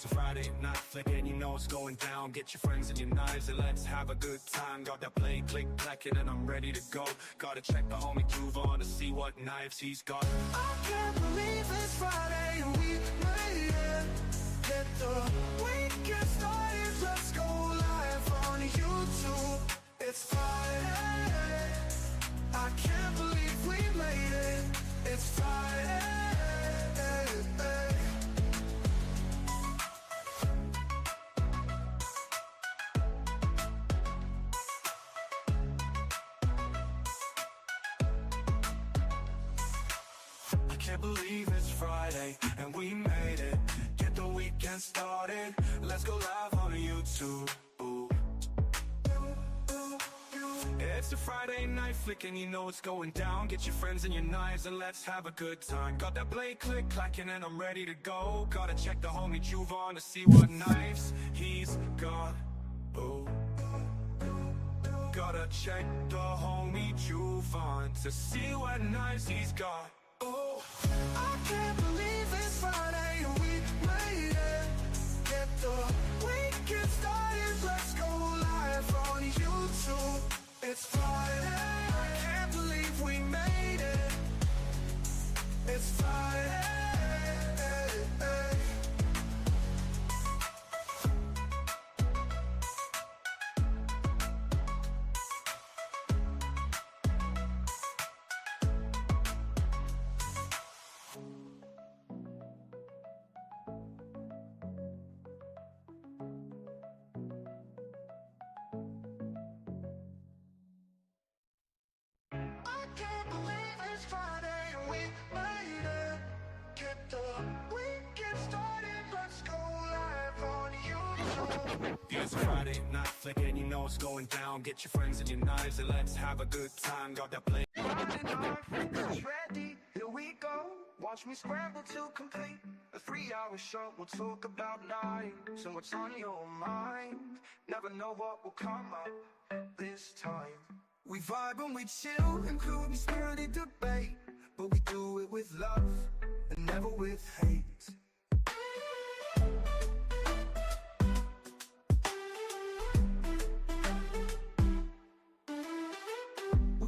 It's a Friday night flick and you know it's going down. Get your friends and your knives and let's have a good time. Got that blade click clacking and I'm ready to go. Gotta check the homie groove on to see what knives he's got. I can't believe it's Friday and we made it. Get the weekend started, let's go live on YouTube. It's Friday, I can't believe we made it. It's Friday. I can't believe it's Friday and we made it. Get the weekend started, let's go live on YouTube. It's a Friday night flick and you know it's going down. Get your friends and your knives and let's have a good time. Got that blade click clacking and I'm ready to go. Gotta check the homie Juve on to see what knives he's got. Oh, gotta check the homie Juve on to see what knives he's got. Oh, I can't believe it's Friday and we made it. Get the weekend started, let's go live on YouTube. It's Friday, I can't believe we made it. It's Friday. It's Friday night flick and you know it's going down. Get your friends and your knives and let's have a good time. Got that blade. Ready, here we go. Watch me scramble to complete a 3-hour show. We'll talk about knives and what's on your mind. Never know what will come up this time. We vibe and we chill, including spirited debate, but we do it with love and never with hate.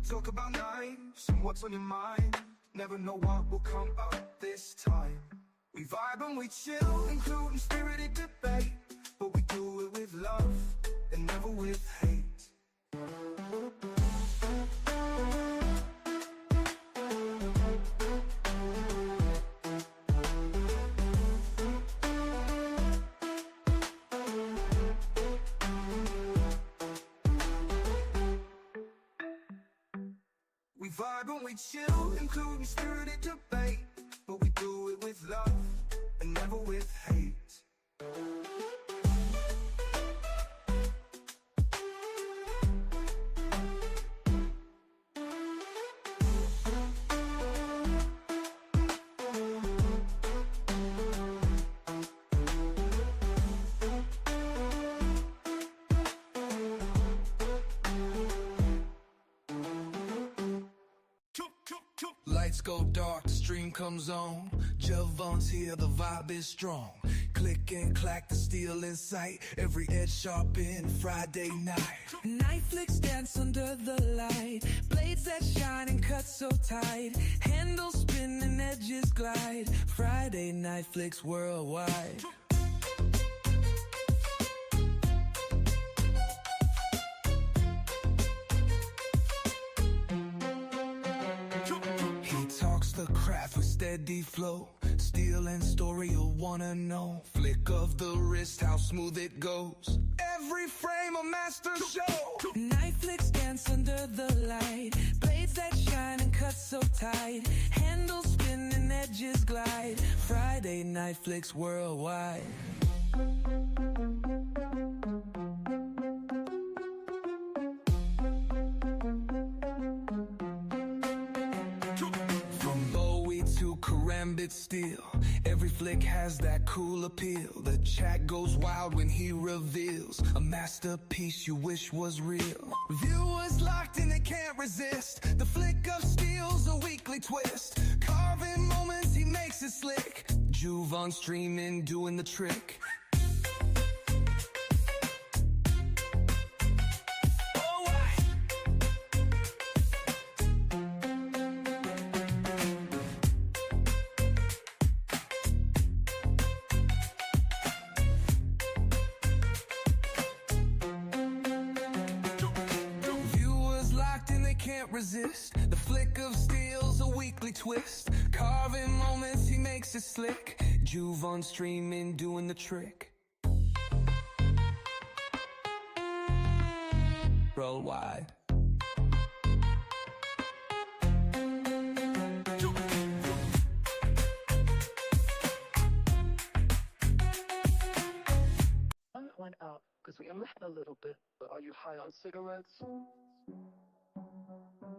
Talk about knives and what's on your mind. Never know what will come up this time. We vibe and we chill, including spirited debate, but we do it with love and never with hate. We vibe and we chill, including spirited debate, but we do it with love and never with hate. Lights go dark, the stream comes on. Javon's here, the vibe is strong. Click and clack, the steel in sight. Every edge sharp in Friday night. Night flicks dance under the light. Blades that shine and cut so tight. Handles spin and edges glide. Friday night flicks worldwide. The craft with steady flow, steel and story you'll wanna know. Flick of the wrist, how smooth it goes. Every frame a master show. Night flicks dance under the light. Blades that shine and cut so tight. Handles spin and edges glide. Friday night flicks worldwide. Karambit steel, every flick has that cool appeal. The chat goes wild when he reveals a masterpiece you wish was real. Viewers locked in, they can't resist. The flick of steel's a weekly twist. Carving moments, he makes it slick. Juve on streaming, doing the trick. can't resist. The flick of steel's a weekly twist. Carving moments, he makes it slick. Juve on streaming, doing the trick. Worldwide. Went out because we only had a little bit, but are you high on cigarettes?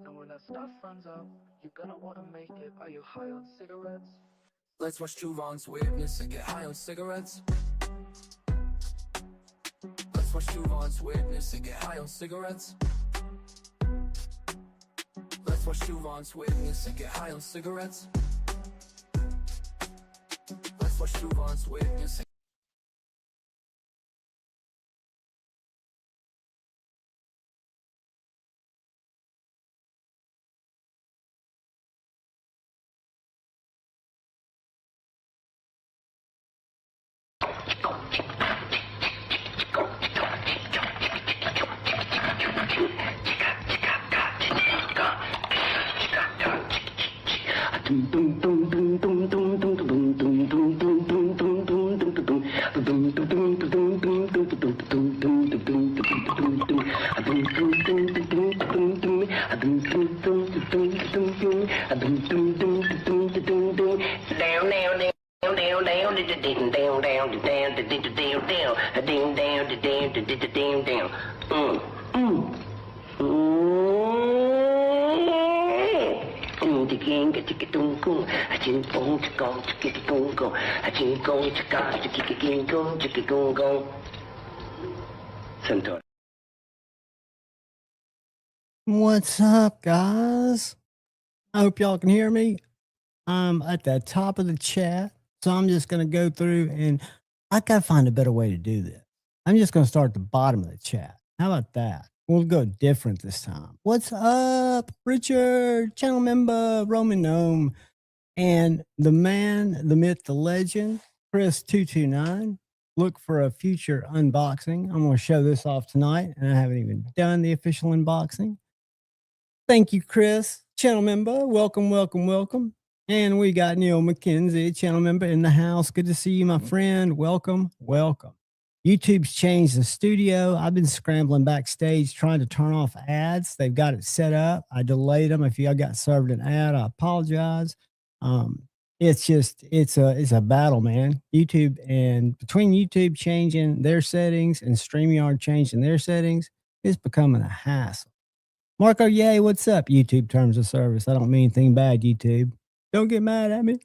And when that stuff runs out, you're gonna wanna make it. Are you high on cigarettes? Let's watch Tuvon's Witness and get high on cigarettes. Let's watch Tuvon's Witness and get high on cigarettes. Let's watch Tuvon's Witness and get high on cigarettes. Let's watch Tuvon's Witness and What's up, guys? I hope y'all can hear me. I'm at the top of the chat, so I'm just going to go through and I got to find a better way to do this. I'm just going to start at the bottom of the chat. How about that? We'll go different this time. What's up, Richard, channel member, Roman Gnome, and the man, the myth, the legend, Chris229. Look for a future unboxing. I'm going to show this off tonight, and I haven't even done the official unboxing. Thank you, Chris, channel member. Welcome, welcome, welcome. And we got Neil McKenzie, channel member in the house. Good to see you, my friend. Welcome, welcome. YouTube's changed the studio. I've been scrambling backstage trying to turn off ads. They've got it set up. I delayed them. If y'all got served an ad, I apologize. It's a battle, man. YouTube, and between YouTube changing their settings and StreamYard changing their settings, it's becoming a hassle. Marco, yay, what's up? YouTube terms of service. I don't mean anything bad, YouTube. Don't get mad at me.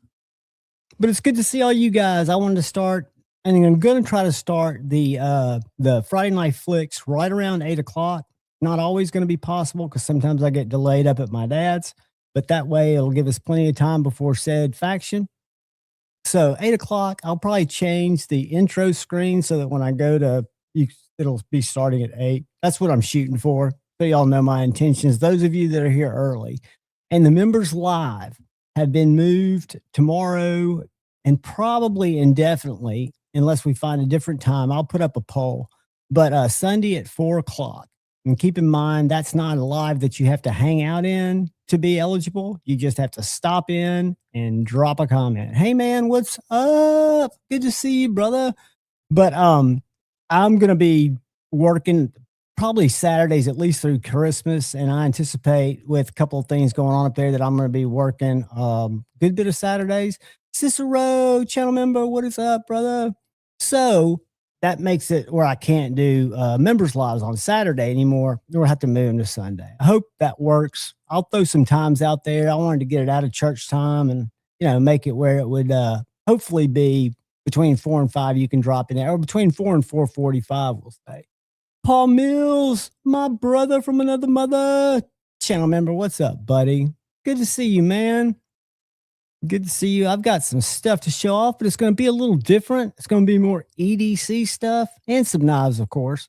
But it's good to see all you guys. I wanted to start, and I'm going to try to start the Friday Night Flicks right around 8 o'clock. Not always going to be possible because sometimes I get delayed up at my dad's, but that way it'll give us plenty of time before said faction. So 8 o'clock, I'll probably change the intro screen so that when I go to, it'll be starting at 8. That's what I'm shooting for. So y'all know my intentions. Those of you that are here early, and the members live have been moved tomorrow and probably indefinitely, unless we find a different time. I'll put up a poll, but Sunday at 4 o'clock. And keep in mind, that's not a live that you have to hang out in to be eligible. You just have to stop in and drop a comment. Hey man, what's up? Good to see you, brother. But I'm going to be working probably Saturdays, at least through Christmas. And I anticipate with a couple of things going on up there that I'm going to be working good bit of Saturdays. Cicero, channel member, what is up, brother? So that makes it where I can't do members lives on Saturday anymore. We'll have to move them to Sunday. I hope that works. I'll throw some times out there. I wanted to get it out of church time and, make it where it would hopefully be between 4 and 5. You can drop in there, or between 4 and 4:45, we'll say. Paul Mills, my brother from another mother, channel member. What's up, buddy? Good to see you, man. Good to see you. I've got some stuff to show off, but it's going to be a little different. It's going to be more EDC stuff and some knives, of course.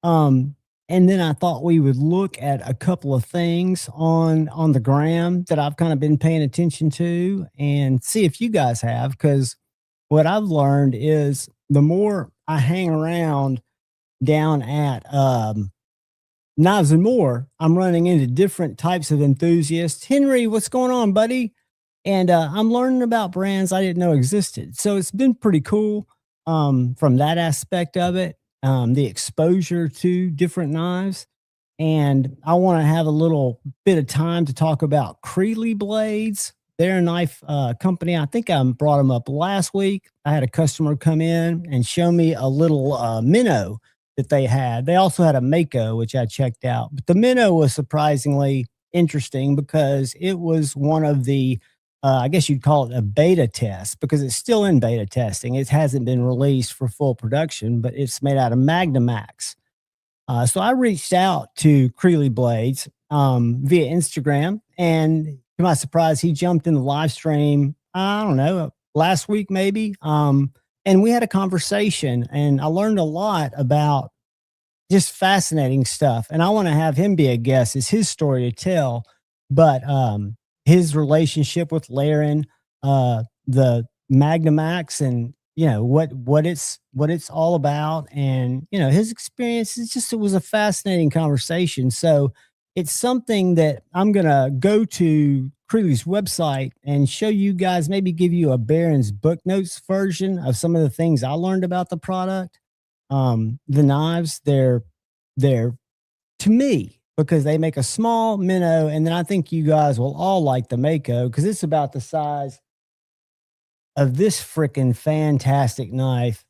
And then I thought we would look at a couple of things on the gram that I've kind of been paying attention to and see if you guys have, because what I've learned is the more I hang around down at Knives and More, I'm running into different types of enthusiasts. Henry, what's going on, buddy? And I'm learning about brands I didn't know existed. So it's been pretty cool from that aspect of it, the exposure to different knives. And I want to have a little bit of time to talk about Creeley Blades. They're a knife company. I think I brought them up last week. I had a customer come in and show me a little minnow that they had. They also had a Mako, which I checked out. But the minnow was surprisingly interesting because it was one of the, I guess you'd call it a beta test because it's still in beta testing. It hasn't been released for full production, but it's made out of Magnamax. So I reached out to Creeley Blades via Instagram, and to my surprise, he jumped in the live stream. I don't know, last week maybe, and we had a conversation, and I learned a lot about just fascinating stuff. And I want to have him be a guest. It's his story to tell, but his relationship with Laren, the Magnamax, and what it's all about, and his experience. It was a fascinating conversation. So it's something that I'm gonna go to Creeley's website and show you guys, maybe give you a Barron's book notes version of some of the things I learned about the product. The knives, they're to me, because they make a small minnow, and then I think you guys will all like the Mako because it's about the size of this freaking fantastic knife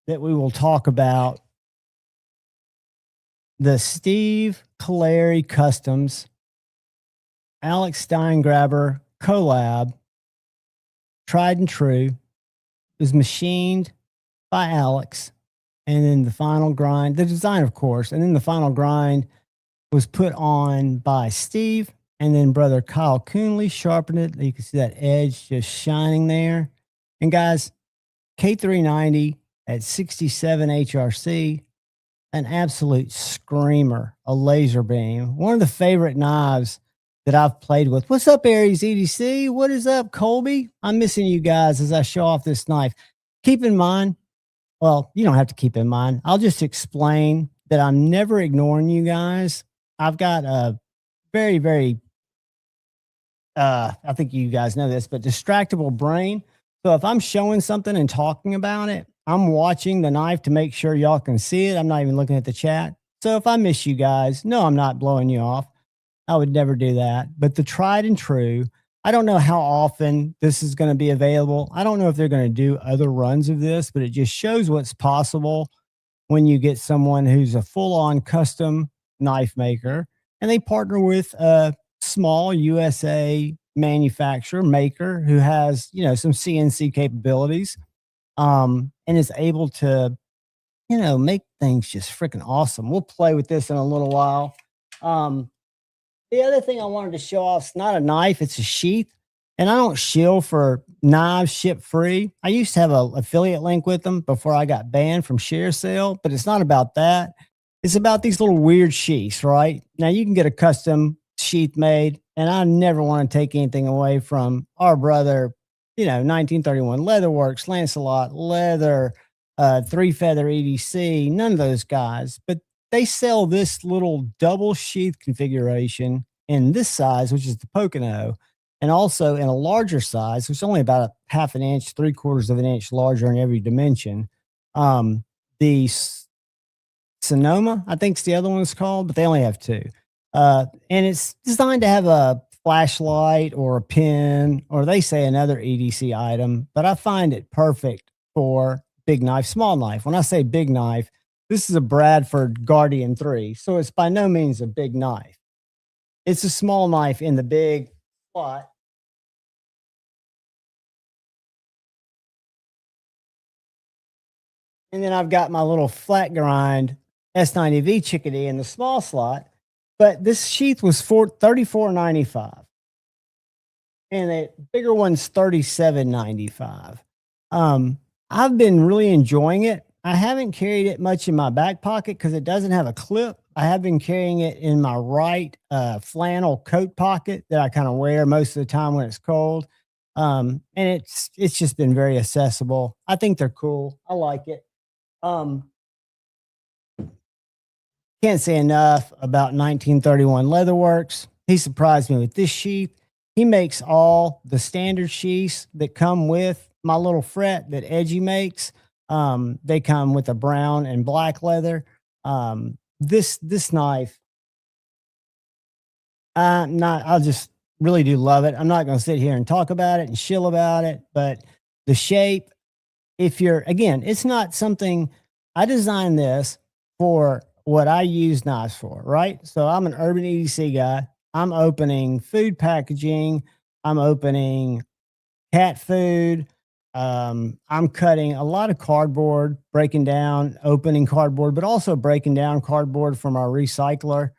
that we will talk about. The Steve Calleri Customs Alex Steingraber collab, tried and true, was machined by Alex. And then the final grind, the design, of course, and then the final grind was put on by Steve. And then brother Kyle Coonley sharpened it. You can see that edge just shining there. And guys, K390 at 67 HRC, an absolute screamer, a laser beam. One of the favorite knives that I've played with. What's up, Aries EDC? What is up, Colby? I'm missing you guys as I show off this knife. Keep in mind, well, you don't have to keep in mind. I'll just explain that I'm never ignoring you guys. I've got a very, very, I think you guys know this, but distractible brain. So if I'm showing something and talking about it, I'm watching the knife to make sure y'all can see it. I'm not even looking at the chat. So if I miss you guys, no, I'm not blowing you off. I would never do that. But the tried and true, I don't know how often this is going to be available. I don't know if they're going to do other runs of this, but it just shows what's possible when you get someone who's a full-on custom knife maker, and they partner with a small USA manufacturer maker who has, some CNC capabilities, and is able to, make things just freaking awesome. We'll play with this in a little while. The other thing I wanted to show off is not a knife, it's a sheath. And I don't shill for knives ship free. I used to have an affiliate link with them before I got banned from Share Sale, but it's not about that. It's about these little weird sheaths, right? Now you can get a custom sheath made, and I never want to take anything away from our brother, 1931 Leatherworks, Lancelot Leather, Three Feather EDC, none of those guys. But they sell this little double sheath configuration in this size, which is the Pocono, and also in a larger size, which is only about a half an inch, 3/4 of an inch larger in every dimension. The Sonoma, I think, is the other one it's called, but they only have two. And it's designed to have a flashlight or a pin, or they say another EDC item, but I find it perfect for big knife, small knife. When I say big knife, this is a Bradford Guardian 3, so it's by no means a big knife. It's a small knife in the big slot. And then I've got my little flat grind S90V Chickadee in the small slot. But this sheath was $34.95. And the bigger one's $37.95. I've been really enjoying it. I haven't carried it much in my back pocket because it doesn't have a clip. I have been carrying it in my right flannel coat pocket that I kind of wear most of the time when it's cold. And it's just been very accessible. I think they're cool. I like it. Can't Can't say enough about 1931 Leatherworks. He surprised me with this sheath. He makes all the standard sheaths that come with my little fret that Edgy makes. They come with a brown and black leather. This knife, I just really do love it. I'm not going to sit here and talk about it and shill about it, but the shape, if you're, again, it's not something I designed this for what I use knives for, right? So I'm an urban EDC guy. I'm opening food packaging. I'm opening cat food. I'm cutting a lot of cardboard, breaking down, opening cardboard, but also breaking down cardboard from our recycler.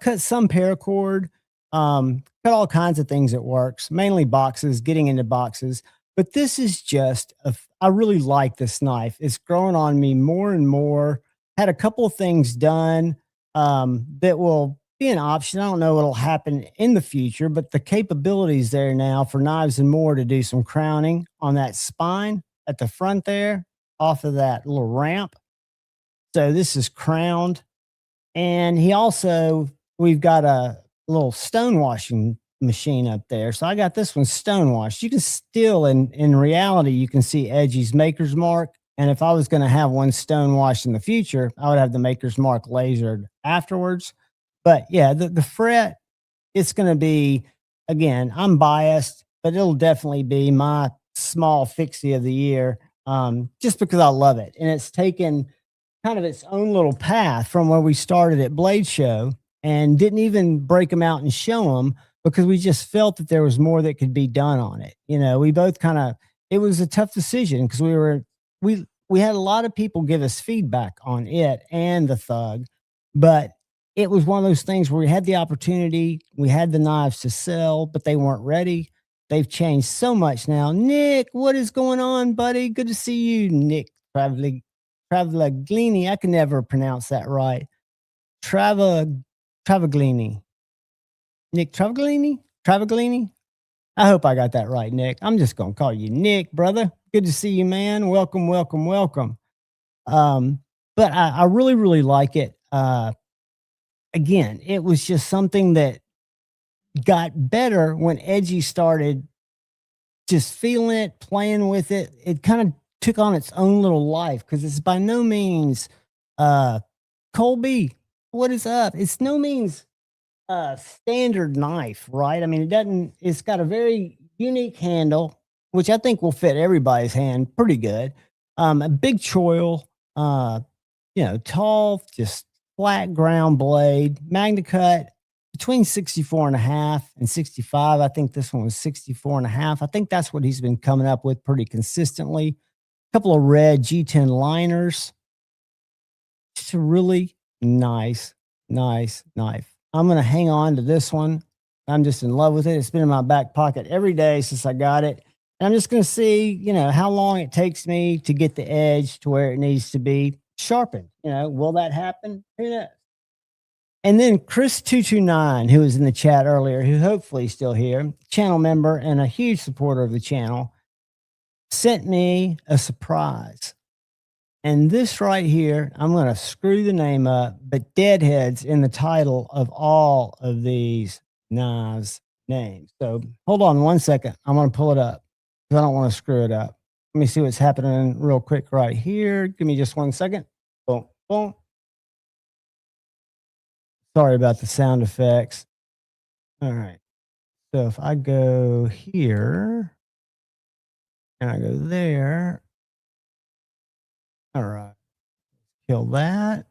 Cut some paracord, cut all kinds of things that works, mainly boxes, getting into boxes. But this is just, I really like this knife. It's growing on me more and more. Had a couple of things done that will be an option. I don't know what'll happen in the future, but the capabilities there now for Knives and More to do some crowning on that spine at the front there off of that little ramp. So this is crowned. And he also, we've got a little stone washing machine up there. So I got this one stone washed. You can still, in reality, you can see Edgy's maker's mark. And if I was going to have one stone washed in the future, I would have the maker's mark lasered afterwards. But yeah, the fret, it's going to be, again, I'm biased, but it'll definitely be my small fixie of the year, just because I love it. And it's taken kind of its own little path from where we started at Blade Show and didn't even break them out and show them because we just felt that there was more that could be done on it. You know, we both kind of, it was a tough decision because we had a lot of people give us feedback on it and the Thug, but it was one of those things where we had the opportunity, we had the knives to sell, but they weren't ready. They've changed so much now. Nick, what is going on, buddy? Good to see you, Nick Travaglini. I can never pronounce that right. Travaglini. Nick Travaglini? I hope I got that right, Nick. I'm just going to call you Nick, brother. Good to see you, man. Welcome, welcome, welcome. But I really, really like it. Again, it was just something that got better when Edgy started just feeling it, playing with it. It kind of took on its own little life because it's by no means Colby, what is up? It's no means a standard knife, right? I mean, it's got a very unique handle, which I think will fit everybody's hand pretty good. A big choil, tall, just flat ground blade, Magna Cut between 64 and a half and 65. I think this one was 64 and a half. I think that's what he's been coming up with pretty consistently. A couple of red G10 liners. It's a really nice knife. I'm going to hang on to this one. I'm just in love with it. It's been in my back pocket every day since I got it. And I'm just going to see, how long it takes me to get the edge to where it needs to be sharpened. Will that happen? Who knows? And then Chris229, who was in the chat earlier, who hopefully is still here, channel member and a huge supporter of the channel, sent me a surprise. And this right here, I'm going to screw the name up, but Deadhead's in the title of all of these knives names. So hold on one second. I'm going to pull it up because I don't want to screw it up. Let me see what's happening real quick right here. Give me just 1 second. Boom, boom. Sorry about the sound effects. All right. So if I go here and I go there, all right, kill that.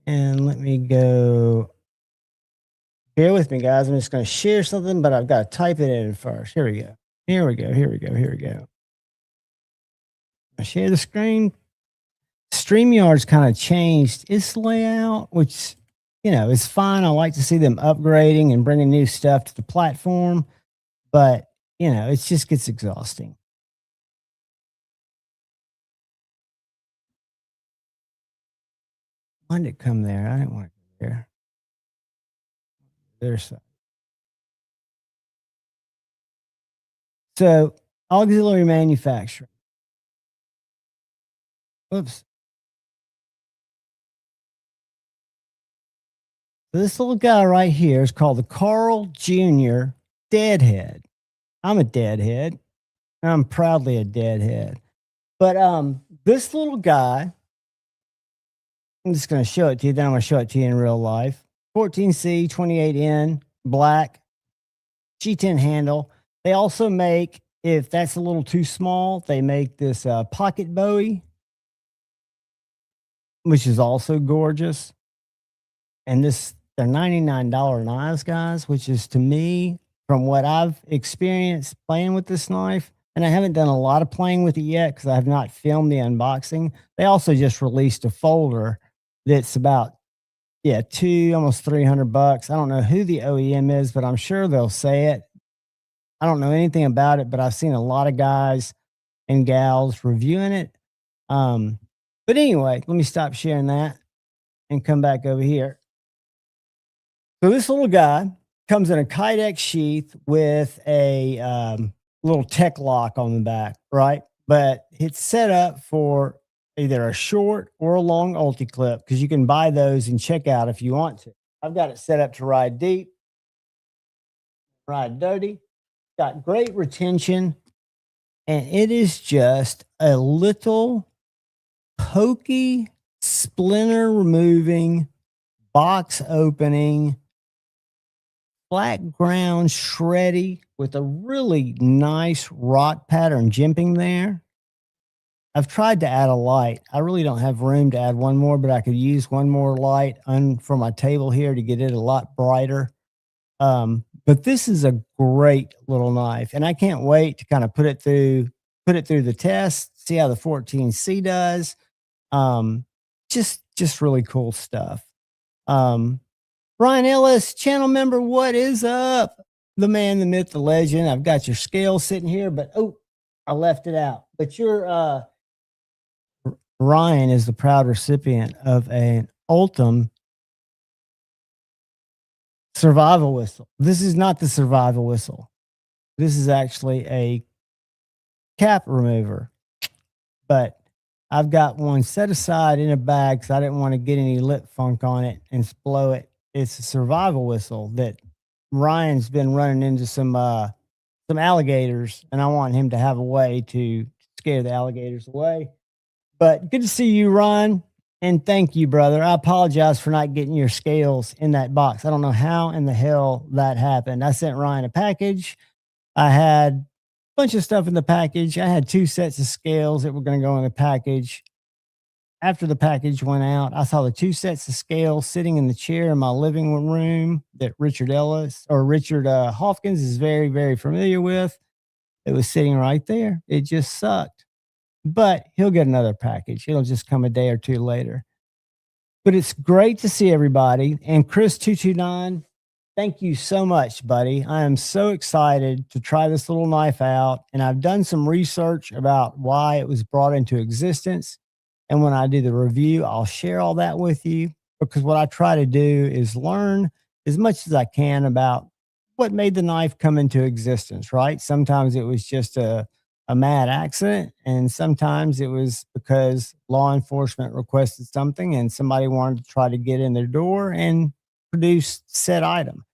And let me go. Bear with me, guys. I'm just going to share something, but I've got to type it in first. Here we go. Here we go. I share the screen. StreamYard's kind of changed its layout, which, is fine. I like to see them upgrading and bringing new stuff to the platform, but, it just gets exhausting. Why did it come there? I didn't want it there. There's some. So, auxiliary manufacturing. Oops. This little guy right here is called the Carl Jr. Deadhead. I'm a deadhead. I'm proudly a deadhead. But this little guy, I'm just going to show it to you. Then I'm going to show it to you in real life. 14C, 28N, black, G10 handle. They also make, if that's a little too small, they make this pocket Bowie, which is also gorgeous. And they're $99 knives, guys, which is, to me, from what I've experienced playing with this knife, and I haven't done a lot of playing with it yet because I have not filmed the unboxing. They also just released a folder that's about, almost $300. I don't know who the OEM is, but I'm sure they'll say it. I don't know anything about it, but I've seen a lot of guys and gals reviewing it. But anyway, let me stop sharing that and come back over here. So this little guy comes in a Kydex sheath with a little tech lock on the back, right? But it's set up for either a short or a long ulti clip because you can buy those and check out if you want to. I've got it set up to ride deep, ride dirty, got great retention, and it is just a little pokey, splinter removing, box opening, flat ground shreddy with a really nice rock pattern jimping there. I've tried to add a light. I really don't have room to add one more, but I could use one more light for my table here to get it a lot brighter. But this is a great little knife, and I can't wait to kind of put it through the test, see how the 14C does. Just really cool stuff. Brian Ellis, channel member, what is up? The man, the myth, the legend. I've got your scale sitting here, but I left it out. But Ryan is the proud recipient of an Ultim survival whistle. This is not the survival whistle. This is actually a cap remover. But I've got one set aside in a bag because I didn't want to get any lip funk on it and blow it. It's a survival whistle that Ryan's been running into some alligators, and I want him to have a way to scare the alligators away. But good to see you, Ryan, and thank you, brother. I apologize for not getting your scales in that box. I don't know how in the hell that happened. I sent Ryan a package. I had a bunch of stuff in the package. I had 2 sets of scales that were going to go in the package. After the package went out, I saw the 2 sets of scales sitting in the chair in my living room that Richard Hawkins is very, very familiar with. It was sitting right there. It just sucked. But he'll get another package. It'll just come a day or 2 later. But it's great to see everybody. And Chris229, thank you so much, buddy. I am so excited to try this little knife out. And I've done some research about why it was brought into existence. And when I do the review, I'll share all that with you, because what I try to do is learn as much as I can about what made the knife come into existence, right? Sometimes it was just a mad accident, and sometimes it was because law enforcement requested something and somebody wanted to try to get in their door and produce said item.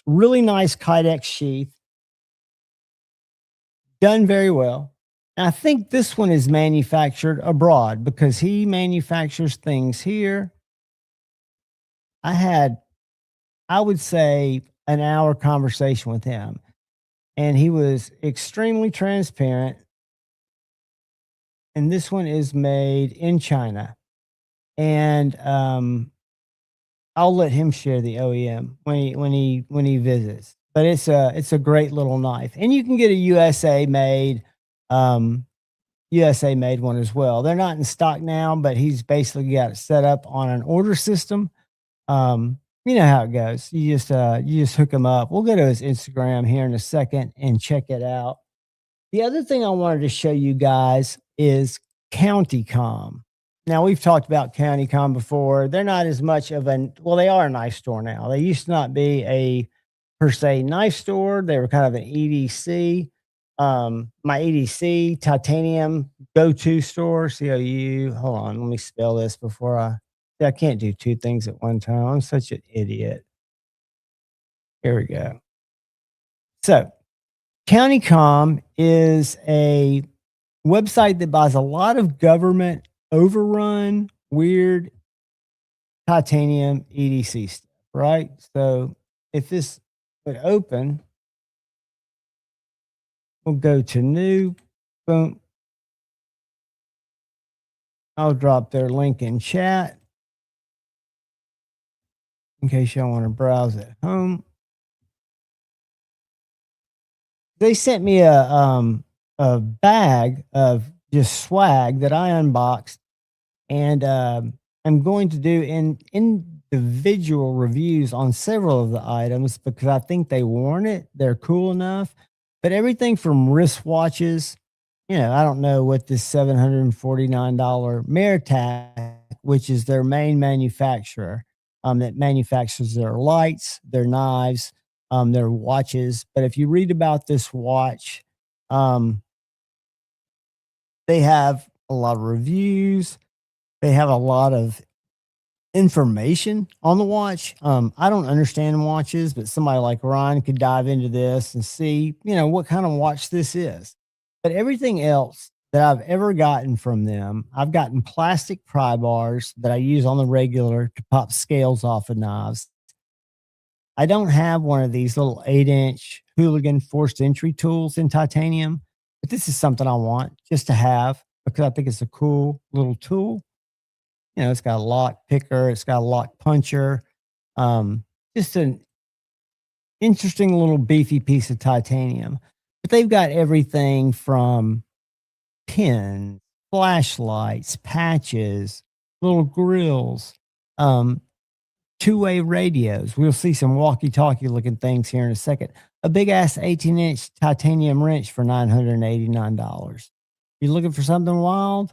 Really nice Kydex sheath, done very well. And I think this one is manufactured abroad because he manufactures things here. I would say, an hour conversation with him, and he was extremely transparent. And this one is made in China. And I'll let him share the OEM when he visits. But it's a great little knife, and you can get a USA made one as well. They're not in stock now, but he's basically got it set up on an order system. You know how it goes. You just hook him up. We'll go to his Instagram here in a second and check it out. The other thing I wanted to show you guys is CountyCom. Now, we've talked about CountyCom before. They're not as much of they are a knife store now. They used to not be a per se knife store. They were kind of an EDC. My EDC titanium go-to store. COU. Hold on, let me spell this before I I can't do two things at one time. I'm such an idiot. Here we go. So, CountyCom is a website that buys a lot of government overrun, weird titanium EDC stuff, right? So, if this would open, we'll go to new, boom. I'll drop their link in chat in case y'all want to browse at home. They sent me a bag of just swag that I unboxed, and I'm going to do individual reviews on several of the items because I think they warrant it. They're cool enough, but everything from wristwatches, I don't know what this $749 Meritech, which is their main manufacturer, that manufactures their lights, their knives, their watches. But if you read about this watch, um, they have a lot of reviews. They have a lot of information on the watch. I don't understand watches, but somebody like Ryan could dive into this and see, what kind of watch this is. But everything else that I've ever gotten from them, I've gotten plastic pry bars that I use on the regular to pop scales off of knives. I don't have one of these little 8-inch hooligan forced entry tools in titanium, but this is something I want just to have because I think it's a cool little tool. It's got a lock picker, it's got a lock puncher, just an interesting little beefy piece of titanium. But they've got everything from pins, flashlights, patches, little grills, two-way radios. We'll see some walkie-talkie looking things here in a second. A big ass 18-inch titanium wrench for $989. You looking for something wild?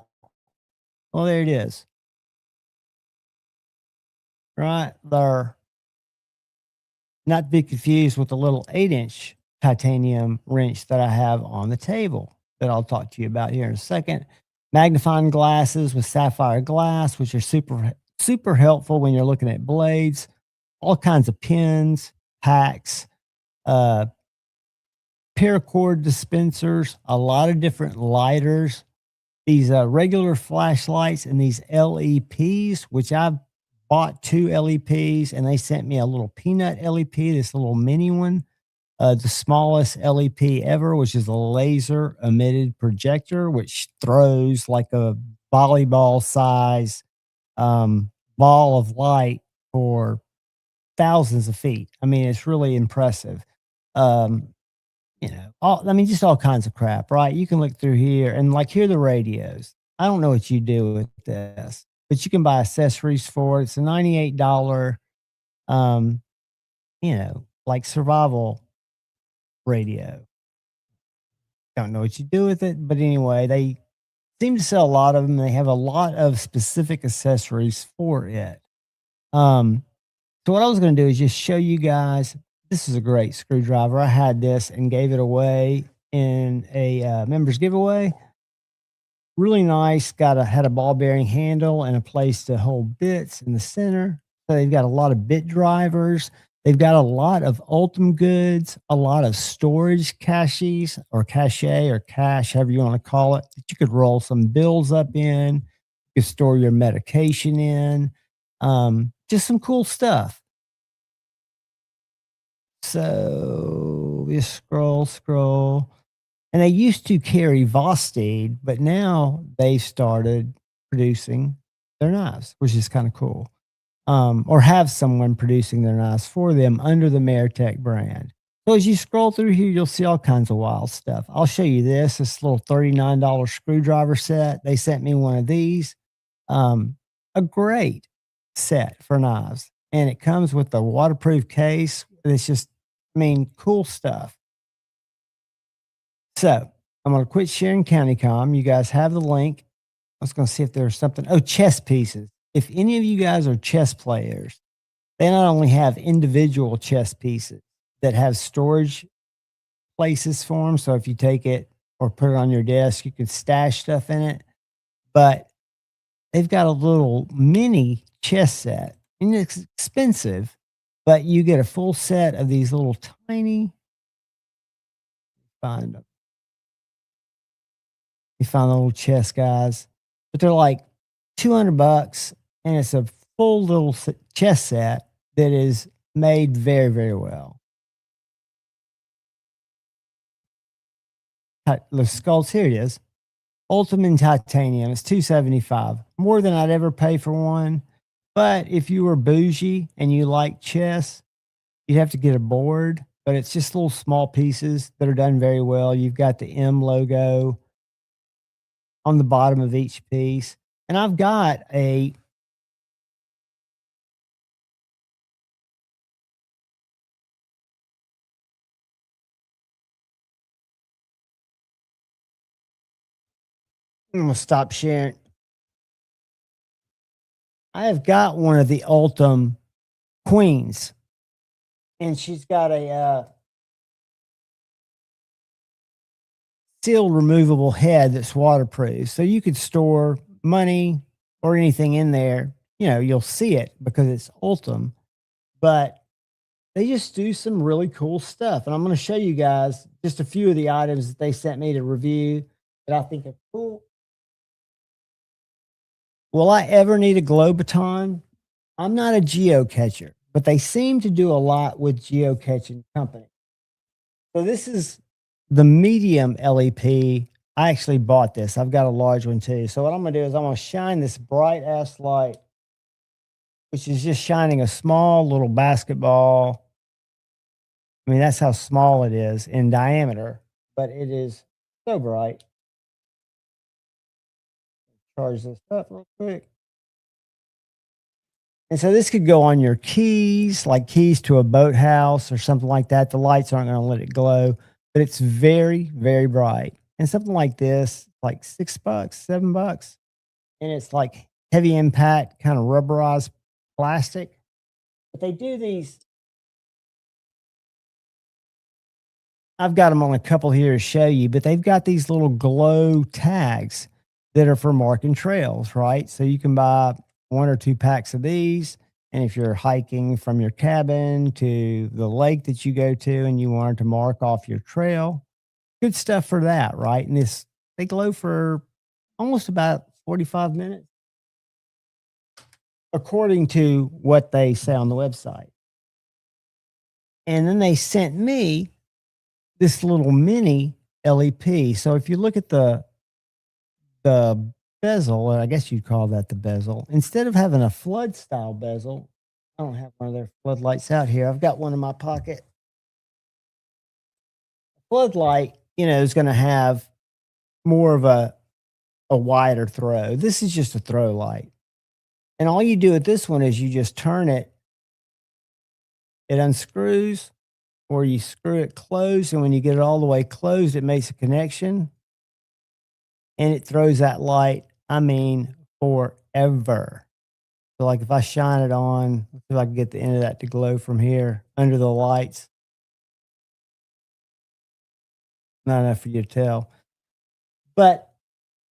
Well, there it is. Right there. Not to be confused with the little 8-inch titanium wrench that I have on the table that I'll talk to you about here in a second. Magnifying glasses with sapphire glass, which are super helpful when you're looking at blades. All kinds of pins, packs, paracord dispensers, a lot of different lighters, these regular flashlights, and these LEPs, which I've bought 2 LEPs, and they sent me a little peanut LEP, this little mini one, the smallest LEP ever, which is a laser emitted projector, which throws like a volleyball size ball of light for thousands of feet. I mean, it's really impressive. Just all kinds of crap, right? You can look through here and here are the radios. I don't know what you do with this, but you can buy accessories for it. It's a $98, survival radio. Don't know what you do with it, but anyway, they seem to sell a lot of them. They have a lot of specific accessories for it. So what I was going to do is just show you guys. This is a great screwdriver. I had this and gave it away in a members giveaway. Really nice. Had a ball bearing handle and a place to hold bits in the center. So they've got a lot of bit drivers. They've got a lot of Ultim goods, a lot of storage caches or cache, however you want to call it, that you could roll some bills up in. You could store your medication in. Just some cool stuff. So you scroll. And they used to carry Vostede, but now they started producing their knives, which is kind of cool. Or have someone producing their knives for them under the Meritech brand. So as you scroll through here, you'll see all kinds of wild stuff. I'll show you this little $39 screwdriver set. They sent me one of these. A great set for knives. And it comes with a waterproof case. It's just, cool stuff. So I'm going to quit sharing CountyCom. You guys have the link. I was going to see if there's something. Oh, chess pieces. If any of you guys are chess players, they not only have individual chess pieces that have storage places for them. So if you take it or put it on your desk, you can stash stuff in it. But they've got a little mini chess set. And it's expensive, but you get a full set of these little tiny, find them. You find the little chess guys, but they're like $200, and it's a full little chess set that is made very, very well. The skulls, here it is. Ultimate titanium. It's $275, more than I'd ever pay for one. But if you were bougie and you like chess, you'd have to get a board. But it's just little small pieces that are done very well. You've got the M logo on the bottom of each piece. And I've got a I'm gonna stop sharing. I have got one of the Ultim queens, and she's got a sealed removable head that's waterproof. So you could store money or anything in there. You know, you'll see it because it's Ultim, but they just do some really cool stuff. And I'm going to show you guys just a few of the items that they sent me to review that I think are cool. Will I ever need a glow baton? I'm not a geocacher, but they seem to do a lot with geocaching companies. So this is the medium LEP. I actually bought this. I've got a large one too. So what I'm going to do is I'm going to shine this bright ass light, which is just shining a small little basketball. I mean, that's how small it is in diameter, but it is so bright. Charge this up real quick. And so this could go on your keys, like keys to a boathouse or something like that. The lights aren't going to let it glow, but it's very, very bright. And something like this, like $6, $7, and it's like heavy impact, kind of rubberized plastic. But they do these. I've got them on a couple here to show you, but they've got these little glow tags that are for marking trails, right? So you can buy 1 or 2 packs of these. And if you're hiking from your cabin to the lake that you go to and you wanted to mark off your trail, good stuff for that, right? And they glow for almost about 45 minutes, according to what they say on the website. And then they sent me this little mini LEP. So if you look at the bezel, or I guess you'd call that the bezel, instead of having a flood style bezel, I don't have one of their floodlights out here. I've got one in my pocket. Floodlight, is going to have more of a wider throw. This is just a throw light. And all you do with this one is you just turn it, it unscrews, or you screw it closed. And when you get it all the way closed, it makes a connection and it throws that light, I mean, forever. So like if I shine it on, let's see if I can get the end of that to glow from here under the lights. Not enough for you to tell. But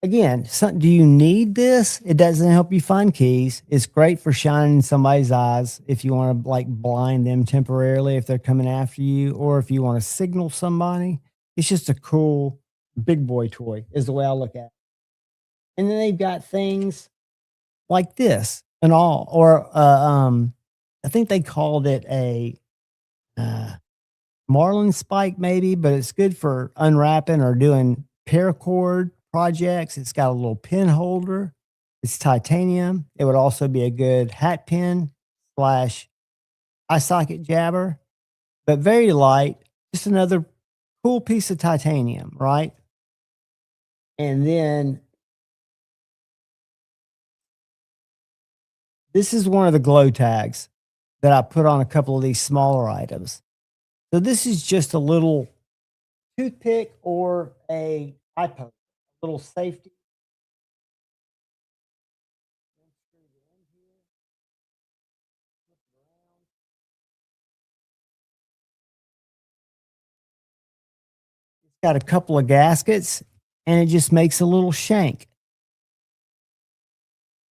again, do you need this? It doesn't help you find keys. It's great for shining in somebody's eyes if you want to like blind them temporarily if they're coming after you, or if you want to signal somebody. It's just a cool big boy toy is the way I look at it. And then they've got things like this and all, or I think they called it a Marlin spike maybe, but it's good for unwrapping or doing paracord projects. It's got a little pin holder. It's titanium. It would also be a good hat pin / eye socket jabber, but very light. Just another cool piece of titanium, right? And then this is one of the glow tags that I put on a couple of these smaller items. So this is just a little toothpick or a eye poke, a little safety. It's got a couple of gaskets and it just makes a little shank.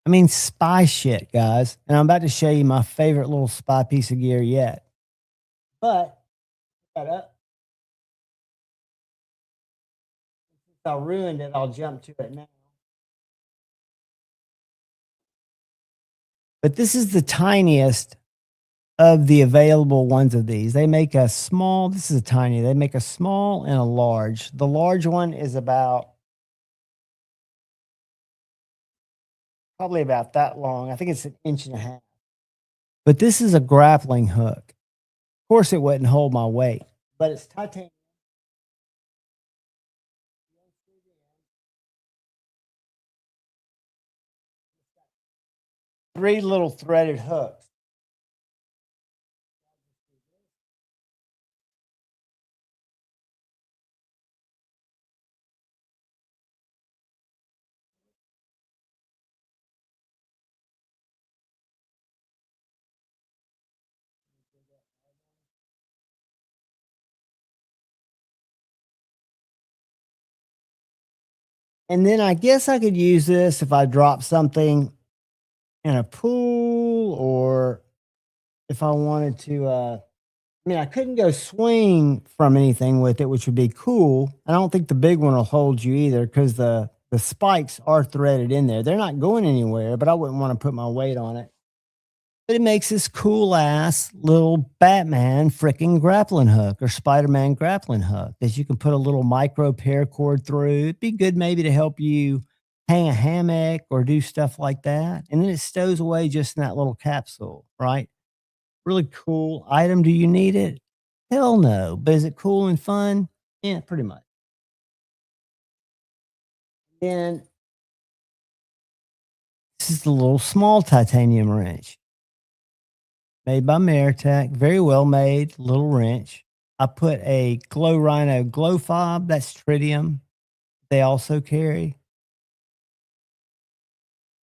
I mean, spy shit, guys. And I'm about to show you my favorite little spy piece of gear yet. But, shut up. Since I ruined it, I'll jump to it now. But this is the tiniest of the available ones of these. They make a small, this is a tiny, they make a small and a large. The large one is about, probably about that long. I think it's 1.5 inches. But this is a grappling hook. Of course, it wouldn't hold my weight, but it's titanium. 3 little threaded hooks. And then I guess I could use this if I drop something in a pool, or if I wanted to, I mean, I couldn't go swing from anything with it, which would be cool. I don't think the big one will hold you either, because the spikes are threaded in there. They're not going anywhere, but I wouldn't want to put my weight on it. But it makes this cool ass little Batman freaking grappling hook, or Spider-Man grappling hook, that you can put a little micro paracord through. It'd be good maybe to help you hang a hammock or do stuff like that. And then it stows away just in that little capsule, right? Really cool item. Do you need it? Hell no. But is it cool and fun? Yeah, pretty much. Then this is the little small titanium wrench made by Meritech. Very well made little wrench. I put a Glow Rhino glow fob. That's tritium. They also carry.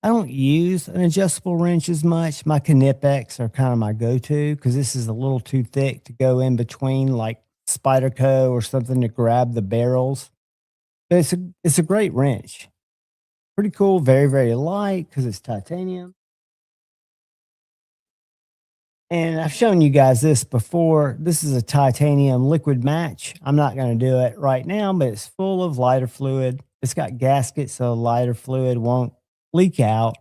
I don't use an adjustable wrench as much. My Klingenweks are kind of my go-to, because this is a little too thick to go in between, like Spyderco or something, to grab the barrels. But it's a great wrench. Pretty cool. Very, very light because it's titanium. And I've shown you guys this before. This is a titanium liquid match. I'm not going to do it right now, but it's full of lighter fluid. It's got gaskets, so lighter fluid won't leak out.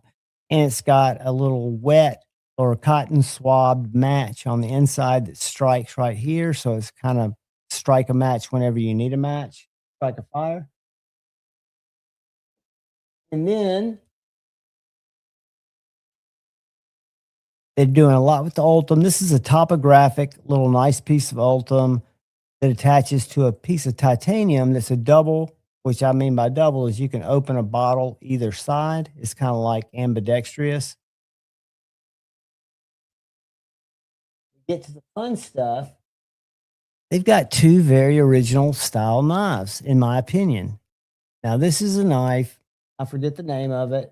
And it's got a little wet or cotton swabbed match on the inside that strikes right here. So it's kind of strike a match whenever you need a match, strike a fire. And then they're doing a lot with the Ultim. This is a topographic little nice piece of Ultim that attaches to a piece of titanium that's a double. Which I mean by double is you can open a bottle either side. It's kind of like ambidextrous. Get to the fun stuff. They've got 2 very original style knives, in my opinion. Now, this is a knife. I forget the name of it.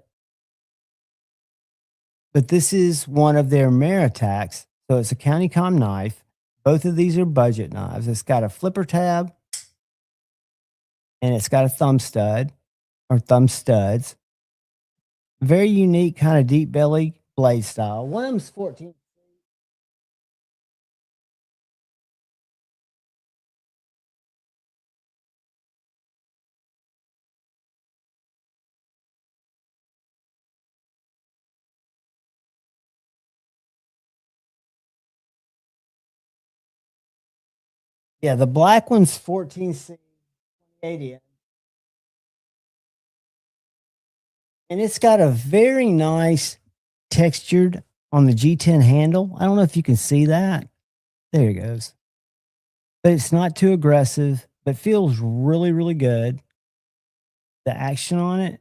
But this is one of their Meritechs. So it's a County Com knife. Both of these are budget knives. It's got a flipper tab, and it's got a thumb stud or thumb studs. Very unique kind of deep belly blade style. One of them's 14. Yeah, the black one's 14C 80. And it's got a very nice textured on the G10 handle. I don't know if you can see that. There it goes. But it's not too aggressive, but feels really, really good. The action on it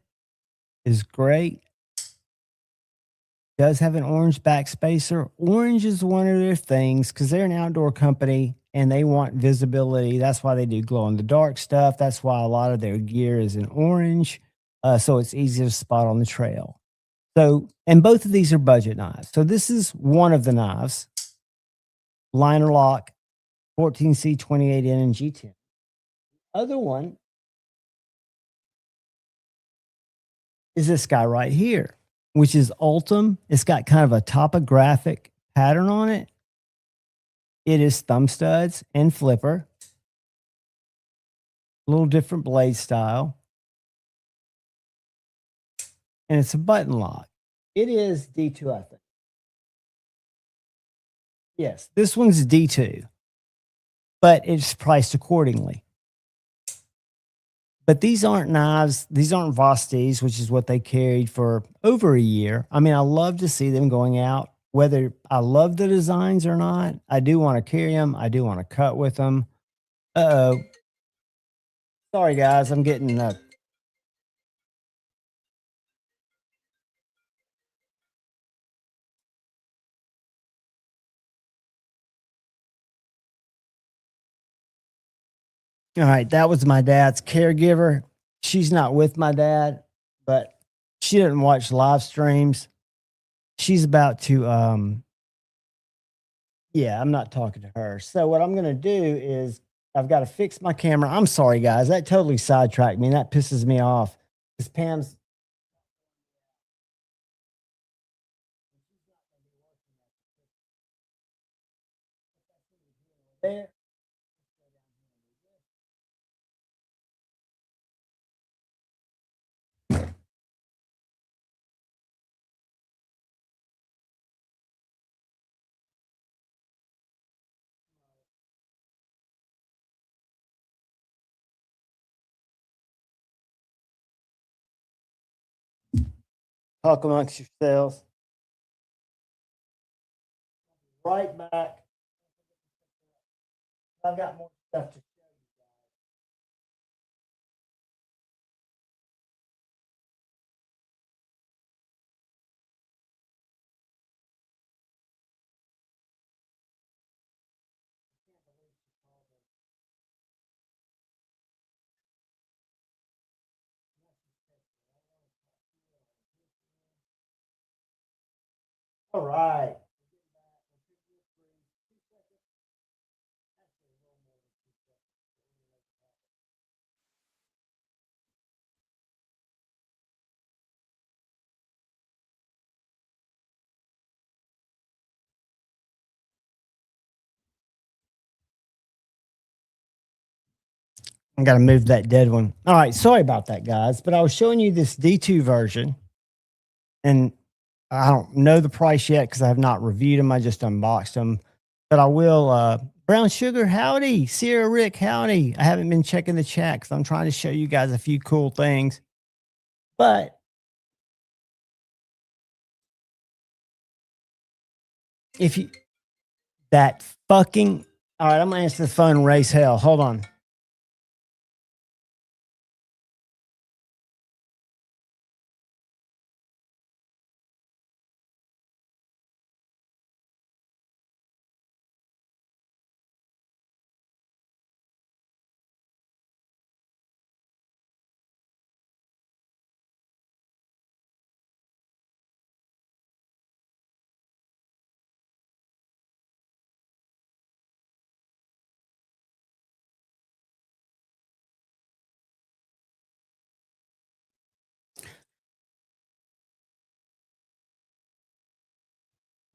is great. Does have an orange backspacer. Orange is one of their things because they're an outdoor company and they want visibility. That's why they do glow in the dark stuff. That's why a lot of their gear is in orange. So it's easy to spot on the trail. So, and both of these are budget knives. So this is one of the knives, liner lock, 14C 28N and G10. Other one is this guy right here. which is Ultim. It's got kind of a topographic pattern on it. It is thumb studs and flipper. A little different blade style. And it's a button lock. It is D2, I think. Yes, this one's D2, but it's priced accordingly. But these aren't knives. These aren't Vostis, which is what they carried for over a year. I mean, I love to see them going out, whether I love the designs or not. I do want to carry them. I do want to cut with them. Uh-oh. Sorry, guys. I'm getting all right, that was my dad's caregiver. She's not with my dad, but she didn't watch live streams. She's about to yeah, I'm not talking to her. So what I'm gonna do is I've got to fix my camera. I'm sorry, guys. That totally sidetracked me. And that pisses me off. Because Pam's there. Talk amongst yourselves. Right back. I've got more stuff to. All right. I got to move that dead one. All right. Sorry about that, guys. But I was showing you this D2 version, and I don't know the price yet because I have not reviewed them. I just unboxed them. But I will. Brown Sugar, howdy. Sierra Rick, howdy. I haven't been checking the chat because I'm trying to show you guys a few cool things. But if you, that fucking, all right, I'm going to answer the phone and raise hell. Hold on.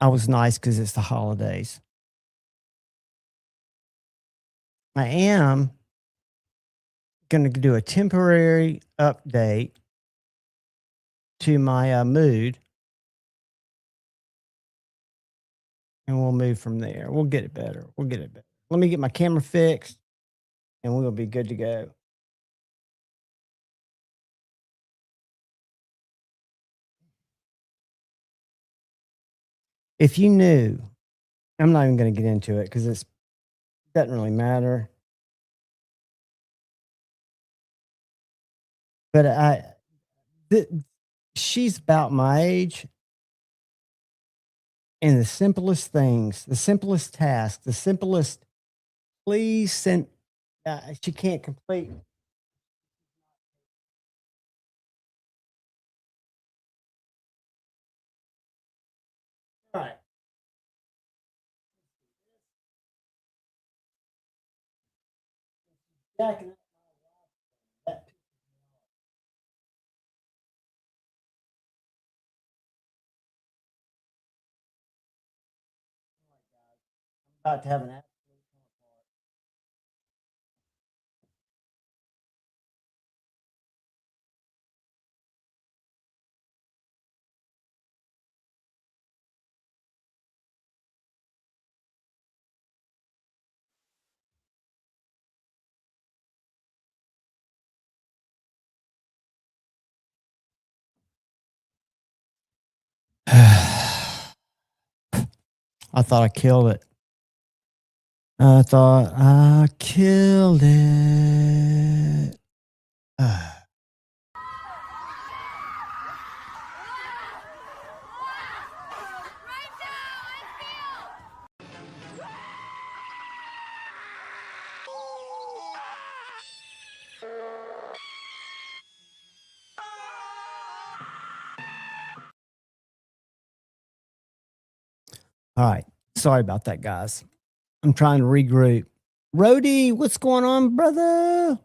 I was nice because it's the holidays. I am going to do a temporary update to my mood, and we'll move from there. We'll get it better. We'll get it better. Let me get my camera fixed, and we'll be good to go. If you knew, I'm not even going to get into it because it doesn't really matter. But she's about my age, and the simplest things, the simplest task, the simplest, please send, she can't complete. All right. Jacking About to have an I thought I killed it. I thought I killed it. All right. Sorry about that, guys. I'm trying to regroup. Rody, what's going on, brother?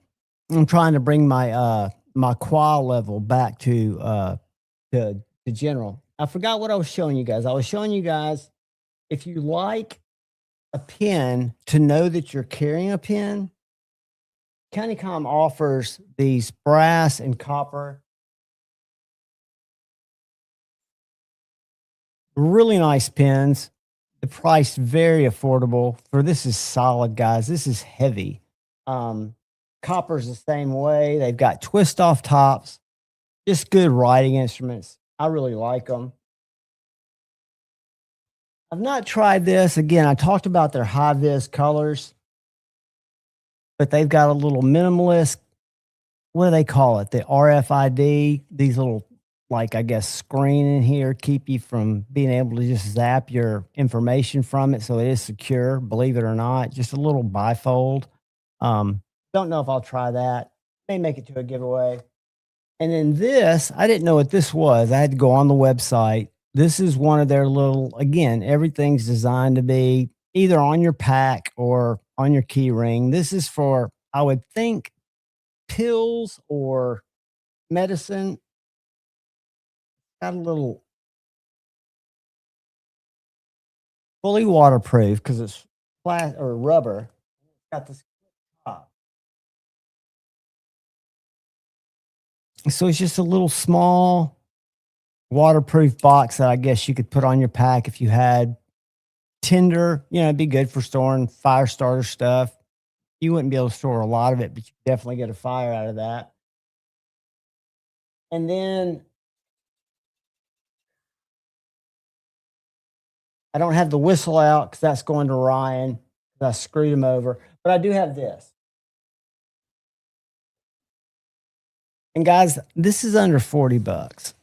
I'm trying to bring my qual level back to general. I forgot what I was showing you guys. I was showing you guys if you like a pin to know that you're carrying a pin, Countycom offers these brass and copper. Really nice pins. The price very affordable. For this is solid, guys. This is heavy. Copper's the same way. They've got twist off tops. Just good writing instruments. I really like them. I've not tried this. Again, I talked about their high vis colors, but they've got a little minimalist. What do they call it? The RFID. These little, like, I guess, screen in here keep you from being able to just zap your information from it. So it is secure, believe it or not. Just a little bifold. Don't know if I'll try that. May make it to a giveaway. And then this, I didn't know what this was. I had to go on the website. This is one of their little, again, everything's designed to be either on your pack or on your key ring. This is for, I would think, pills or medicine. Got a little fully waterproof because it's flat or rubber. Got this top. So it's just a little small waterproof box that I guess you could put on your pack if you had tinder. You know, it'd be good for storing fire starter stuff. You wouldn't be able to store a lot of it, but you definitely get a fire out of that. And then I don't have the whistle out because that's going to Ryan. I screwed him over. But I do have this. And guys, this is under 40 bucks.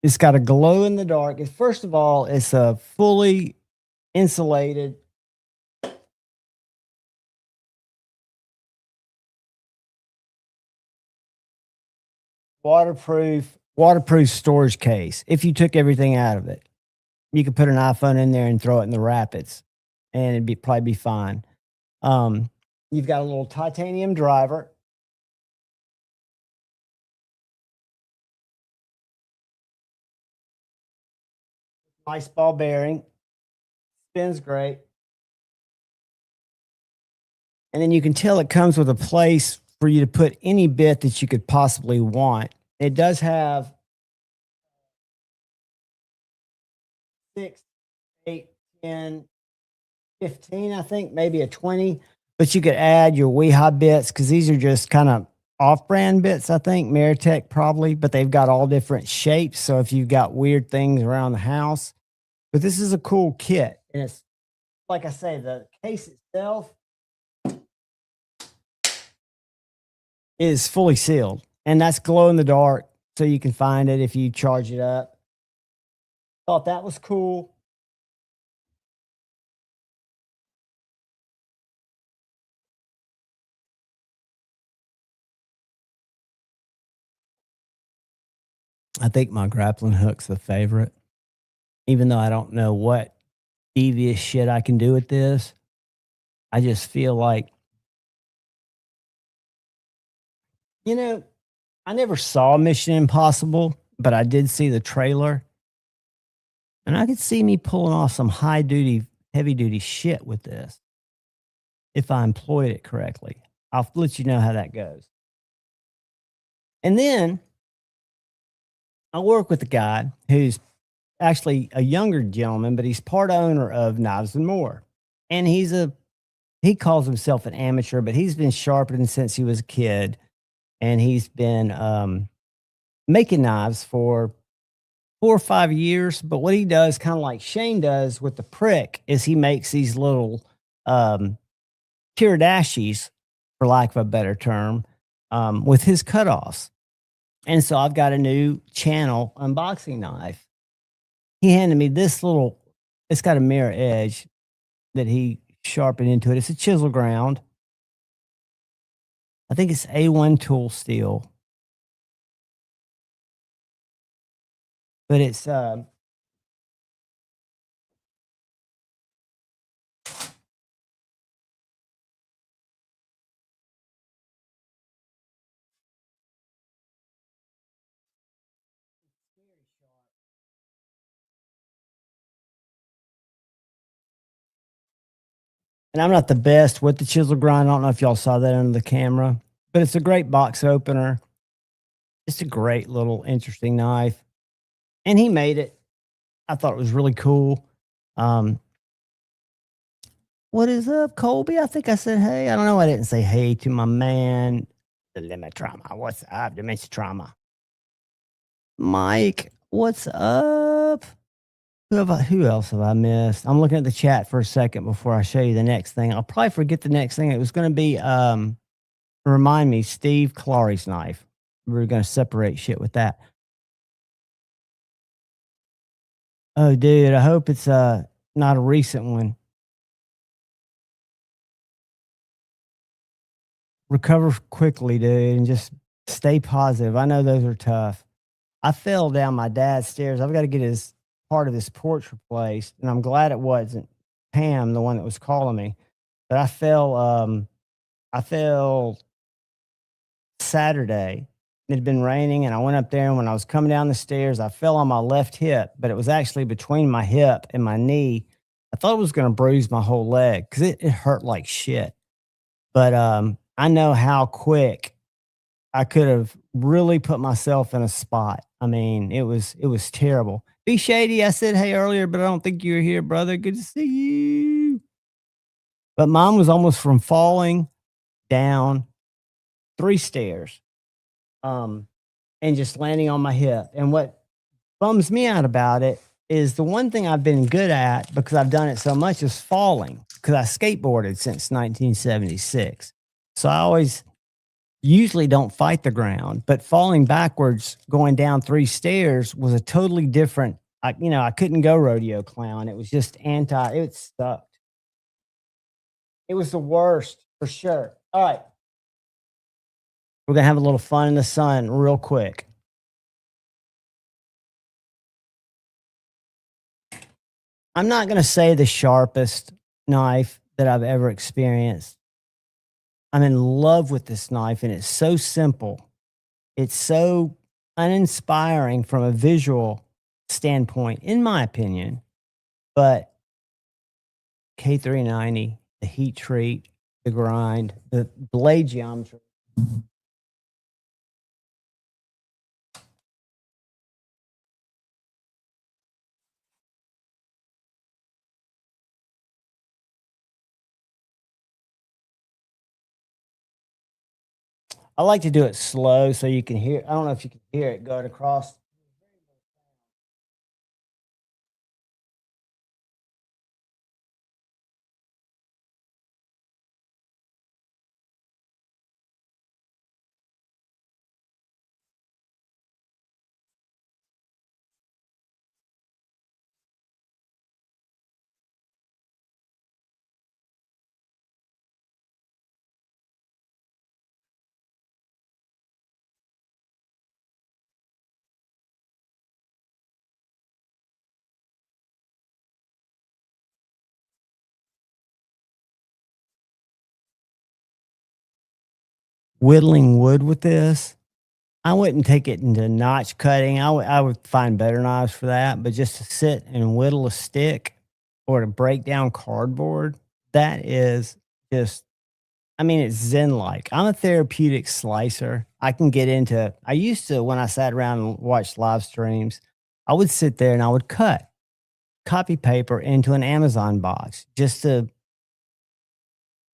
It's got a glow in the dark. First of all, it's a fully insulated waterproof storage case. If you took everything out of it, you could put an iPhone in there and throw it in the rapids and it'd probably be fine. You've got a little titanium driver. Nice ball bearing. Spins great. And then you can tell it comes with a place for you to put any bit that you could possibly want. It does have 6, 8, 10, 15, I think, maybe a 20. But you could add your Weehaw bits because these are just kind of off-brand bits, I think, Meritech probably, but they've got all different shapes. So if you've got weird things around the house, but this is a cool kit. And it's, like I say, the case itself is fully sealed. And that's glow in the dark, so you can find it if you charge it up. Thought that was cool. I think my grappling hook's the favorite. Even though I don't know what devious shit I can do with this, I just feel like, you know, I never saw Mission Impossible, but I did see the trailer. And I could see me pulling off some high duty, heavy duty shit with this if I employed it correctly. I'll let you know how that goes. And then I work with a guy who's actually a younger gentleman, but he's part owner of Knives and More. And he calls himself an amateur, but he's been sharpening since he was a kid. And he's been making knives for 4 or 5 years. But what he does, kind of like Shane does with the prick, is he makes these little kiridashis, for lack of a better term, with his cutoffs. And so I've got a new channel unboxing knife. He handed me this little, it's got a mirror edge that he sharpened into it. It's a chisel ground. I think it's A1 tool steel. But it's and I'm not the best with the chisel grind. I don't know if y'all saw that under the camera, but it's a great box opener. It's a great little interesting knife. And he made it. I thought it was really cool. What is up, Colby? I think I said hey. I don't know. I didn't say hey to my man, the limit trauma. What's up, dementia trauma? Mike, what's up? Who else have I missed? I'm looking at the chat for a second before I show you the next thing. I'll probably forget the next thing. It was going to be remind me, Steve Clarey's knife. We're going to separate shit with that. Oh, dude, I hope it's not a recent one. Recover quickly, dude, and just stay positive. I know those are tough. I fell down my dad's stairs. I've got to get his part of his porch replaced, and I'm glad it wasn't Pam, the one that was calling me. But I fell Saturday. It had been raining, and I went up there, and when I was coming down the stairs, I fell on my left hip, but it was actually between my hip and my knee. I thought it was going to bruise my whole leg because it hurt like shit. But I know how quick I could have really put myself in a spot. I mean, it was terrible. Be Shady, I said hey earlier, but I don't think you were here, brother. Good to see you. But mine was almost from falling down 3 stairs, and just landing on my hip. And what bums me out about it is the one thing I've been good at, because I've done it so much, is falling, because I skateboarded since 1976. So I always usually don't fight the ground, but falling backwards, going down 3 stairs was a totally different, I couldn't go rodeo clown. It was just it sucked. It was the worst for sure. All right. We're going to have a little fun in the sun real quick. I'm not going to say the sharpest knife that I've ever experienced. I'm in love with this knife, and it's so simple. It's so uninspiring from a visual standpoint, in my opinion. But K390, the heat treat, the grind, the blade geometry. I like to do it slow so you can hear. I don't know if you can hear it going across. Whittling wood with this I wouldn't take it into notch cutting. I would find better knives for that, but just to sit and whittle a stick or to break down cardboard, that is just, I mean, it's zen-like. I'm a therapeutic slicer. I can get into, I used to, when I sat around and watched live streams, I would sit there and I would cut copy paper into an Amazon box just to,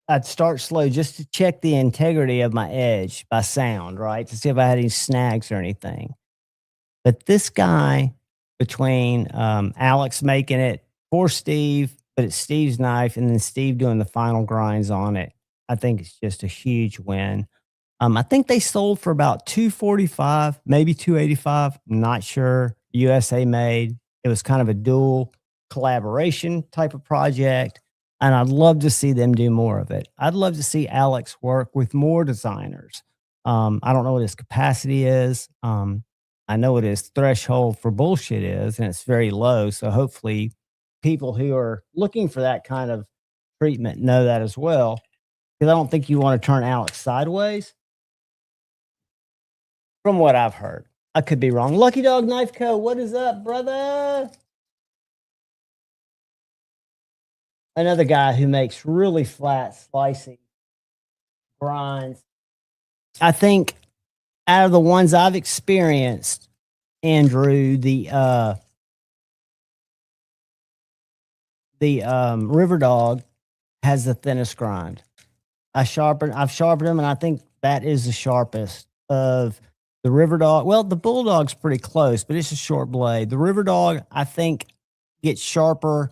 I'd start slow just to check the integrity of my edge by sound, right? To see if I had any snags or anything. But this guy, between Alex making it for Steve, but it's Steve's knife, and then Steve doing the final grinds on it, I think it's just a huge win. I think they sold for about 245, maybe 285. I'm not sure. USA made. It was kind of a dual collaboration type of project. And I'd love to see them do more of it. I'd love to see Alex work with more designers. I don't know what his capacity is. I know what his threshold for bullshit is, and it's very low. So hopefully, people who are looking for that kind of treatment know that as well. Because I don't think you want to turn Alex sideways, from what I've heard. I could be wrong. Lucky Dog Knife Co., what is up, brother? Another guy who makes really flat, slicing grinds. I think out of the ones I've experienced, Andrew, the River Dog has the thinnest grind. I've sharpened them, and I think that is the sharpest of the River Dog. Well, the Bulldog's pretty close, but it's a short blade. The River Dog, I think, gets sharper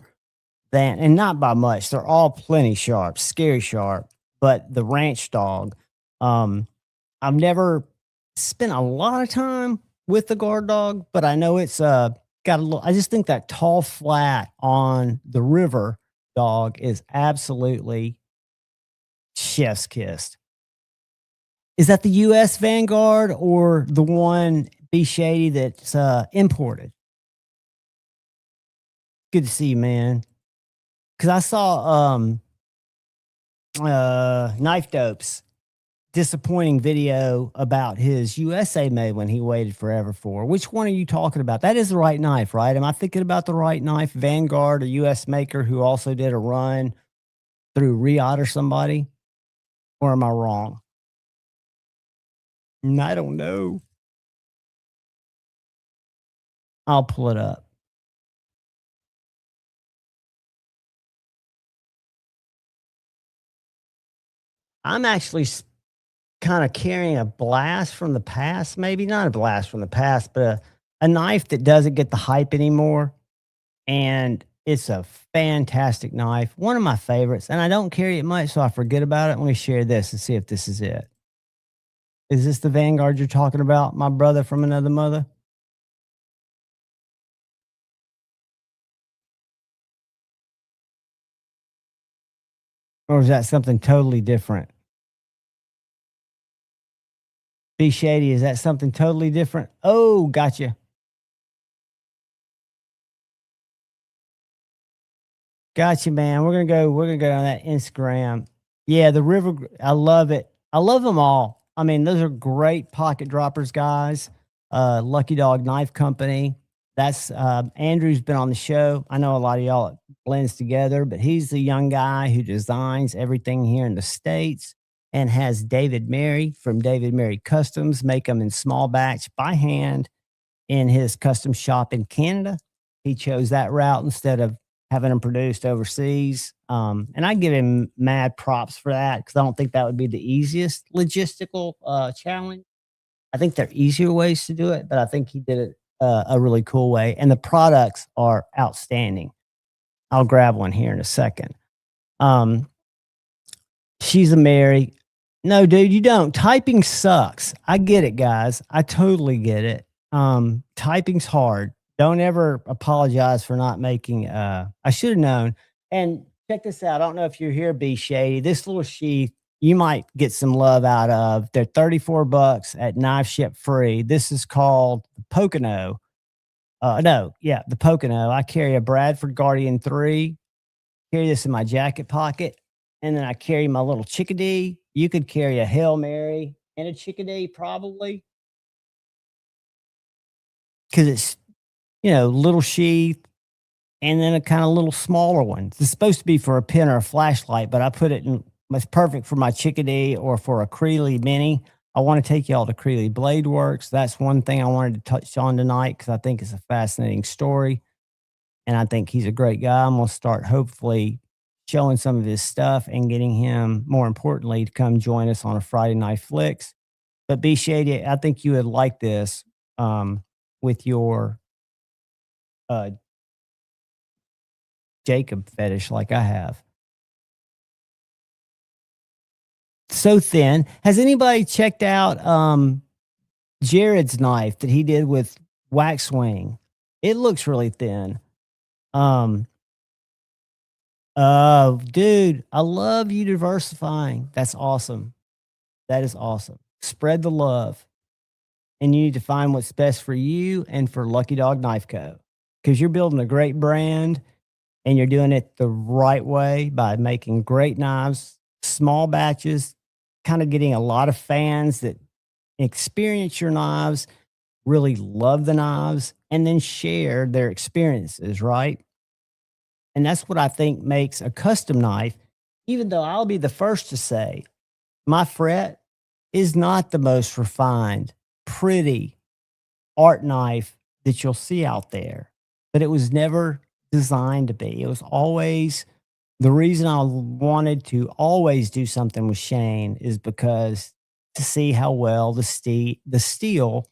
than, and not by much. They're all plenty sharp, scary sharp. But the Ranch Dog, I've never spent a lot of time with the Guard Dog, but I know it's got a little. I just think that tall flat on the River Dog is absolutely chef's kissed. Is that the U.S. Vanguard or the one B Shady that's imported? Good to see you, man. Because I saw Knife Dope's disappointing video about his USA made when he waited forever for. Which one are you talking about? That is the right knife, right? Am I thinking about the right knife? Vanguard, a US maker who also did a run through Riot or somebody? Or am I wrong? I don't know. I'll pull it up. I'm actually kind of carrying a blast from the past, maybe not a blast from the past, but a knife that doesn't get the hype anymore. And it's a fantastic knife, one of my favorites. And I don't carry it much, so I forget about it. Let me share this and see if this is it. Is this the Vanguard you're talking about, my brother from another mother? Or is that something totally different? B Shady, is that something totally different? Oh, gotcha. Gotcha, man. We're gonna go on that Instagram. Yeah, the River, I love it. I love them all. I mean, those are great pocket droppers, guys. Lucky Dog Knife Company. That's Andrew's been on the show. I know a lot of y'all it blends together, but he's the young guy who designs everything here in the States and has David Mary from David Mary Customs make them in small batch by hand in his custom shop in Canada. He chose that route instead of having them produced overseas. And I give him mad props for that because I don't think that would be the easiest logistical challenge. I think there are easier ways to do it, but I think he did it a really cool way. And the products are outstanding. I'll grab one here in a second. She's a Mary. No, dude, you don't. Typing sucks. I get it, guys. I totally get it. Typing's hard. Don't ever apologize for not making I should have known. And check this out. I don't know if you're here, B Shady. This little sheath you might get some love out of. They're $34 at Knife Ship Free. This is called the Pocono. The Pocono. I carry a Bradford Guardian 3. Carry this in my jacket pocket. And then I carry my little chickadee. You could carry a Hail Mary and a chickadee probably. because it's, little sheath and then a kind of little smaller one. It's supposed to be for a pen or a flashlight, but I put it in, it's perfect for my Chickadee or for a Creeley Mini. I want to take y'all to Creeley Blade Works. That's one thing I wanted to touch on tonight because I think it's a fascinating story. And I think he's a great guy. I'm going to start hopefully showing some of his stuff and getting him, more importantly, to come join us on a Friday Night Flicks. But B Shady, I think you would like this with your Jacob fetish like I have. So thin. Has anybody checked out Jared's knife that he did with Waxwing? It looks really thin. Dude, I love you diversifying. That's awesome. That is awesome. Spread the love. And you need to find what's best for you and for Lucky Dog Knife Co. Because you're building a great brand and you're doing it the right way by making great knives, small batches, kind of getting a lot of fans that experience your knives, really love the knives, and then share their experiences, right? And that's what I think makes a custom knife, even though I'll be the first to say my fret is not the most refined, pretty art knife that you'll see out there, but it was never designed to be. It was always the reason I wanted to always do something with Shane is because to see how well the steel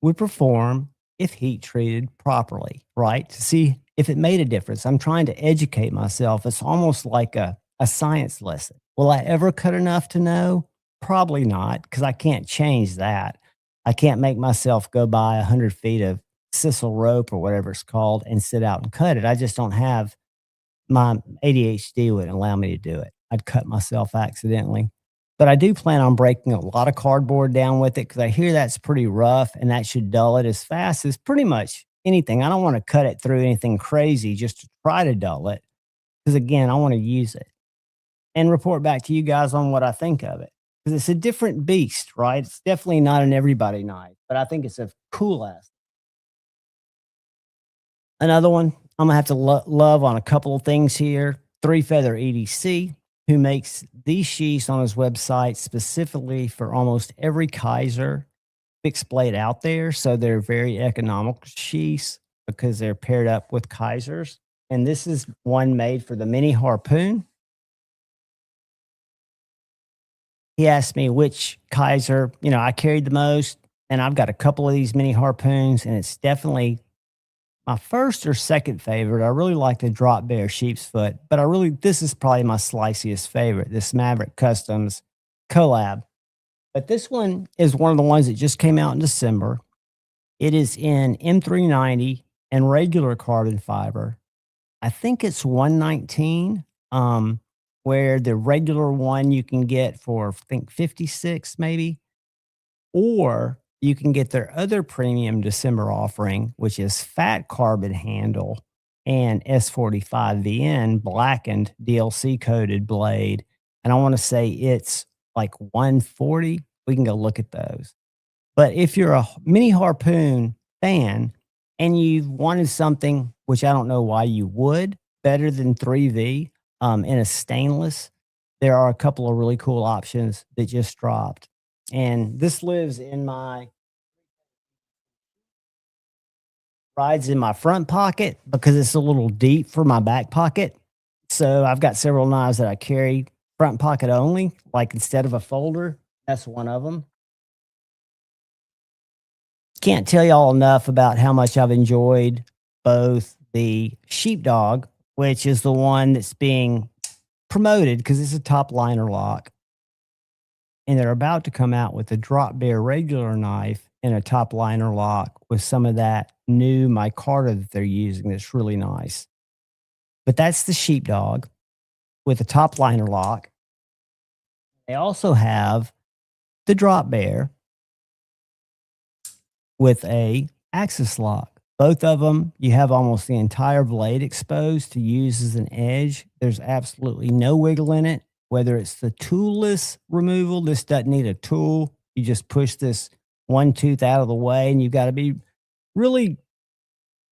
would perform if heat treated properly, right? To see if it made a difference. I'm trying to educate myself. It's almost like a science lesson. Will I ever cut enough to know? Probably not, because I can't change that. I can't make myself go buy 100 feet of sisal rope or whatever it's called and sit out and cut it. I just don't have, my ADHD wouldn't allow me to do it. I'd cut myself accidentally. But I do plan on breaking a lot of cardboard down with it because I hear that's pretty rough and that should dull it as fast as pretty much anything. I don't want to cut it through anything crazy just to try to dull it because, again, I want to use it and report back to you guys on what I think of it. Because it's a different beast, right? It's definitely not an everybody knife, but I think it's a cool ass. Another one, I'm going to have to love on a couple of things here. Three Feather EDC, who makes these sheaths on his website specifically for almost every Kaiser fixed blade out there. So they're very economical sheaths because they're paired up with Kaisers. And this is one made for the mini harpoon. He asked me which Kaiser, I carried the most, and I've got a couple of these mini harpoons, and it's definitely my first or second favorite. I really like the Drop Bear Sheep's Foot, but this is probably my sliciest favorite, this Maverick Customs collab. But this one is one of the ones that just came out in December. It is in M390 and regular carbon fiber. I think it's $119. Where the regular one you can get for, I think, $56 maybe, or you can get their other premium December offering, which is fat carbon handle and S45VN blackened DLC coated blade. And I want to say it's like $140. We can go look at those. But if you're a mini harpoon fan and you wanted something, which I don't know why you would, better than 3V, in a stainless, there are a couple of really cool options that just dropped. And this rides in my front pocket because it's a little deep for my back pocket. So I've got several knives that I carry front pocket only, like instead of a folder. That's one of them. Can't tell y'all enough about how much I've enjoyed both the Sheepdog, which is the one that's being promoted because it's a top liner lock. And they're about to come out with a Drop Bear regular knife and a top liner lock with some of that new micarta that they're using that's really nice. But that's the Sheepdog with a top liner lock. They also have the Drop Bear with a axis lock. Both of them, you have almost the entire blade exposed to use as an edge. There's absolutely no wiggle in it, whether it's the toolless removal. This doesn't need a tool. You just push this one tooth out of the way, and you've got to be really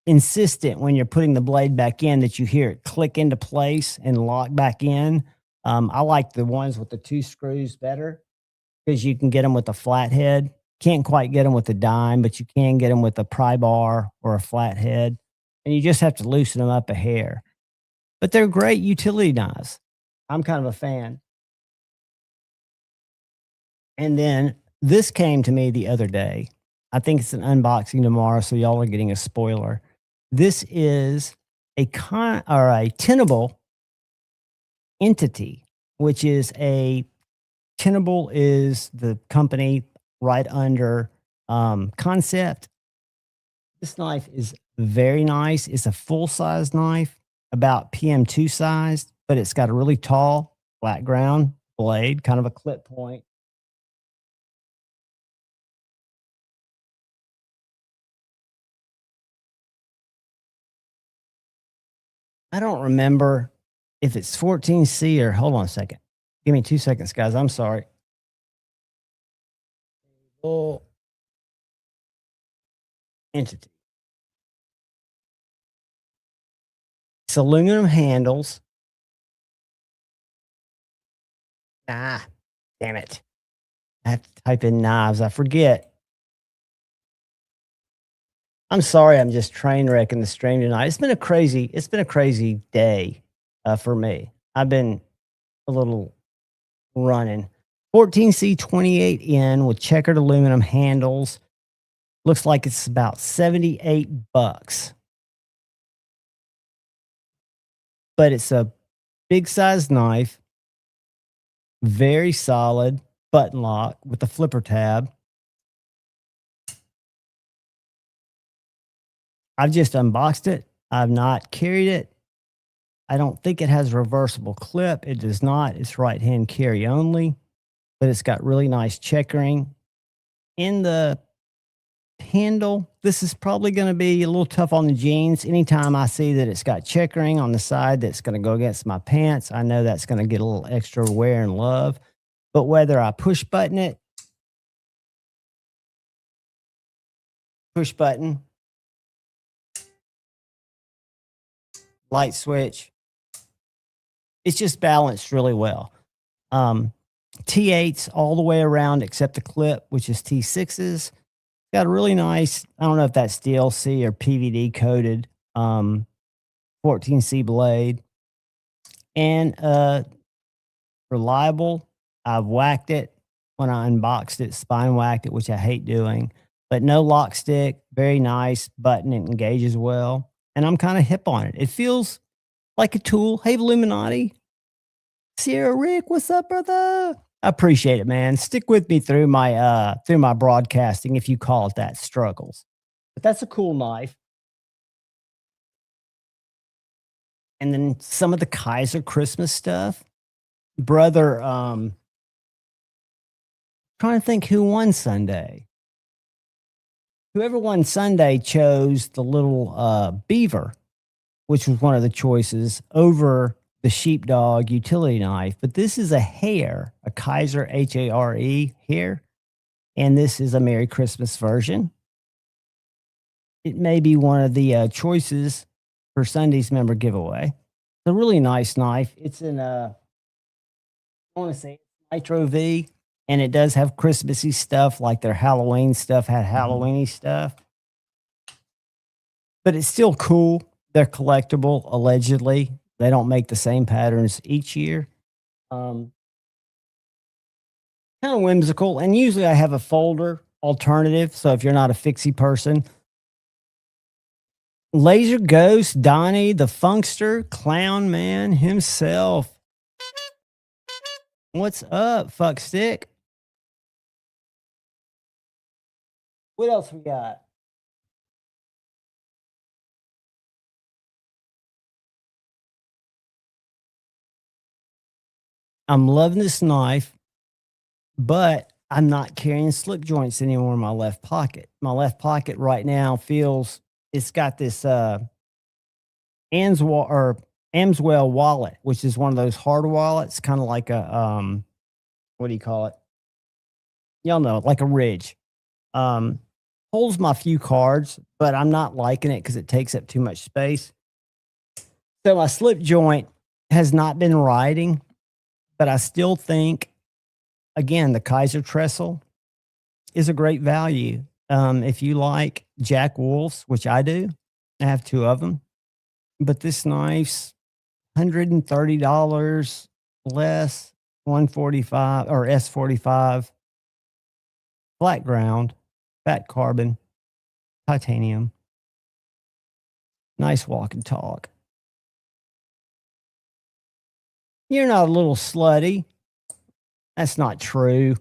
insistent when you're putting the blade back in that you hear it click into place and lock back in. I like the ones with the 2 screws better because you can get them with a flathead. Can't quite get them with a dime, but you can get them with a pry bar or a flathead. And you just have to loosen them up a hair. But they're great utility knives. I'm kind of a fan. And then this came to me the other day. I think it's an unboxing tomorrow, so y'all are getting a spoiler. This is a tenable entity, which is Tenable is the company right under Concept. This knife is very nice. It's a full-size knife, about PM2 sized, but it's got a really tall flat ground blade, kind of a clip point. I don't remember if it's 14C or hold on a second. Give me 2 seconds, guys. I'm sorry. Full entity. It's aluminum handles. Damn it. I have to type in knives. I forget. I'm sorry. I'm just train wrecking the stream tonight. It's been a crazy day for me. I've been a little running. 14C28N with checkered aluminum handles. Looks like it's about $78. But it's a big size knife. Very solid button lock with a flipper tab. I've just unboxed it. I've not carried it. I don't think it has a reversible clip. It does not. It's right hand carry only, but it's got really nice checkering in the handle. This is probably going to be a little tough on the jeans. Anytime I see that it's got checkering on the side that's going to go against my pants, I know that's going to get a little extra wear and love. But whether I push button it, push button, light switch, it's just balanced really well. T8s all the way around except the clip, which is T6s. Got a really nice, I don't know if that's DLC or PVD coated 14C blade. And reliable. I've whacked it when I unboxed it, spine whacked it, which I hate doing. But no lock stick, very nice button. It engages well. And I'm kind of hip on it. It feels like a tool. Hey, Illuminati. Sierra Rick, what's up, brother? I appreciate it, man. Stick with me through my broadcasting, if you call it that, struggles. But that's a cool knife. And then some of the Kaiser Christmas stuff. Brother, trying to think who won Sunday. Whoever won Sunday chose the little beaver, which was one of the choices, over the sheepdog utility knife. But this is a hare, a Kaiser Hare hare. And this is a Merry Christmas version. It may be one of the choices for Sunday's member giveaway. It's a really nice knife. It's in I want to say Nitro V, and it does have Christmassy stuff, like their Halloween stuff had Halloweeny stuff. But it's still cool. They're collectible, allegedly. They don't make the same patterns each year. Kind of whimsical. And usually I have a folder alternative. So if you're not a fixie person, Laser Ghost, Donnie, the Funkster, Clown Man himself. What's up, fuck stick? What else we got? I'm loving this knife, but I'm not carrying slip joints anymore in my left pocket. My left pocket right now feels, it's got this Amswell wallet, which is one of those hard wallets, kind of like a what do you call it? Y'all know, like a Ridge. holds my few cards, but I'm not liking it because it takes up too much space. So my slip joint has not been riding, but I still think, again, the Kaiser trestle is a great value. If you like Jack Wolfs, which I do, I have 2 of them, but this knife's $130 less, 145 or S45, flat ground, fat carbon, titanium. Nice walk and talk. You're not a little slutty. That's not true.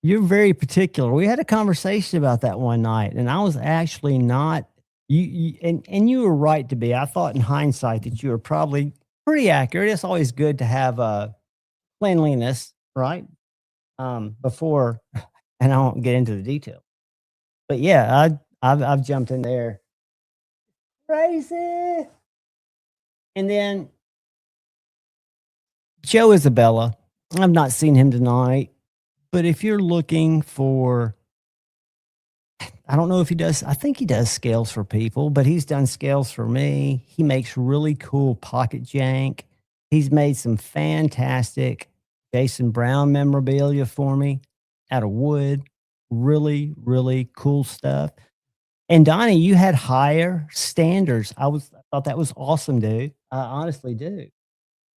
You're very particular. We had a conversation about that one night, and I was actually not and you were right to be. I thought in hindsight that you were probably pretty accurate. It's always good to have cleanliness, right? Before, and I won't get into the detail. But yeah, I've jumped in there. Crazy. And then Joe Isabella. I've not seen him tonight, but if you're looking for, I don't know if he does, I think he does scales for people, but he's done scales for me. He makes really cool pocket jank. He's made some fantastic Jason Brown memorabilia for me out of wood. Really, really cool stuff. And Donnie, you had higher standards. I thought that was awesome, dude. I honestly do.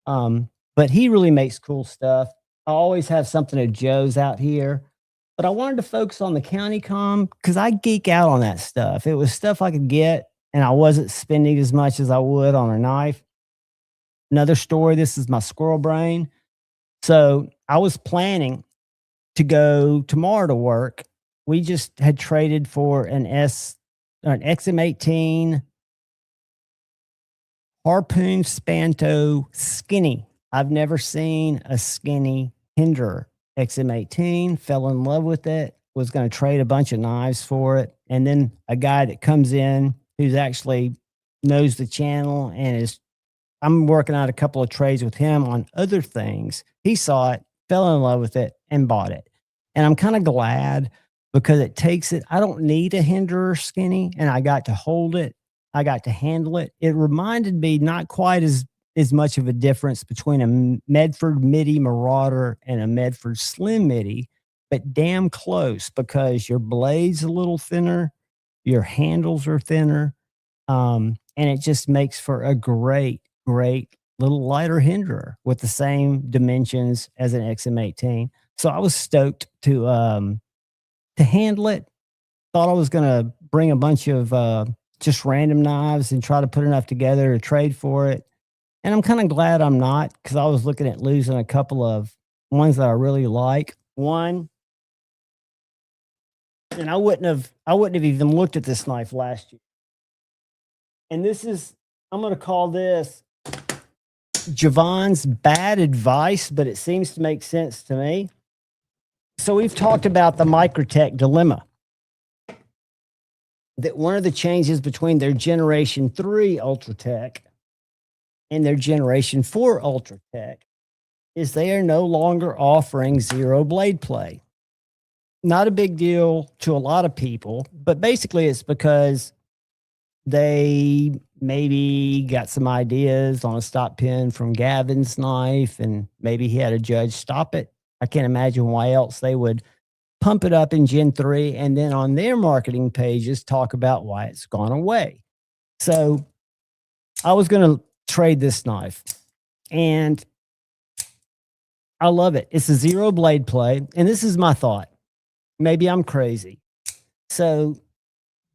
But he really makes cool stuff. I always have something of Joe's out here, but I wanted to focus on the county com because I geek out on that stuff. It was stuff I could get, and I wasn't spending as much as I would on a knife. Another story. This is my squirrel brain. So I was planning to go tomorrow to work. We just had traded for an XM18 Harpoon Spanto skinny. I've never seen a skinny Hinder XM18. Fell in love with it. Was going to trade a bunch of knives for it. And then a guy that comes in who's actually knows the channel and I'm working out a couple of trades with him on other things. He saw it, fell in love with it, and bought it. And I'm kind of glad because it takes it. I don't need a Hinder or skinny, and I got to hold it. I got to handle it. It reminded me not quite as much of a difference between a Medford Midi Marauder and a Medford Slim Midi, but damn close because your blade's a little thinner, your handles are thinner, and it just makes for a great little lighter Hinderer with the same dimensions as an XM18. So I was stoked to handle it. Thought I was going to bring a bunch of just random knives and try to put enough together to trade for it. And I'm kind of glad I'm not because I was looking at losing a couple of ones that I really like. One, and I wouldn't have even looked at this knife last year. And this is, I'm going to call this Javon's bad advice, but it seems to make sense to me. So we've talked about the Microtech dilemma. That one of the changes between their Generation 3 Ultratech and their Generation 4 Ultratech is they are no longer offering zero blade play. Not a big deal to a lot of people, but basically it's because they maybe got some ideas on a stop pin from Gavin's knife, and maybe he had a judge stop it. I can't imagine why else they would pump it up in Gen 3 and then on their marketing pages talk about why it's gone away. So I was going to trade this knife, and I love it. It's a zero blade play, and this is my thought. Maybe I'm crazy. So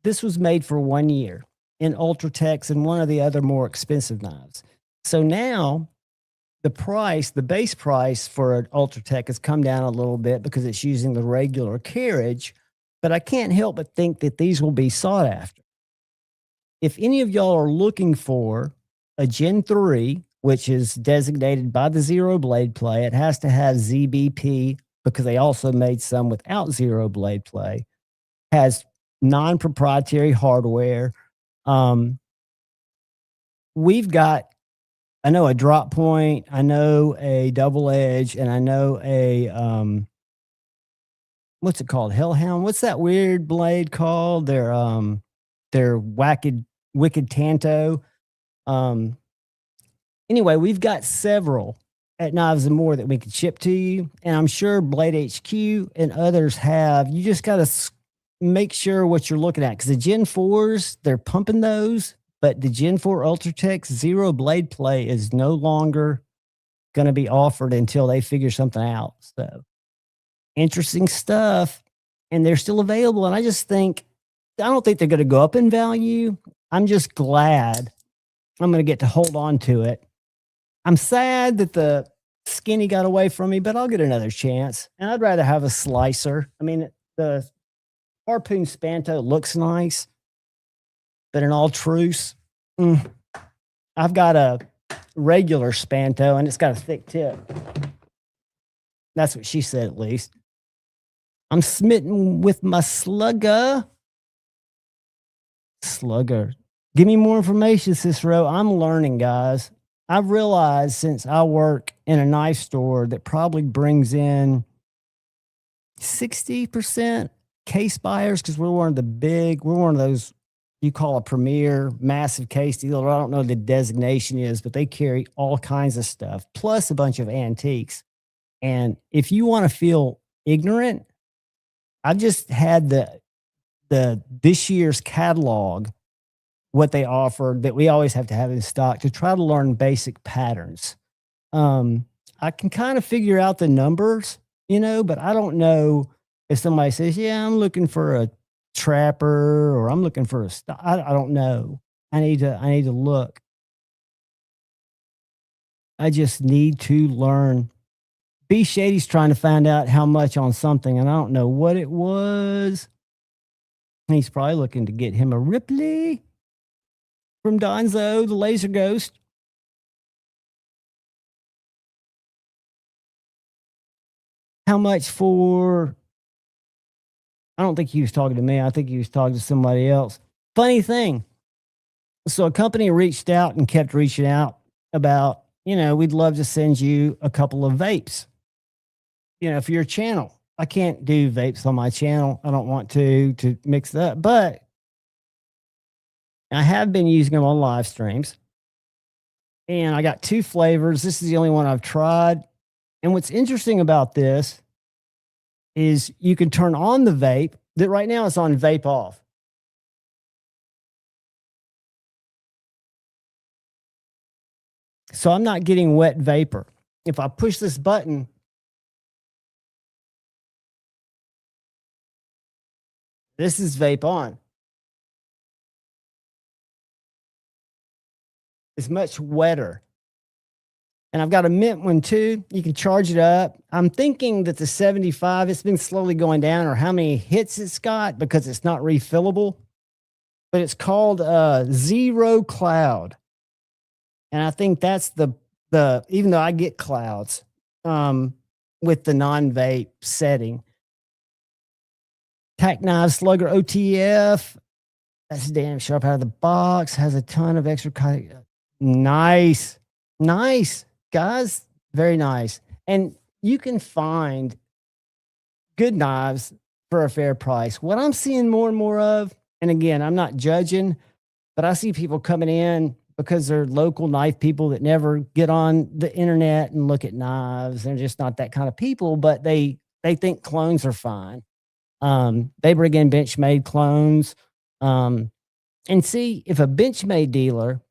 this was made for 1 year in Ultratechs and one of the other more expensive knives. So now the base price for an Ultratech has come down a little bit because it's using the regular carriage, but I can't help but think that these will be sought after. If any of y'all are looking for a Gen 3, which is designated by the zero blade play, it has to have ZBP because they also made some without zero blade play, has non-proprietary hardware. We've got, I know a drop point, I know a double edge, and I know what's it called? Hellhound. What's that weird blade called? Their wicked Tanto. Um, anyway, we've got several at Knives and More that we could ship to you, and I'm sure Blade HQ and others have. You just got to make sure what you're looking at, because the Gen 4s, they're pumping those, but the Gen 4 Ultratech Zero Blade Play is no longer going to be offered until they figure something out. So interesting stuff, and they're still available. And I don't think they're going to go up in value. I'm just glad I'm going to get to hold on to it. I'm sad that the Skinny got away from me, but I'll get another chance. And I'd rather have a slicer. I mean, the Harpoon Spanto looks nice, but in all truth, I've got a regular Spanto and it's got a thick tip. That's what she said, at least. I'm smitten with my Slugger. Give me more information, Cicero. I'm learning, guys. I've realized since I work in a knife store that probably brings in 60% case buyers, because we're one of those you call a premier massive case dealer. I don't know what the designation is, but they carry all kinds of stuff, plus a bunch of antiques. And if you want to feel ignorant, I've just had this year's catalog, what they offered that we always have to have in stock to try to learn basic patterns. I can kind of figure out the numbers, but I don't know if somebody says, yeah, I'm looking for a trapper or I'm looking for I don't know. I need to look. I just need to learn. B Shady's trying to find out how much on something, and I don't know what it was. He's probably looking to get him a Ripley from Donzo, the Laser Ghost. How much for? I don't think he was talking to me. I think he was talking to somebody else. Funny thing. So a company reached out and kept reaching out about, we'd love to send you a couple of vapes, for your channel. I can't do vapes on my channel. I don't want to mix it up, but I have been using them on live streams. And I got 2 flavors. This is the only one I've tried. And what's interesting about this is you can turn on the vape. That right now it's on vape off. So I'm not getting wet vapor. If I push this button, this is vape on. It's much wetter. And I've got a mint one too. You can charge it up. I'm thinking that the 75, it's been slowly going down, or how many hits it's got, because it's not refillable. But it's called Zero Cloud. And I think that's the even though I get clouds with the non-vape setting. Tack Knives Slugger OTF. That's damn sharp out of the box. Has a ton of extra. Nice, guys. Very nice. And you can find good knives for a fair price. What I'm seeing more and more of, and again, I'm not judging, but I see people coming in because they're local knife people that never get on the internet and look at knives. They're just not that kind of people, but they think clones are fine. They bring in Benchmade clones. And see, if a Benchmade dealer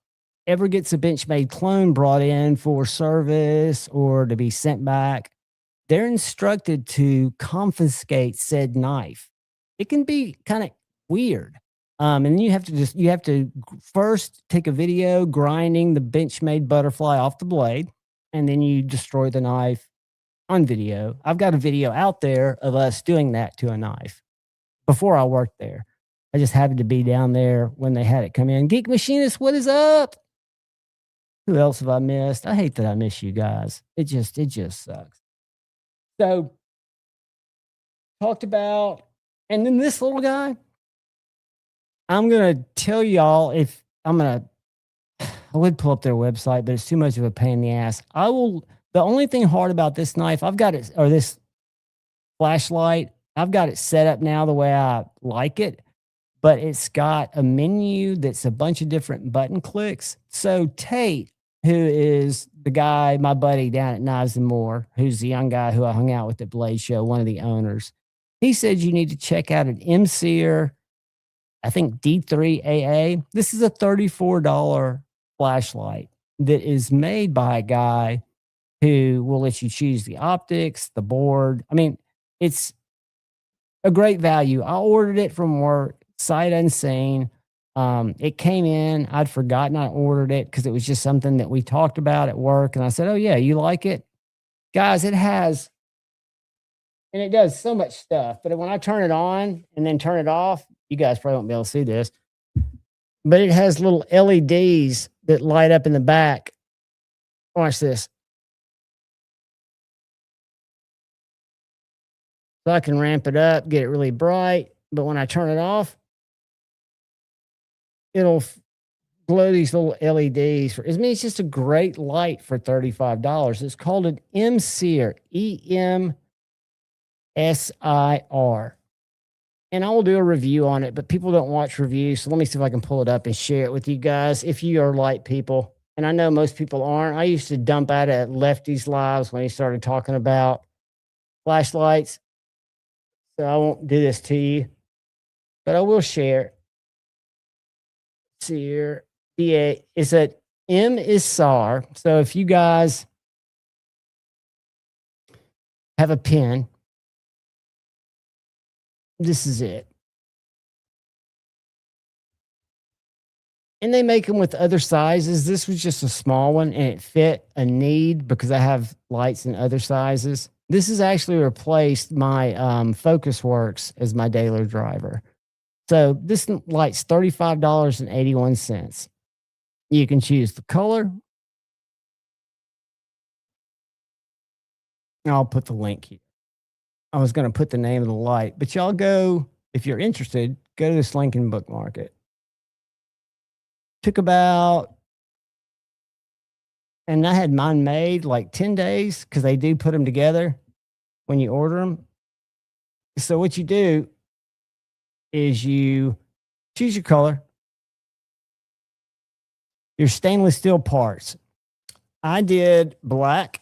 ever gets a Benchmade clone brought in for service or to be sent back, they're instructed to confiscate said knife. It can be kind of weird. And then you have to first take a video grinding the Benchmade butterfly off the blade, and then you destroy the knife on video. I've got a video out there of us doing that to a knife before I worked there. I just happened to be down there when they had it come in. Geek Machinist, what is up? Who else have I missed? I hate that I miss you guys. It just sucks. So, talked about, and then this little guy, I'm going to tell y'all I would pull up their website, but it's too much of a pain in the ass. The only thing hard about this knife, I've got it, or this flashlight, I've got it set up now the way I like it, but it's got a menu that's a bunch of different button clicks. So Tate, who is the guy, my buddy down at Knives and More, who's the young guy who I hung out with at Blade Show, one of the owners, he said you need to check out an MCR, I think D3AA. This is a $34 flashlight that is made by a guy who will let you choose the optics, the board. I mean, it's a great value. I ordered it from work, sight unseen. It came in. I'd forgotten I ordered it because it was just something that we talked about at work. And I said, "Oh, yeah, you like it?" Guys, it has, and it does so much stuff. But when I turn it on and then turn it off, you guys probably won't be able to see this, but it has little LEDs that light up in the back. Watch this. So I can ramp it up, get it really bright. But when I turn it off, it'll glow these little LEDs. I mean, it's just a great light for $35. It's called an MCR, EMSIR. And I will do a review on it, but people don't watch reviews. So let me see if I can pull it up and share it with you guys if you are light people. And I know most people aren't. I used to dump out at Lefty's Lives when he started talking about flashlights. So I won't do this to you, but I will share. See here. DA is that M is SAR. So if you guys have a pen, this is it. And they make them with other sizes. This was just a small one and it fit a need because I have lights in other sizes. This has actually replaced my FocusWorks as my daily driver. So this light's $35.81. You can choose the color. I'll put the link here. I was going to put the name of the light, but y'all go, if you're interested, go to this link and bookmark it. Took about, and I had mine made like 10 days because they do put them together when you order them. So what you do is you choose your color, your stainless steel parts. I did black,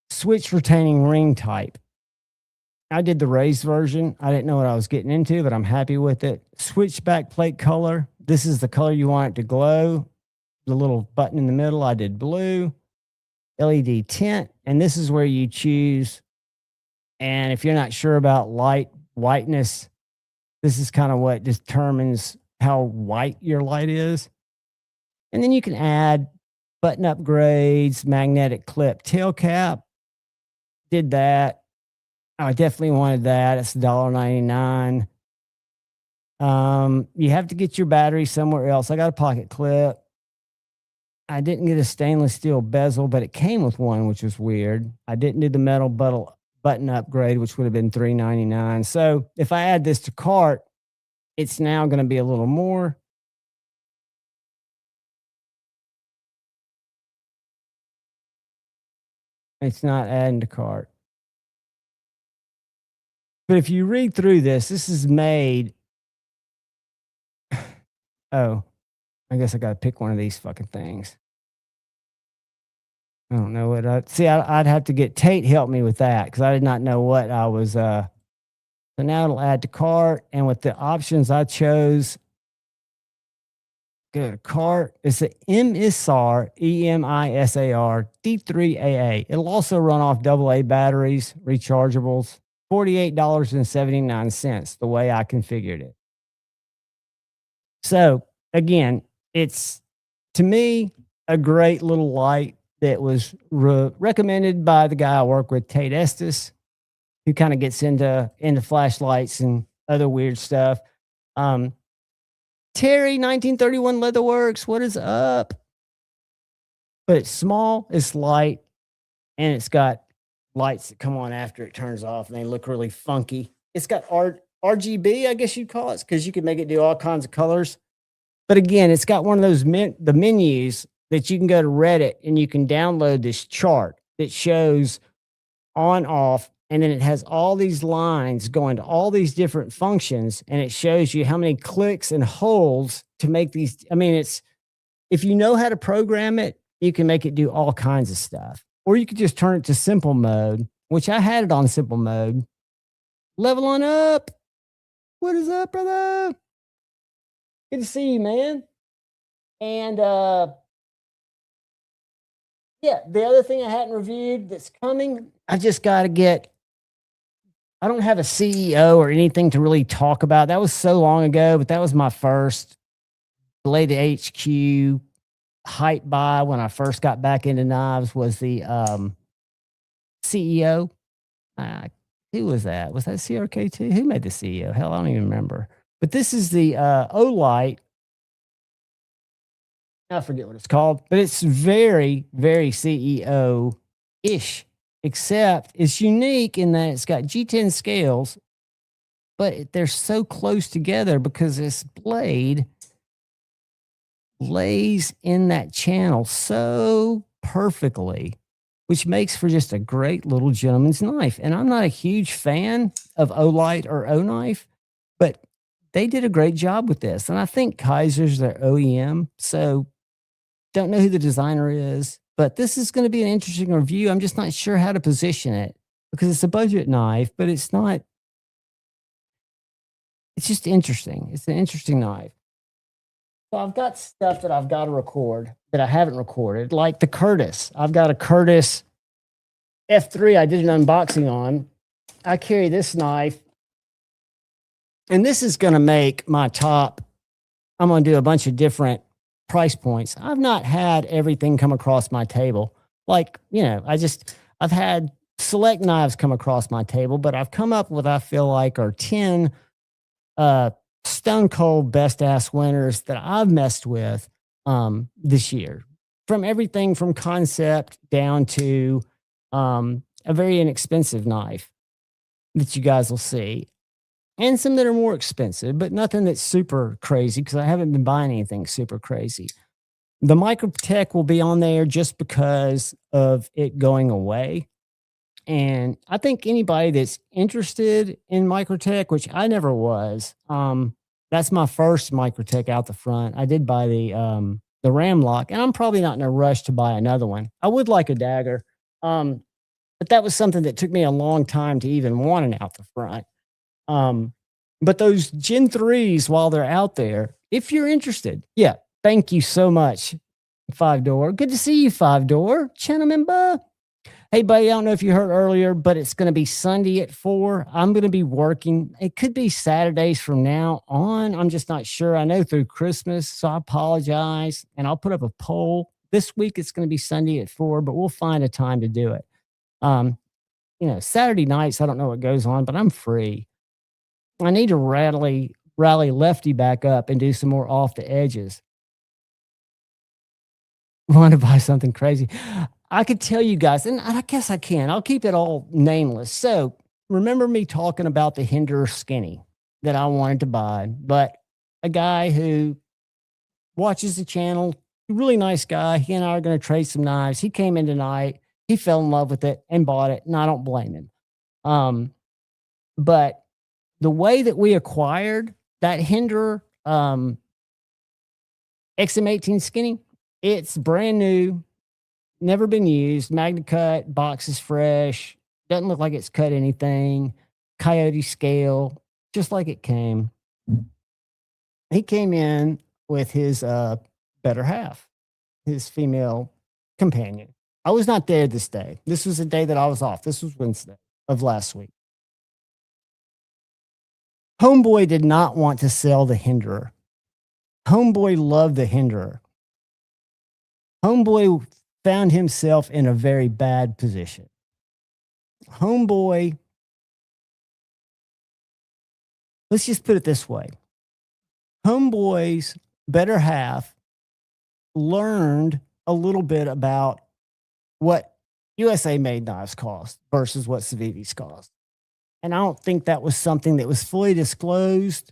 switch retaining ring type. I did the raised version. I didn't know what I was getting into, but I'm happy with it. Switch back plate color. This is the color you want it to glow. The little button in the middle, I did blue. LED tint, and this is where you choose. And if you're not sure about light whiteness, this is kind of what determines how white your light is. And then you can add button upgrades, magnetic clip tail cap. Did that. I definitely wanted that. It's $1.99. You have to get your battery somewhere else. I got a pocket clip. I didn't get a stainless steel bezel, but it came with one, which was weird. I didn't do the metal button upgrade, which would have been $3.99. So if I add this to cart, it's now going to be a little more. It's not adding to cart. But if you read through this, this is made. Oh, I guess I got to pick one of these fucking things. I don't know what I'd have to get Tate help me with that because I did not know what I was. So now it'll add to cart, and with the options I chose, go to cart. It's a MSR, EMISAR D3AA. It'll also run off AA batteries, rechargeables. $48.79, the way I configured it. So again, it's, to me, a great little light that was recommended by the guy I work with, Tate Estes, who kind of gets into flashlights and other weird stuff. Terry, 1931 Leatherworks, what is up? But it's small, it's light, and it's got lights that come on after it turns off, and they look really funky. It's got RGB, I guess you'd call it, because you can make it do all kinds of colors. But again, it's got one of those the menus that you can go to Reddit and you can download this chart that shows on, off, and then it has all these lines going to all these different functions, and it shows you how many clicks and holds to make these. I mean, it's if you know how to program it, you can make it do all kinds of stuff. Or you could just turn it to simple mode, which I had it on simple mode. Level on up. What is up, brother? Good to see you, man. And yeah, the other thing I hadn't reviewed that's coming, I just got to get. I don't have a CEO or anything to really talk about. That was so long ago, but that was my first Blade HQ hype buy when I first got back into knives was the CEO. Who was that? Was that CRK2? Who made the CEO? Hell, I don't even remember. But this is the Olight. I forget what it's called, but it's very, very CEO-ish, except it's unique in that it's got G10 scales, but they're so close together because this blade lays in that channel so perfectly, which makes for just a great little gentleman's knife. And I'm not a huge fan of Olight or O-Knife, but they did a great job with this. And I think Kaiser's their OEM, so don't know who the designer is, but this is going to be an interesting review. I'm just not sure how to position it because it's a budget knife, but it's not, it's just interesting. It's an interesting knife. So I've got stuff that I've got to record that I haven't recorded, like the Curtis. I've got a Curtis F3 I did an unboxing on. I carry this knife, and this is going to make my top. I'm going to do a bunch of different price points. I've not had everything come across my table. Like, you know, I've had select knives come across my table, but I've come up with, I feel like, are 10 stone cold best ass winners that I've messed with this year, from everything from concept down to a very inexpensive knife that you guys will see, and some that are more expensive, but nothing that's super crazy because I haven't been buying anything super crazy. The Microtech will be on there just because of it going away. And I think anybody that's interested in Microtech, which I never was, that's my first Microtech out the front. I did buy the Ram lock, and I'm probably not in a rush to buy another one. I would like a dagger, but that was something that took me a long time to even want an out the front. But those Gen 3s, while they're out there, if you're interested, yeah, thank you so much, Five Door. Good to see you, Five Door. Channel member. Hey, buddy, I don't know if you heard earlier, but it's going to be Sunday at 4. I'm going to be working. It could be Saturdays from now on. I'm just not sure. I know through Christmas, so I apologize. And I'll put up a poll. This week it's going to be Sunday at 4, but we'll find a time to do it. You know, Saturday nights, I don't know what goes on, but I'm free. I need to rally Lefty back up and do some more off the edges. Want to buy something crazy? I could tell you guys, and I guess I can. I'll keep it all nameless. So remember me talking about the Hinderer Skinny that I wanted to buy, but a guy who watches the channel, really nice guy. He and I are going to trade some knives. He came in tonight. He fell in love with it and bought it, and I don't blame him. But the way that we acquired that Hinderer XM18 Skinny, it's brand new, never been used, Magna Cut, box is fresh, doesn't look like it's cut anything, Coyote scale, just like it came. He came in with his better half, his female companion. I was not there this day. This was the day that I was off. This was Wednesday of last week. Homeboy did not want to sell the Hinderer. Homeboy loved the Hinderer. Homeboy found himself in a very bad position. Homeboy, let's just put it this way. Homeboy's better half learned a little bit about what USA made knives cost versus what Civivi's cost. And I don't think that was something that was fully disclosed.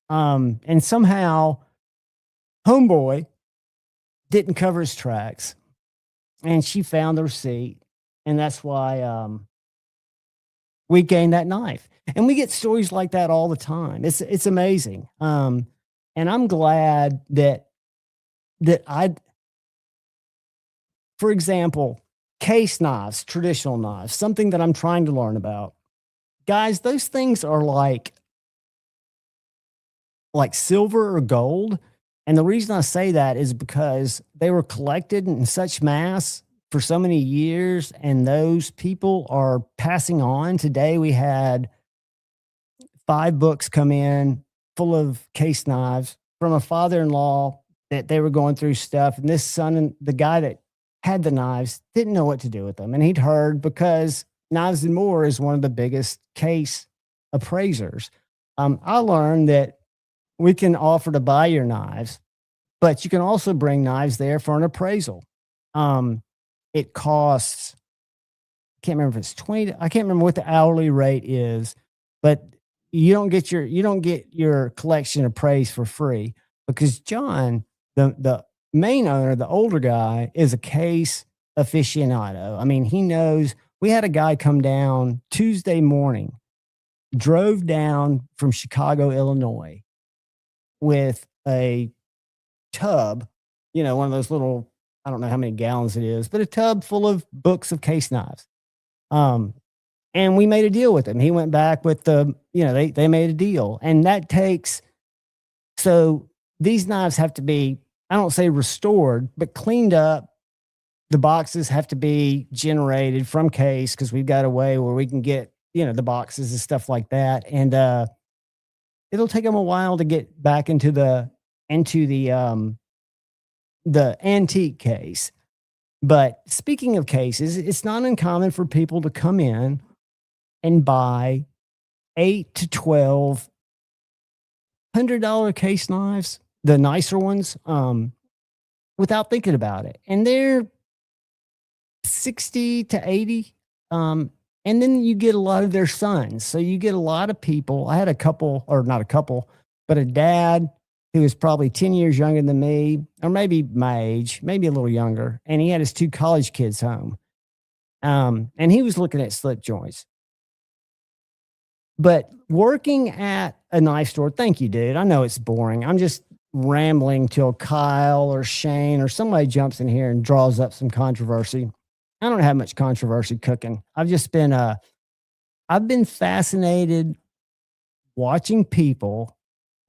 And somehow Homeboy didn't cover his tracks, and she found the receipt. And that's why we gained that knife. And we get stories like that all the time. It's amazing. And I'm glad that I, for example, case knives, traditional knives, something that I'm trying to learn about. Guys, those things are like silver or gold. And the reason I say that is because they were collected in such mass for so many years, and those people are passing on. Today we had 5 books come in full of case knives from a father-in-law that they were going through stuff. And this son, and the guy that had the knives, didn't know what to do with them. And he'd heard, because Knives and More is one of the biggest case appraisers. I learned that we can offer to buy your knives, but you can also bring knives there for an appraisal. It costs, I can't remember if it's 20, I can't remember what the hourly rate is, but you don't get your collection appraised for free, because John, the main owner, the older guy, is a case aficionado. I mean, he knows. We had a guy come down Tuesday morning, drove down from Chicago, Illinois, with a tub, one of those little, I don't know how many gallons it is, but a tub full of books of case knives. And we made a deal with him. He went back with they made a deal. And that takes, so these knives have to be, I don't say restored, but cleaned up. The boxes have to be generated from case, because we've got a way where we can get, the boxes and stuff like that. And it'll take them a while to get back into the antique case. But speaking of cases, it's not uncommon for people to come in and buy 8 to 12 $100 case knives, the nicer ones, without thinking about it. And they're 60 to 80. And then you get a lot of their sons. So you get a lot of people. I had a couple, or not a couple, but a dad who was probably 10 years younger than me, or maybe my age, maybe a little younger. And he had his 2 college kids home. And he was looking at slip joints. But working at a knife store, thank you, dude. I know it's boring. I'm just rambling till Kyle or Shane or somebody jumps in here and draws up some controversy. I don't have much controversy cooking. I've just been, I've been fascinated watching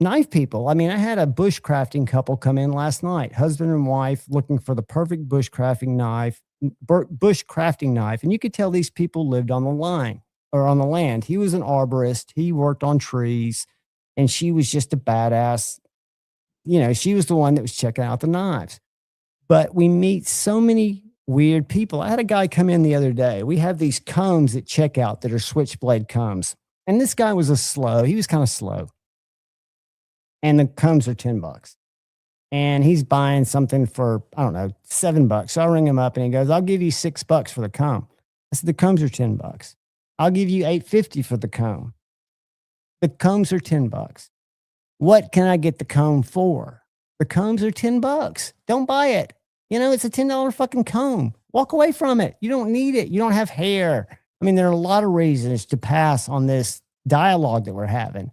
knife people. I mean, I had a bushcrafting couple come in last night, husband and wife, looking for the perfect bushcrafting knife. And you could tell these people lived on the line or on the land. He was an arborist. He worked on trees, and she was just a badass. She was the one that was checking out the knives. But we meet so many weird people. I had a guy come in the other day. We have these combs at checkout that are switchblade combs. And this guy was he was kind of slow. And the combs are $10. And he's buying something for, I don't know, $7. So I ring him up and he goes, I'll give you $6 for the comb. I said, the combs are $10. I'll give you $8.50 for the comb. The combs are $10. What can I get the comb for? The combs are $10. Don't buy it. It's a $10 fucking comb. Walk away from it. You don't need it. You don't have hair. I mean, there are a lot of reasons to pass on this dialogue that we're having.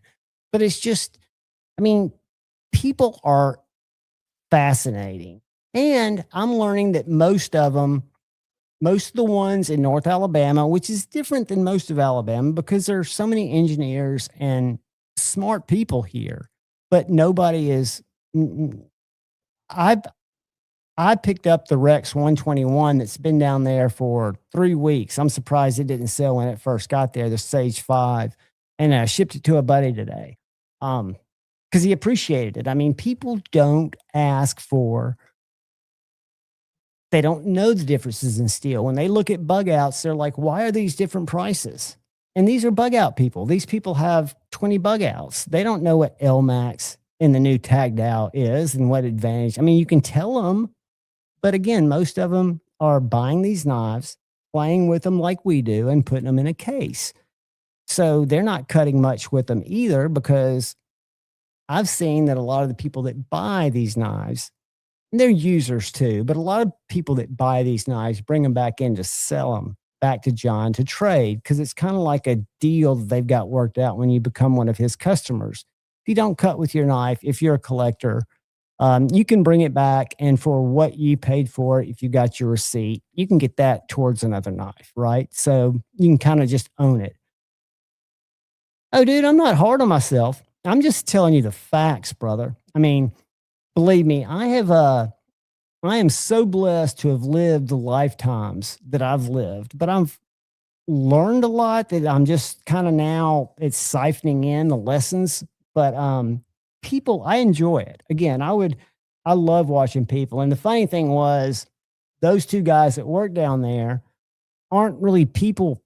But it's just, I mean, people are fascinating. And I'm learning that most of the ones in North Alabama, which is different than most of Alabama because there are so many engineers and smart people here, but nobody is. I picked up the Rex 121 that's been down there for 3 weeks. I'm surprised it didn't sell when it first got there, the Sage 5, and I shipped it to a buddy today because he appreciated it. I mean, people don't ask for, they don't know the differences in steel. When they look at bug outs, they're like, why are these different prices? And these are bug out people. These people have 20 bug outs. They don't know what LMAX in the new tagged out is and what advantage. I mean, you can tell them, but again, most of them are buying these knives, playing with them like we do, and putting them in a case. So they're not cutting much with them either, because I've seen that a lot of the people that buy these knives, and they're users too, but a lot of people that buy these knives bring them back in to sell them back to John to trade, because it's kind of like a deal that they've got worked out when you become one of his customers. If you don't cut with your knife, if you're a collector, you can bring it back, and for what you paid for it, if you got your receipt, you can get that towards another knife, right? So you can kind of just own it. Oh, dude, I'm not hard on myself. I'm just telling you the facts, brother. I mean, believe me, I am so blessed to have lived the lifetimes that I've lived, but I've learned a lot that I'm just kind of now it's siphoning in the lessons. But people, I enjoy it. Again, I love watching people. And the funny thing was, those two guys that work down there aren't really people.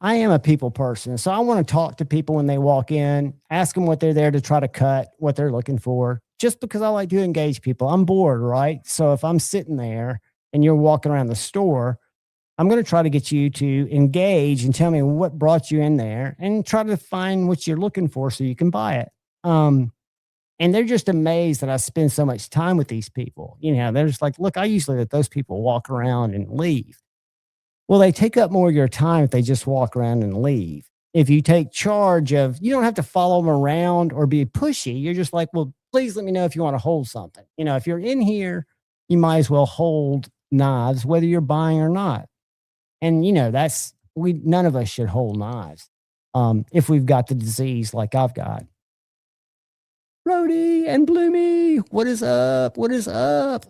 I am a people person. So I want to talk to people when they walk in, ask them what they're there to try to cut, what they're looking for, just because I like to engage people. I'm bored, right? So if I'm sitting there and you're walking around the store, I'm going to try to get you to engage and tell me what brought you in there and try to find what you're looking for so you can buy it. And they're just amazed that I spend so much time with these people. You know, they're just like, look, I usually let those people walk around and leave. Well, they take up more of your time if they just walk around and leave. If you take charge of, you don't have to follow them around or be pushy. You're just like, well, please let me know if you want to hold something. You know, if you're in here, you might as well hold knives, whether you're buying or not. And, you know, none of us should hold knives if we've got the disease like I've got. Rody and Bloomy, what is up? What is up?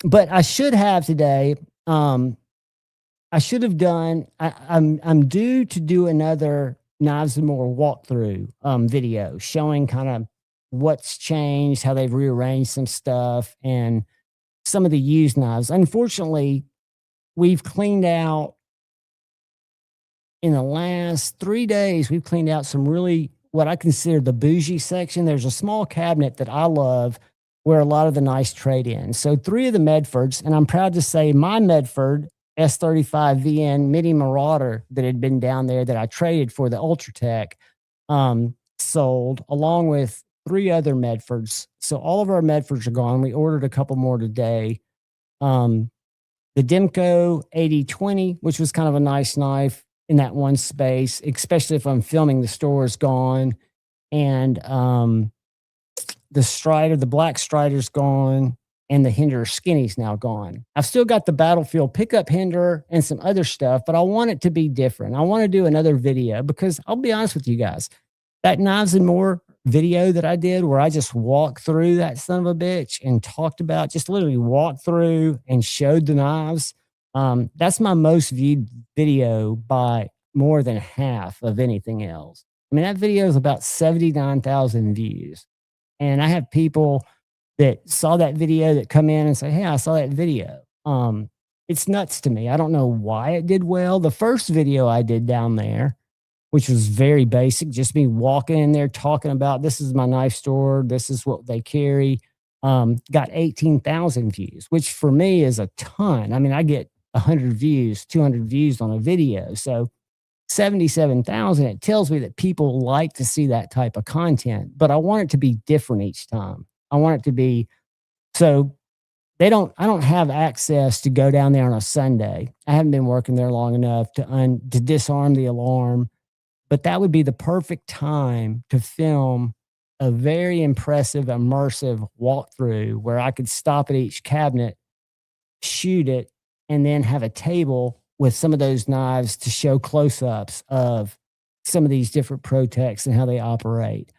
But I should have today, I should have done, I'm due to do another Knives and More walkthrough video showing kind of what's changed, how they've rearranged some stuff, and some of the used knives. Unfortunately, we've cleaned out in the last 3 days, we've cleaned out some really, what I consider the bougie section. There's a small cabinet that I love where a lot of the nice trade in. So 3 of the Medfords, and I'm proud to say my Medford S35 VN Mini Marauder that had been down there that I traded for the Ultratech sold, along with 3 other Medfords. So all of our Medfords are gone. We ordered a couple more today. The Demco 8020, which was kind of a nice knife in that one space, especially if I'm filming, the store is gone. And the Strider, the black Strider's gone, and the Hinder Skinny's now gone. I've still got the Battlefield pickup Hinder and some other stuff, but I want it to be different. I want to do another video because I'll be honest with you guys, that Knives and More video that I did where I just walked through that son of a bitch and talked about, just literally walked through and showed the knives. That's my most viewed video by more than half of anything else. I mean, that video is about 79,000 views. And I have people that saw that video that come in and say, hey, I saw that video. It's nuts to me. I don't know why it did well. The first video I did down there, which was very basic, just me walking in there talking about, this is my knife store, this is what they carry, got 18,000 views, which for me is a ton. I mean, I get 100 views, 200 views on a video. So 77,000, it tells me that people like to see that type of content, but I want it to be different each time. I want it to be, so I don't have access to go down there on a Sunday. I haven't been working there long enough to disarm the alarm, but that would be the perfect time to film a very impressive, immersive walkthrough where I could stop at each cabinet, shoot it, and then have a table with some of those knives to show close-ups of some of these different Protects and how they operate.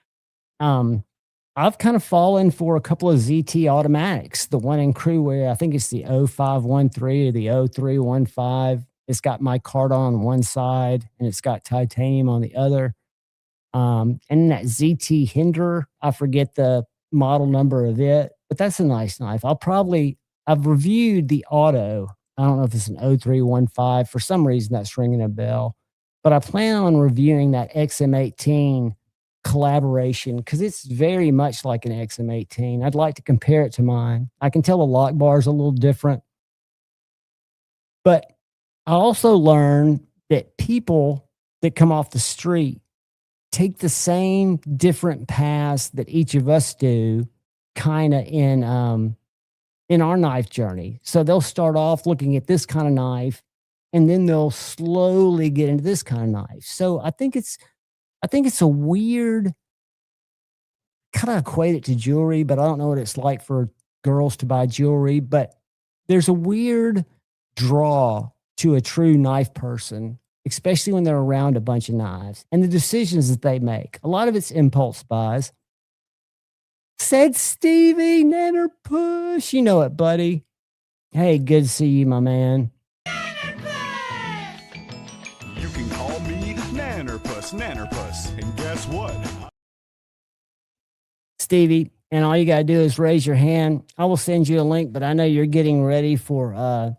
I've kind of fallen for a couple of ZT automatics. The one in Crewwear, I think it's the 0513 or the 0315. It's got my card on one side and it's got titanium on the other. And that ZT Hinder, I forget the model number of it, but that's a nice knife. I've reviewed the auto. I don't know if it's an 0315. For some reason, that's ringing a bell. But I plan on reviewing that XM18 collaboration because it's very much like an XM18. I'd like to compare it to mine. I can tell the lock bar is a little different. But I also learned that people that come off the street take the same different paths that each of us do, kind of in in our knife journey. So they'll start off looking at this kind of knife, and then they'll slowly get into this kind of knife. So I think it's a weird, kind of equate it to jewelry, but I don't know what it's like for girls to buy jewelry. But there's a weird draw to a true knife person, especially when they're around a bunch of knives and the decisions that they make. A lot of it's impulse buys. Said Stevie, Nanner Push. You know it, buddy. Hey, good to see you, my man. You can call me Nannerpuss, and guess what? Stevie, and all you got to do is raise your hand. I will send you a link, but I know you're getting ready for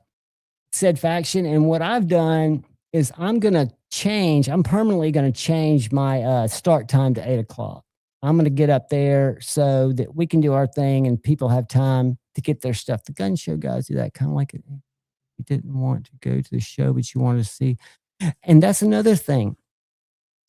said faction. And what I've done is I'm permanently going to change my start time to 8 o'clock. I'm going to get up there so that we can do our thing and people have time to get their stuff. The gun show guys do that kind of like it. You didn't want to go to the show, but you wanted to see. And that's another thing.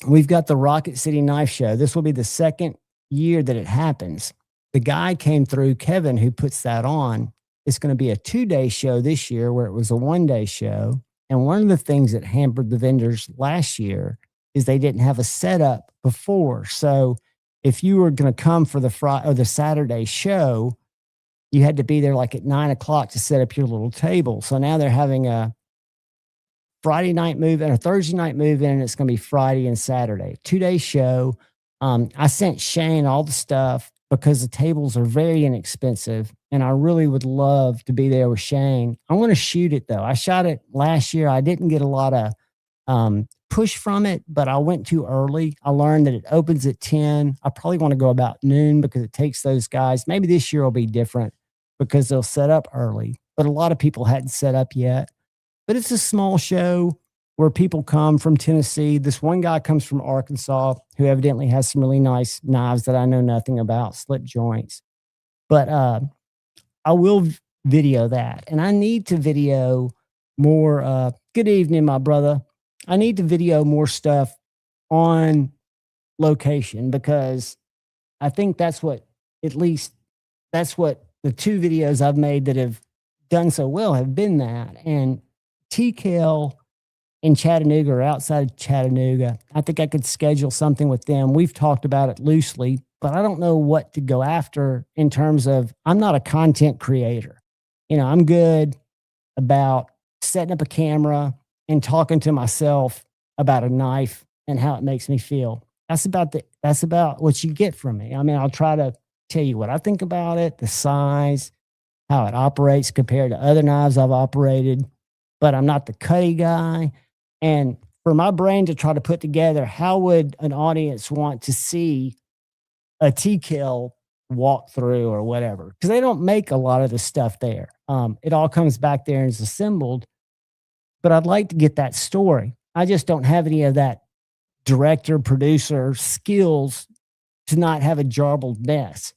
We've got the Rocket City Knife Show. This will be the second year that it happens. The guy came through, Kevin, who puts that on. It's going to be a 2-day show this year where it was a 1-day show. And one of the things that hampered the vendors last year is they didn't have a setup before. So if you were going to come for the Friday or the Saturday show, you had to be there like at 9 o'clock to set up your little table. So now they're having a Friday night move in or Thursday night move in, and it's going to be Friday and Saturday, 2-day show. I sent Shane all the stuff because the tables are very inexpensive, and I really would love to be there with Shane. I want to shoot it though. I shot it last year. I didn't get a lot of push from it, but I went too early. I learned that it opens at 10. I probably want to go about noon because it takes those guys. Maybe this year will be different because they'll set up early, but a lot of people hadn't set up yet. But it's a small show where people come from Tennessee. This one guy comes from Arkansas who evidently has some really nice knives that I know nothing about, slip joints. But I will video that. And I need to video more. Good evening, my brother. I need to video more stuff on location because I think that's what the 2 videos I've made that have done so well have been that. And TKL in Chattanooga or outside of Chattanooga, I think I could schedule something with them. We've talked about it loosely, but I don't know what to go after in terms of, I'm not a content creator. I'm good about setting up a camera and talking to myself about a knife and how it makes me feel. That's about what you get from me. I mean, I'll try to tell you what I think about it, the size, how it operates compared to other knives I've operated, but I'm not the cutty guy. And for my brain to try to put together, how would an audience want to see a T-Kill walkthrough or whatever? Because they don't make a lot of the stuff there. It all comes back there and is assembled. But I'd like to get that story. I just don't have any of that director, producer skills to not have a jarbled mess.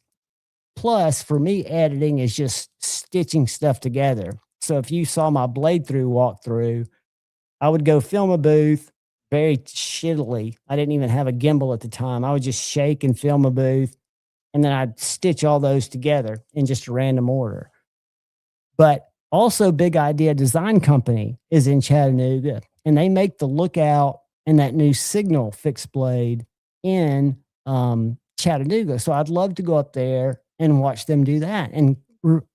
Plus, for me, editing is just stitching stuff together. So if you saw my blade through walkthrough, I would go film a booth very shittily. I didn't even have a gimbal at the time. I would just shake and film a booth, and then I'd stitch all those together in just a random order. But also, Big Idea Design Company is in Chattanooga, and they make the Lookout and that new Signal fixed blade in Chattanooga. So I'd love to go up there and watch them do that and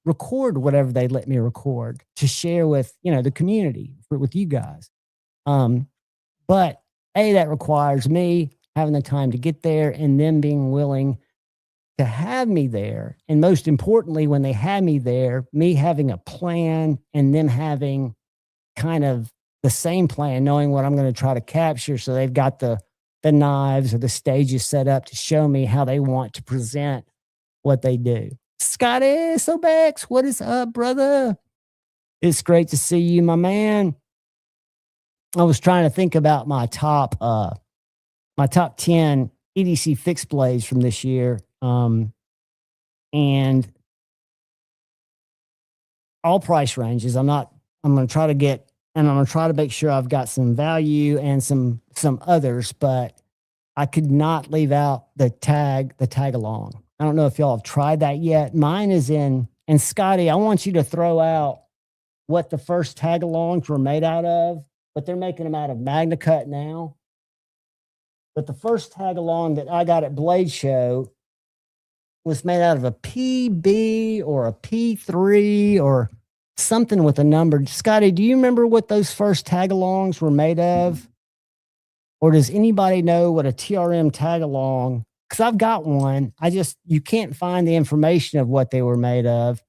record whatever they let me record to share with, the community, with you guys. But that requires me having the time to get there and them being willing to have me there. And most importantly, when they have me there, me having a plan and them having kind of the same plan, knowing what I'm going to try to capture. So they've got the knives or the stages set up to show me how they want to present what they do. Scotty Sobex, what is up, brother? It's great to see you, my man. I was trying to think about my top 10 EDC fixed blades from this year. And all price ranges. I'm going to try to make sure I've got some value and some others, but I could not leave out the tag along. I don't know if y'all have tried that yet. Mine is in And Scotty, I want you to throw out what the first tag-alongs were made out of, but they're making them out of MagnaCut now. But the first tag-along that I got at Blade Show was made out of a PB or a P3 or something with a number. Scotty, do you remember what those first tag-alongs were made of? Or does anybody know what a TRM tag-along? Because I've got one. You can't find the information of what they were made of.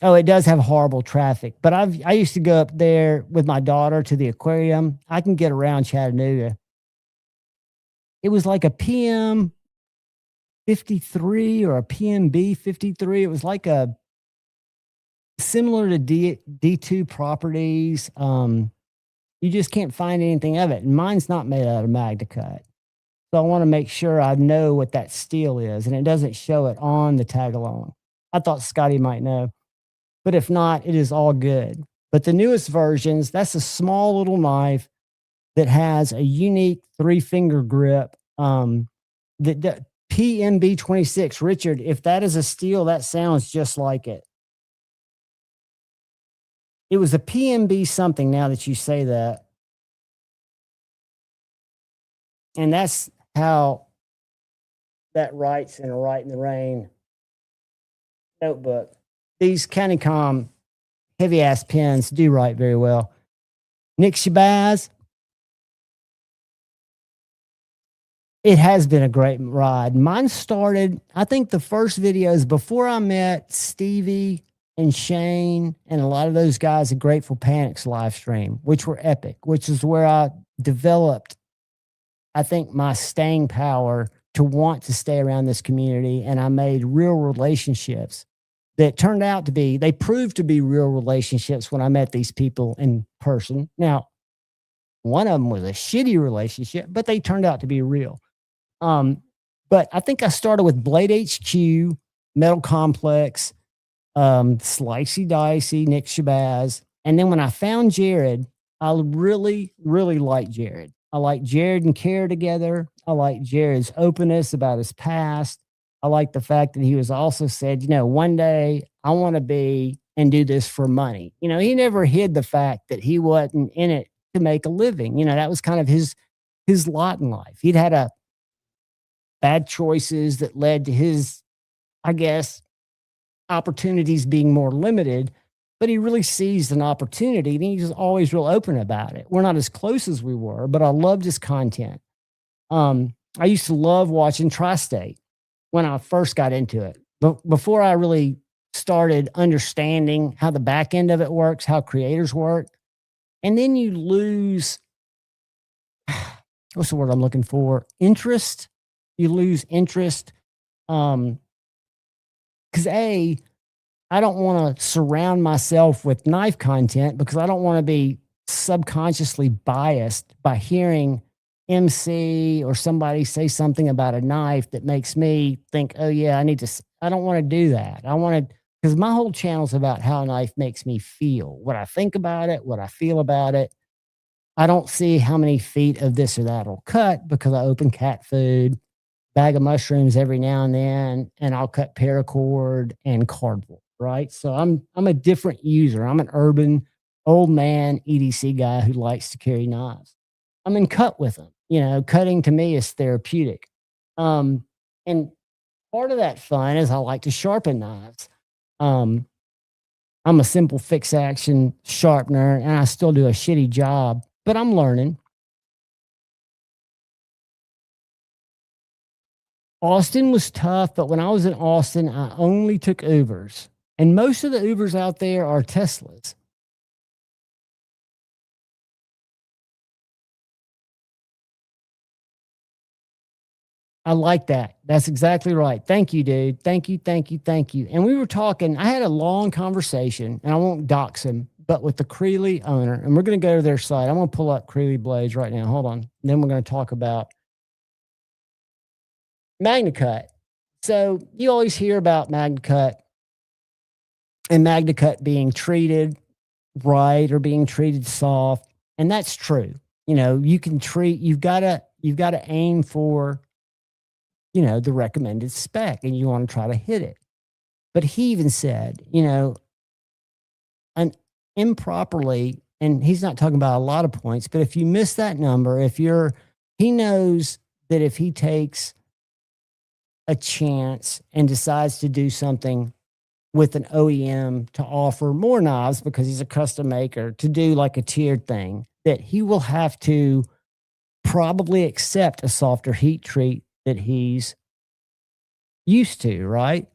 Oh, it does have horrible traffic. But I used to go up there with my daughter to the aquarium. I can get around Chattanooga. It was like a PM 53 or a PMB 53. It was like a similar to D2 properties. You just can't find anything of it. And mine's not made out of MagnaCut. So I want to make sure I know what that steel is. And it doesn't show it on the tag-along. I thought Scotty might know. But if not, it is all good. But the newest versions, that's a small little knife that has a unique 3-finger grip. The PMB 26, Richard, if that is a steel, that sounds just like it. It was a PMB something now that you say that. And that's how that writes in a Write in the Rain notebook. These Canicom heavy ass pens do write very well. Nick Shabazz, it has been a great ride. Mine started, I think the first videos before I met Stevie and Shane and a lot of those guys at Grateful Panic's live stream, which were epic, which is where I developed, I think, my staying power to want to stay around this community. And I made real relationships that turned out to be, they proved to be real relationships when I met these people in person. Now, one of them was a shitty relationship, but they turned out to be real. But I think I started with Blade HQ, Metal Complex, Slicey Dicey, Nick Shabazz. And then when I found Jared, I really, really liked Jared. I like Jared and Care together. I like Jared's openness about his past. I like the fact that he was also said, one day I want to be and do this for money. He never hid the fact that he wasn't in it to make a living. That was kind of his lot in life. He'd had a bad choices that led to his, I guess, opportunities being more limited, but he really seized an opportunity and he's always real open about it. We're not as close as we were, but I loved his content. I used to love watching Tri-State when I first got into it, but before I really started understanding how the back end of it works, how creators work. And then you lose, what's the word I'm looking for? Interest. You lose interest. Because I don't want to surround myself with knife content because I don't want to be subconsciously biased by hearing MC or somebody say something about a knife that makes me think, oh yeah, I don't want to do that. Because my whole channel is about how a knife makes me feel, what I think about it, what I feel about it. I don't see how many feet of this or that will cut because I open cat food, bag of mushrooms every now and then, and I'll cut paracord and cardboard, right? So I'm a different user. I'm an urban old man EDC guy who likes to carry knives. I'm in cut with them. Cutting to me is therapeutic. And part of that fun is I like to sharpen knives. I'm a simple fix action sharpener and I still do a shitty job, but I'm learning. Austin was tough, but when I was in Austin, I only took Ubers. And most of the Ubers out there are Teslas. I like that. That's exactly right. Thank you, dude. Thank you. And we were talking, I had a long conversation, and I won't dox him, but with the Creeley owner, and we're going to go to their site. I'm going to pull up Creeley Blades right now. Hold on. And then we're going to talk about MagnaCut. So you always hear about MagnaCut and MagnaCut being treated right or being treated soft. And that's true. You can treat, you've got to aim for, the recommended spec and you want to try to hit it. But he even said, an improperly, and he's not talking about a lot of points, but if you miss that number, he knows that if he takes a chance and decides to do something with an OEM to offer more knives because he's a custom maker, to do like a tiered thing, that he will have to probably accept a softer heat treat that he's used to, right?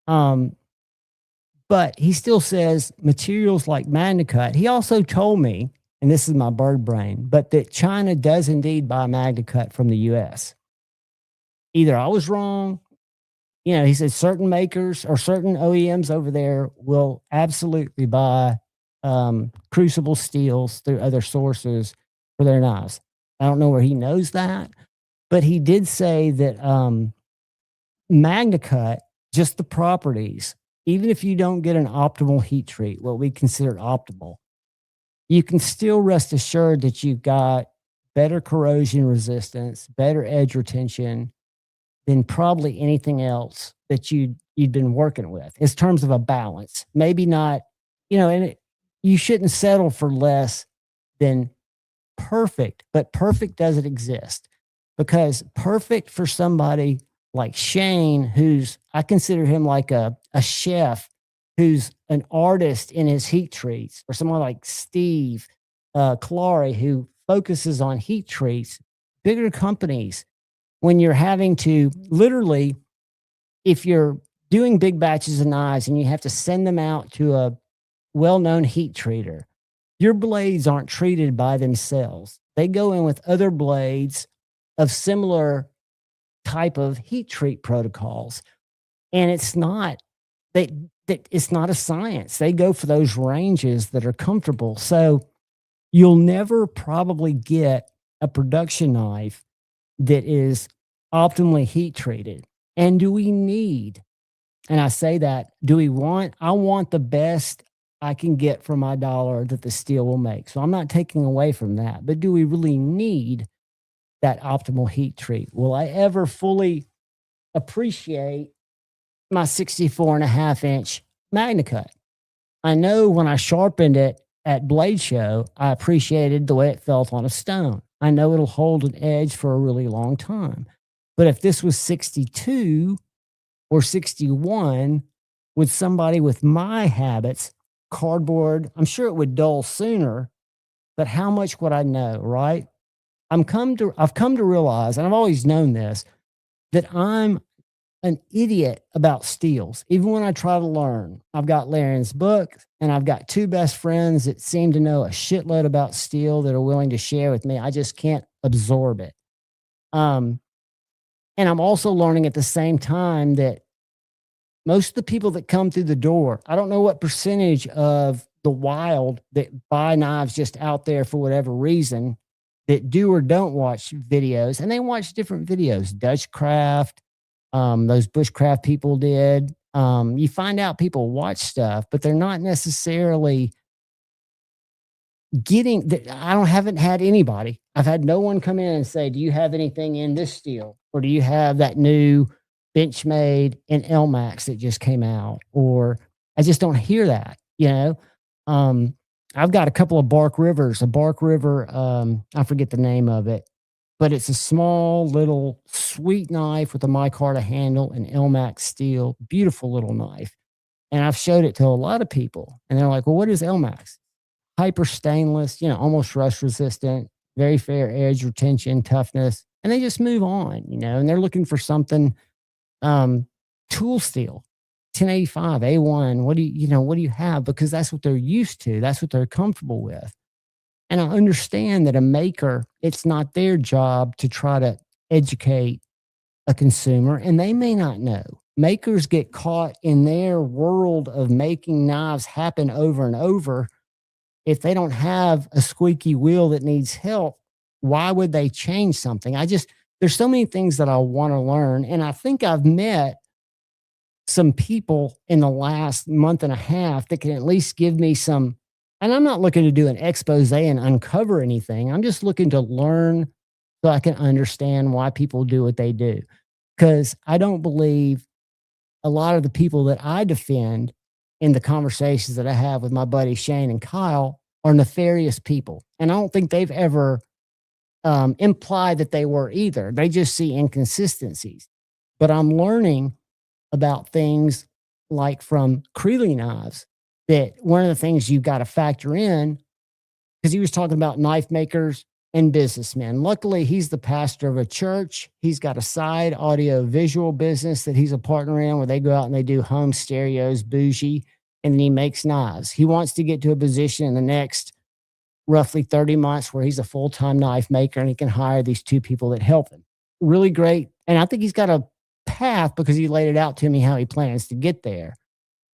But he still says materials like MagnaCut. He also told me, and this is my bird brain, but that China does indeed buy MagnaCut from the US. Either I was wrong, he said certain makers or certain OEMs over there will absolutely buy crucible steels through other sources for their knives. I don't know where he knows that, but he did say that MagnaCut, just the properties, even if you don't get an optimal heat treat, what we consider optimal, you can still rest assured that you've got better corrosion resistance, better edge retention than probably anything else that you'd been working with in terms of a balance. Maybe not, you shouldn't settle for less than perfect, but perfect doesn't exist, because perfect for somebody like Shane, I consider him like a chef who's an artist in his heat treats, or someone like Steve Clary, who focuses on heat treats, bigger companies, when you're having to literally, if you're doing big batches of knives and you have to send them out to a well-known heat treater, your blades aren't treated by themselves. They go in with other blades of similar type of heat treat protocols. And it's not it's not a science. They go for those ranges that are comfortable. So you'll never probably get a production knife that is optimally heat treated. And do we need, and I say that, I want the best I can get for my dollar that the steel will make. So I'm not taking away from that, but do we really need that optimal heat treat? Will I ever fully appreciate my 64.5-inch MagnaCut? I know when I sharpened it at Blade Show, I appreciated the way it felt on a stone. I know it'll hold an edge for a really long time. But if this was 62 or 61 with somebody with my habits, cardboard, I'm sure it would dull sooner, but how much would I know, right? I've come to realize, and I've always known this, that I'm an idiot about steels. Even when I try to learn, I've got Larry's book, and I've got two best friends that seem to know a shitload about steel that are willing to share with me. I just can't absorb it. And I'm also learning at the same time that most of the people that come through the door, I don't know what percentage of the wild that buy knives just out there for whatever reason, that do or don't watch videos, and they watch different videos. Dutchcraft, those bushcraft people did. You find out people watch stuff, but they're not necessarily haven't had anybody. I've had no one come in and say, do you have anything in this steel? Or do you have that new Benchmade in LMAX that just came out? Or I just don't hear that, I've got a couple of Bark Rivers, I forget the name of it, but it's a small little sweet knife with a micarta handle and LMAX steel, beautiful little knife. And I've showed it to a lot of people, and they're like, well, what is LMAX? Hyper stainless, almost rust resistant, very fair edge retention, toughness. And they just move on, and they're looking for something, tool steel, 1085, A1. What do you have? Because that's what they're used to. That's what they're comfortable with. And I understand that a maker, it's not their job to try to educate a consumer, and they may not know. Makers get caught in their world of making knives happen over and over. If they don't have a squeaky wheel that needs help, why would they change something? There's so many things that I want to learn. And I think I've met some people in the last month and a half that can at least give me some, and I'm not looking to do an expose and uncover anything. I'm just looking to learn so I can understand why people do what they do. Because I don't believe a lot of the people that I defend in the conversations that I have with my buddy Shane and Kyle are nefarious people. And I don't think they've ever implied that they were either. They just see inconsistencies. But I'm learning about things like from Creeley knives that one of the things you've got to factor in, because he was talking about knife makers and businessmen. Luckily, he's the pastor of a church. He's got a side audio visual business that he's a partner in where they go out and they do home stereos, bougie, and then he makes knives. He wants to get to a position in the next roughly 30 months where he's a full-time knife maker and he can hire these 2 people that help him. Really great. And I think he's got a path because he laid it out to me how he plans to get there.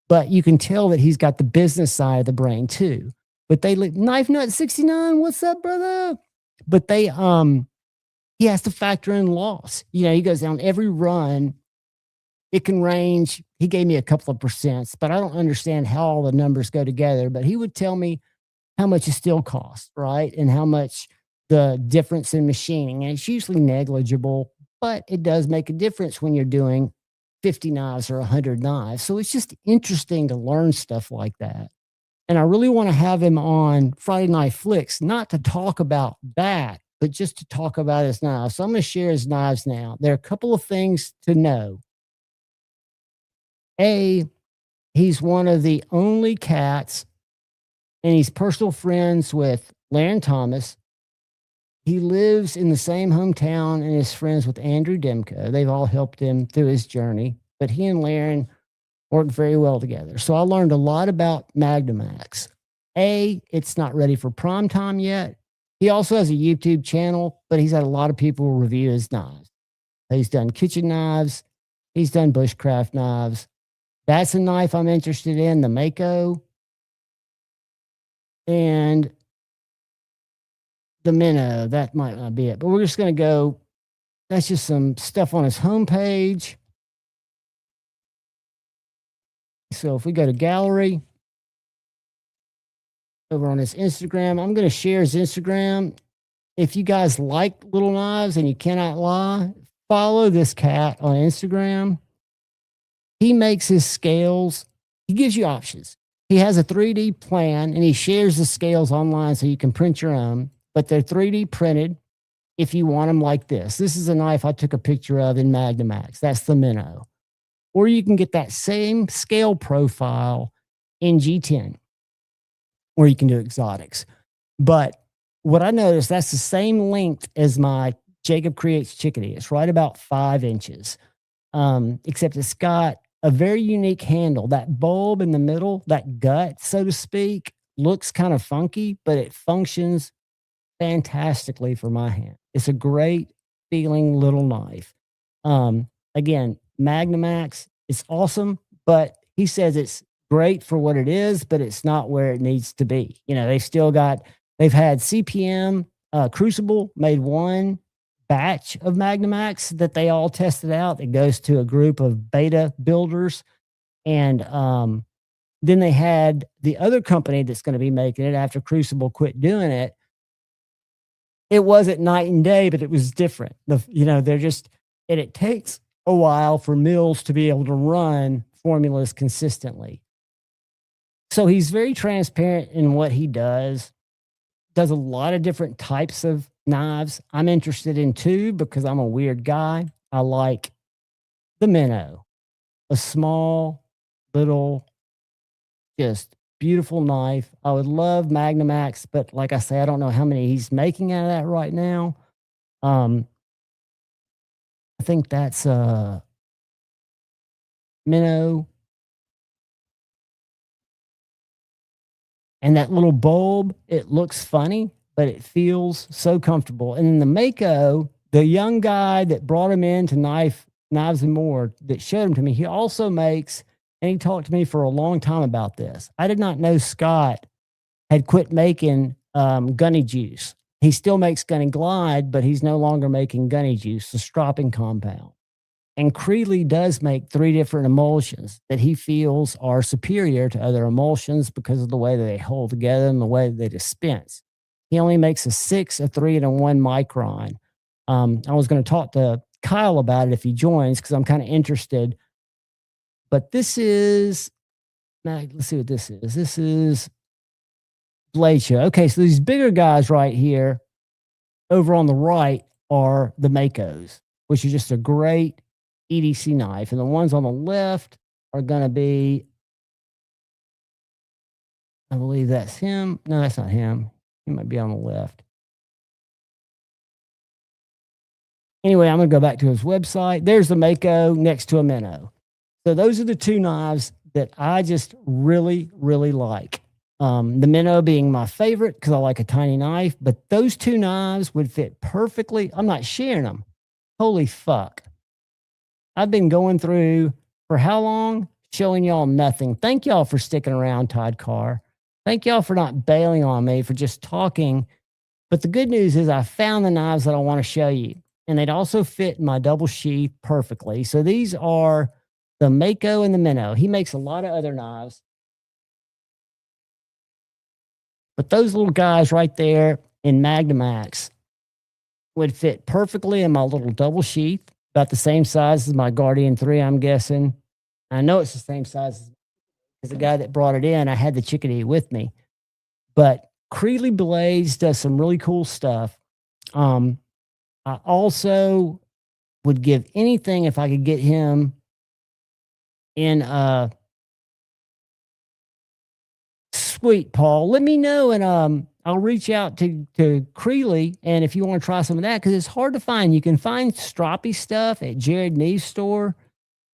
But you can tell that he's got the business side of the brain too. But they Knife Nut 69, what's up, brother? But they he has to factor in loss. You know, he goes down every run. It can range. He gave me a couple of percents, but I don't understand how all the numbers go together. But he would tell me how much it still costs, right? And how much the difference in machining. And it's usually negligible, but it does make a difference when you're doing 50 knives or 100 knives. So it's just interesting to learn stuff like that. And I really want to have him on Friday Night Flicks, not to talk about that, but just to talk about his knives. So I'm going to share his knives now. There are a couple of things to know. A, he's one of the only cats, and he's personal friends with Laren Thomas. He lives in the same hometown and is friends with Andrew Demko. They've all helped him through his journey, but he and Laren work very well together. So I learned a lot about Magnamax. A, it's not ready for prime time yet. He also has a YouTube channel, but he's had a lot of people review his knives. He's done kitchen knives. He's done bushcraft knives. That's a knife I'm interested in, the Mako. And the Minnow, that might not be it. But we're just going to go, that's just some stuff on his homepage. So if we go to gallery, over on his Instagram, I'm going to share his Instagram. If you guys like little knives and you cannot lie, follow this cat on Instagram. He makes his scales. He gives you options. He has a 3D plan and he shares the scales online so you can print your own, but they're 3D printed if you want them like this. This is a knife I took a picture of in Magnamax. That's the Minnow. Or you can get that same scale profile in G10, or you can do exotics. But what I noticed, that's the same length as my Jacob Creates Chickadee. It's right about 5 inches, except it's got a very unique handle. That bulb in the middle, that gut, so to speak, looks kind of funky, but it functions fantastically for my hand. It's a great feeling little knife. Again, Magnamax, it's awesome, but he says it's great for what it is, but it's not where it needs to be. You know, they've had CPM, Crucible made one batch of Magnamax that they all tested out. It goes to a group of beta builders. And then they had the other company that's going to be making it after Crucible quit doing it. It wasn't night and day, but it was different. They're just, and it takes a while for mills to be able to run formulas consistently. So he's very transparent in what he does a lot of different types of knives. I'm interested in 2 because I'm a weird guy. I like the Minnow, a small, little, just beautiful knife. I would love Magnamax, but like I say, I don't know how many he's making out of that right now. I think that's Minnow. And that little bulb, it looks funny, but it feels so comfortable. And then the Mako, the young guy that brought him into Knives and More, that showed him to me, he also makes, and he talked to me for a long time about this. I did not know Scott had quit making Gunny Juice. He still makes Gunny Glide, but he's no longer making Gunny Juice, the stropping compound. And Creeley does make 3 different emulsions that he feels are superior to other emulsions because of the way that they hold together and the way that they dispense. He only makes a 6, a 3, and a 1 micron. I was going to talk to Kyle about it if he joins because I'm kind of interested. But this is, let's see what this is. This is Blade Show. Okay, so these bigger guys right here over on the right are the Makos, which is just a great EDC knife. And the ones on the left are going to be, I believe that's him. No, that's not him. He might be on the left. Anyway, I'm going to go back to his website. There's the Mako next to a Minnow. So those are the two knives that I just really, really like. The Minnow being my favorite because I like a tiny knife, but those two knives would fit perfectly. I'm not sharing them. Holy fuck. I've been going through for how long? Showing y'all nothing. Thank y'all for sticking around, Todd Carr. Thank y'all for not bailing on me for just talking. But the good news is I found the knives that I want to show you. And they'd also fit in my double sheath perfectly. So these are the Mako and the Minnow. He makes a lot of other knives. But those little guys right there in Magnamax would fit perfectly in my little double sheath, about the same size as my Guardian 3, I'm guessing. I know it's the same size as the guy that brought it in. I had the chickadee with me. But Creeley Blades does some really cool stuff. I also would give anything if I could get him in sweet, Paul. Let me know, and I'll reach out to Creeley, and if you want to try some of that, because it's hard to find. You can find stroppy stuff at Jared Neve's store,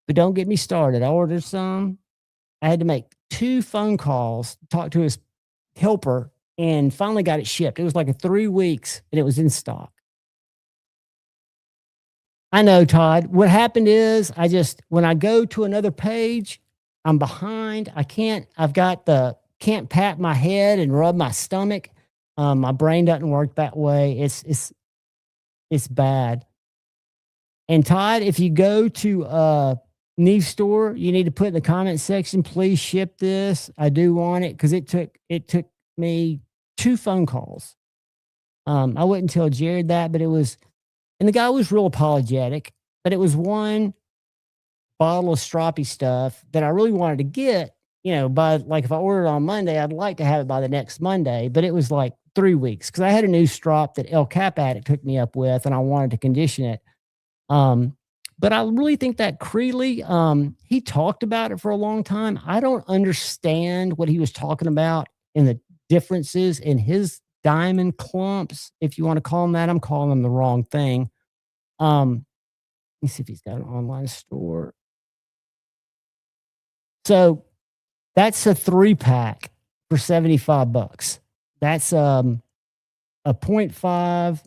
but don't get me started. I ordered some. I had to make 2 phone calls, talk to his helper, and finally got it shipped. It was like 3 weeks, and it was in stock. I know, Todd. What happened is when I go to another page, I'm behind. Can't pat my head and rub my stomach. My brain doesn't work that way. It's bad. And Todd, if you go to Neve's store, you need to put in the comment section, please ship this. I do want it because it took me 2 phone calls. I wouldn't tell Jared that, but and the guy was real apologetic, but it was 1 bottle of stroppy stuff that I really wanted to get, if I ordered on Monday, I'd like to have it by the next Monday, but it was like 3 weeks because I had a new strop that El Cap Addict took me up with and I wanted to condition it. But I really think that Creeley, he talked about it for a long time. I don't understand what he was talking about in the differences in his diamond clumps, if you want to call them that. I'm calling them the wrong thing. Let me see if he's got an online store. So that's a 3-pack for $75. That's a 0.5.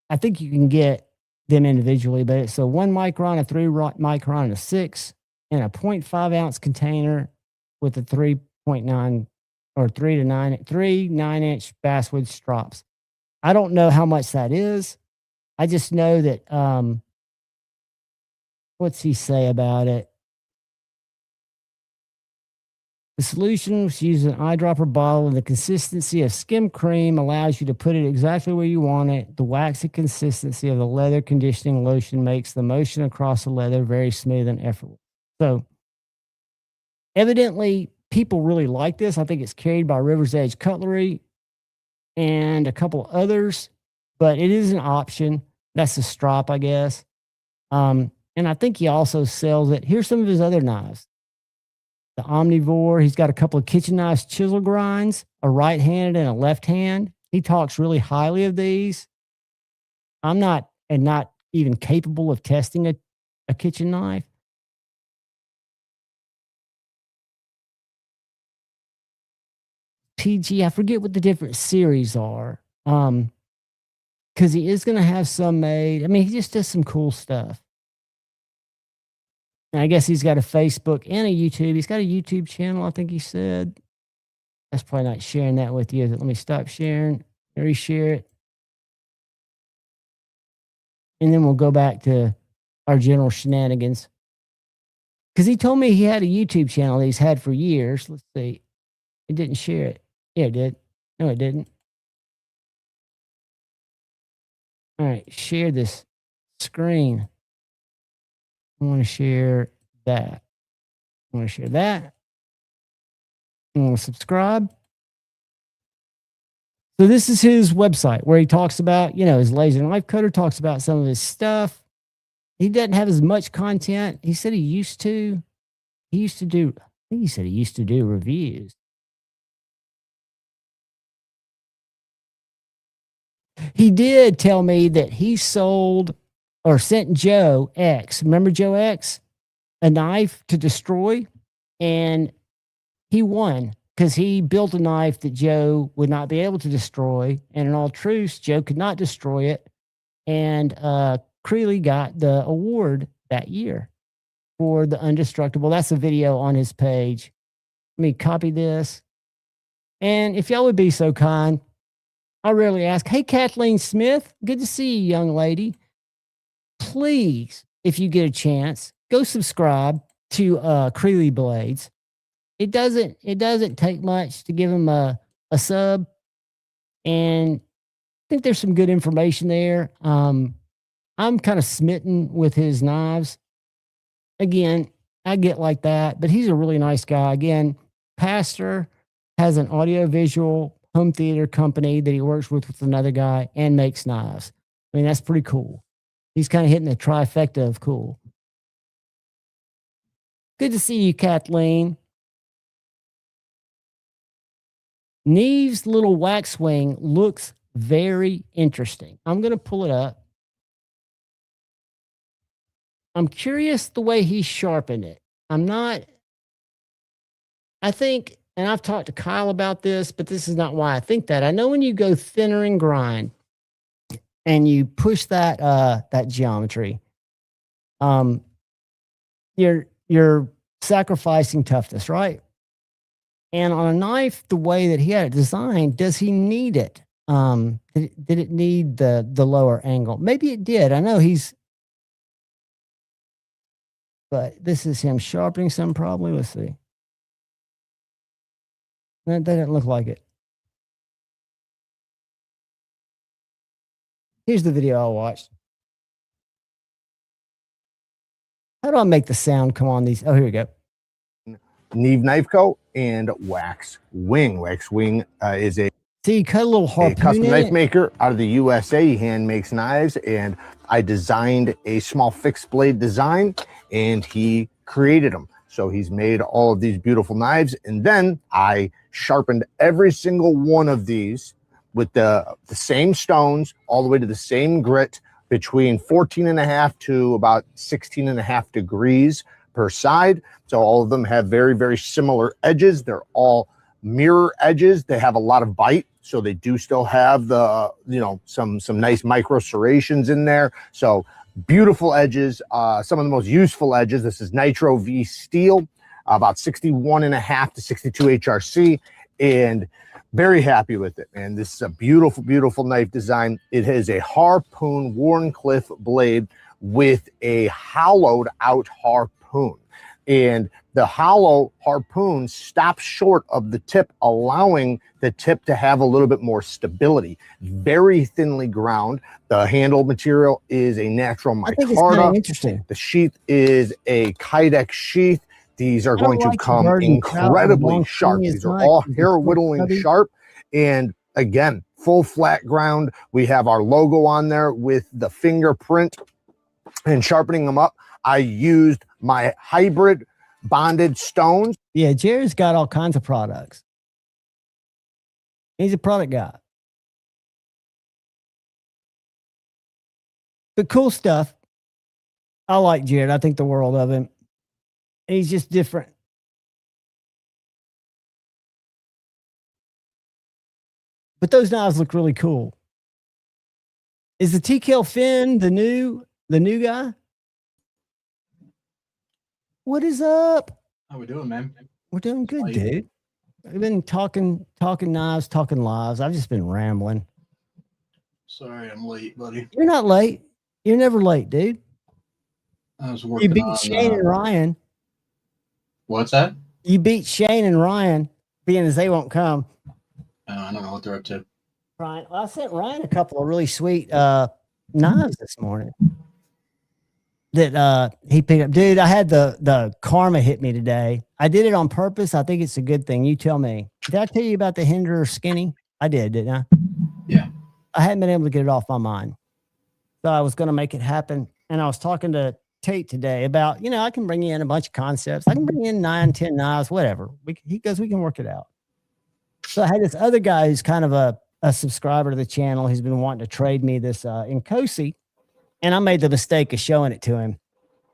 I think you can get them individually, but it's a 1 micron, a 3 micron, and a 6, and a 0.5 ounce container with a 3.9 or 3 to 9-inch basswood strops. I don't know how much that is. I just know that, what's he say about it? The solution was used an eyedropper bottle, and the consistency of skim cream allows you to put it exactly where you want it. The waxy consistency of the leather conditioning lotion makes the motion across the leather very smooth and effortless. So evidently people really like this. I think it's carried by River's Edge Cutlery and a couple others, but it is an option. That's a strop, I guess. And I think he also sells it. Here's some of his other knives. The Omnivore. He's got a couple of kitchen knives, chisel grinds, a right-handed and a left hand. He talks really highly of these. I'm not even capable of testing a kitchen knife. PG, I forget what the different series are. Because he is going to have some made. I mean, he just does some cool stuff. And I guess he's got a Facebook and a YouTube. He's got a YouTube channel, I think he said. That's probably not sharing that with you. Let me stop sharing. Reshare it. And then we'll go back to our general shenanigans. Because he told me he had a YouTube channel that he's had for years. Let's see. It didn't share it. Yeah, it did. No, it didn't. All right, share this screen. I want to share that. I'm going to share that. I'm going to subscribe. So this is his website where he talks about, his laser knife cutter, talks about some of his stuff. He doesn't have as much content. He said he used to. I think he said he used to do reviews. He did tell me that he sold or sent Joe X. Remember Joe X? A knife to destroy. And he won because he built a knife that Joe would not be able to destroy. And in all truth, Joe could not destroy it. And Creeley got the award that year for the Undestructible. That's a video on his page. Let me copy this. And if y'all would be so kind, I rarely ask, hey, Kathleen Smith, good to see you, young lady. Please, if you get a chance, go subscribe to Creeley Blades. It doesn't take much to give him a sub. And I think there's some good information there. I'm kind of smitten with his knives. Again, I get like that, but he's a really nice guy. Again, pastor, has an audio-visual home theater company that he works with another guy and makes knives. I mean, that's pretty cool. He's kind of hitting the trifecta of cool. Good to see you, Kathleen. Neve's little wax wing looks very interesting. I'm going to pull it up. I'm curious the way he sharpened it. I think, and I've talked to Kyle about this, but this is not why I think that. I know when you go thinner and grind and you push that that geometry, you're sacrificing toughness, right? And on a knife, the way that he had it designed, does he need it? Did it need the lower angle? Maybe it did. I know but this is him sharpening some probably. Let's see. That didn't look like it. Here's the video I watched. How do I make the sound come on these? Oh, here we go. Neve Knife Co. and Wax Wing. Wax Wing is a See, you cut a little harpoon custom in knife it. maker out of the USA. He hand makes knives, and I designed a small fixed blade design, and he created them. So he's made all of these beautiful knives, and then I sharpened every single one of these with the same stones all the way to the same grit between 14.5 to about 16.5 degrees per side. So all of them have very, very similar edges. They're all mirror edges. They have a lot of bite, so they do still have the, some nice micro serrations in there. So beautiful edges, some of the most useful edges. This is Nitro V steel, about 61.5 to 62 HRC, and very happy with it. And this is a beautiful, beautiful knife design. It has a harpoon Warncliffe blade with a hollowed out harpoon. And the hollow harpoon stops short of the tip, allowing the tip to have a little bit more stability. Very thinly ground. The handle material is a natural micarta. I think it's kind of interesting. The sheath is a Kydex sheath. These are going to come incredibly sharp. These are all hair whittling sharp. And again, full flat ground. We have our logo on there with the fingerprint, and sharpening them up, I used my hybrid bonded stones. Yeah, Jared's got all kinds of products. He's a product guy. But cool stuff. I like Jared. I think the world of him. He's just different. But those knives look really cool. Is the TKL Finn the new guy? What is up? How we doing, man? We're doing good, dude. We've been talking knives, talking lives. I've just been rambling. Sorry, I'm late, buddy. You're not late. You're never late, dude. I was working. You beat Shane and Ryan. What's that? You beat Shane and Ryan, being as they won't come. I don't know what they're up to. Ryan, well, I sent Ryan a couple of really sweet knives this morning. that he picked up. Dude, I had the karma hit me today. I did it on purpose. I think it's a good thing. You tell me. Did I tell you about the Hinder skinny? I did, didn't I? Yeah. I hadn't been able to get it off my mind. So I was going to make it happen. And I was talking to Tate today about, I can bring you in a bunch of concepts. I can bring in 9, 10 knives, whatever. He goes, we can work it out. So I had this other guy who's kind of a subscriber to the channel. He's been wanting to trade me this Nkosi. And I made the mistake of showing it to him.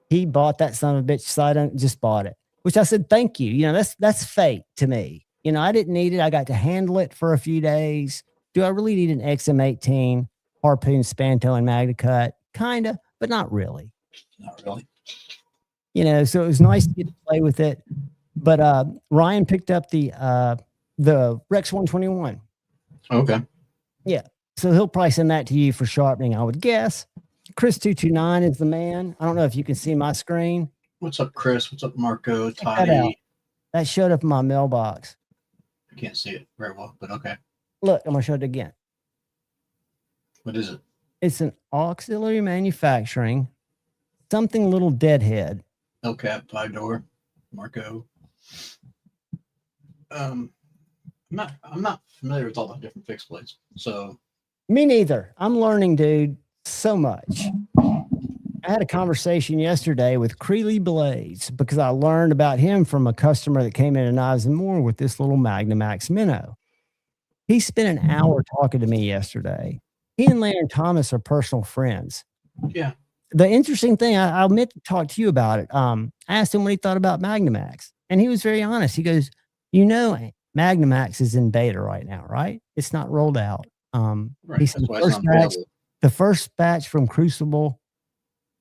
He bought that son of a bitch, so I just bought it, which I said, thank you. That's fate to me. I didn't need it. I got to handle it for a few days. Do I really need an XM18 harpoon, Spanto, and Magna Cut? Kind of, but not really. Not really. So it was nice to get to play with it. But Ryan picked up the Rex 121. Okay. Yeah. So he'll probably send that to you for sharpening, I would guess. Chris 229 is the man. I don't know if you can see my screen. What's up, Chris? What's up, Marco? Check that out. Toddy? That showed up in my mailbox. I can't see it very well, but okay. Look, I'm going to show it again. What is it? It's an auxiliary manufacturing, something little deadhead. LCAP 5-door, Marco. I'm not familiar with all the different fixed blades, so. Me neither. I'm learning, dude, so much. I had a conversation yesterday with Creeley Blades because I learned about him from a customer that came into Knives and More with this little Magnamax minnow. He spent an hour talking to me yesterday. He and Larry Thomas are personal friends. Yeah. The interesting thing, I meant to talk to you about it. I asked him what he thought about Magnamax, and he was very honest. He goes, Magnamax is in beta right now, right? It's not rolled out. Right. He said the first batch from Crucible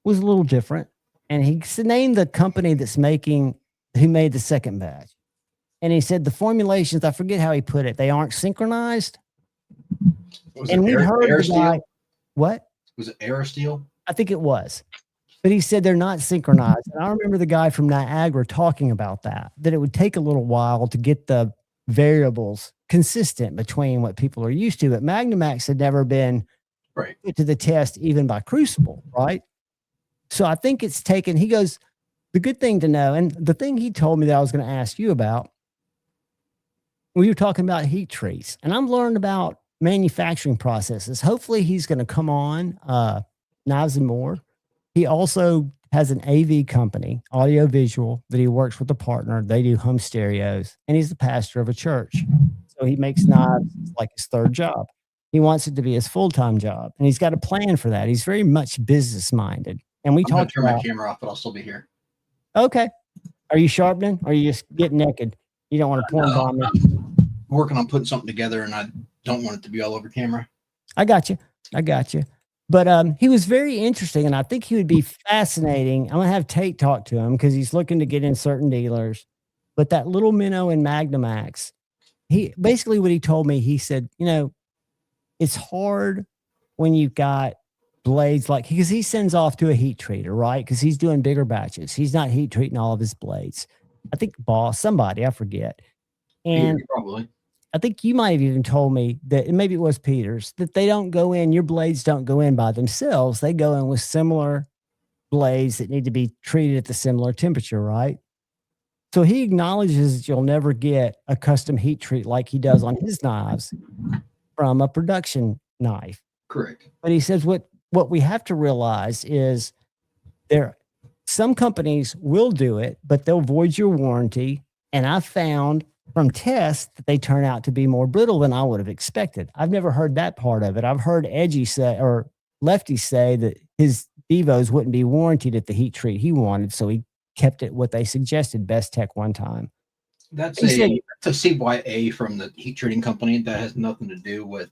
was a little different. And he named the company who made the second batch. And he said the formulations, I forget how he put it, they aren't synchronized. And we heard the guy. What? Was it Aerosteel? I think it was. But he said they're not synchronized. And I remember the guy from Niagara talking about that it would take a little while to get the variables consistent between what people are used to. But Magnamax had never been put to the test even by Crucible, right? So I think it's taken, he goes, the good thing to know, and the thing he told me that I was going to ask you about, we were talking about heat treats, and I'm learning about manufacturing processes. Hopefully he's going to come on Knives and More. He also has an AV company, audio visual, that he works with a partner. They do home stereos, and he's the pastor of a church. So he makes knives like his third job. He wants it to be his full-time job, and he's got a plan for that. He's very much business-minded. And we talked about. My camera off, but I'll still be here. Okay. Are you sharpening, or are you just getting naked? You don't want to porn bomb me? I'm working on putting something together, and I don't want it to be all over camera. I got you. But he was very interesting, and I think he would be fascinating. I'm going to have Tate talk to him because he's looking to get in certain dealers. But that little minnow in Magnamax, what he told me, he said, it's hard when you've got blades because he sends off to a heat treater, right? Because he's doing bigger batches. He's not heat treating all of his blades. I think somebody, I forget. And probably. I think you might have even told me that, and maybe it was Peter's, that they don't go in, your blades don't go in by themselves. They go in with similar blades that need to be treated at the similar temperature, right? So he acknowledges that you'll never get a custom heat treat like he does on his knives from a production knife. Correct. But he says what we have to realize is some companies will do it, but they'll void your warranty. And I found from tests that they turn out to be more brittle than I would have expected. I've never heard that part of it. I've heard Lefty say that his Devos wouldn't be warranted at the heat treat he wanted, so he kept it what they suggested, Best Tech one time. That's a CYA from the heat treating company. That has nothing to do with,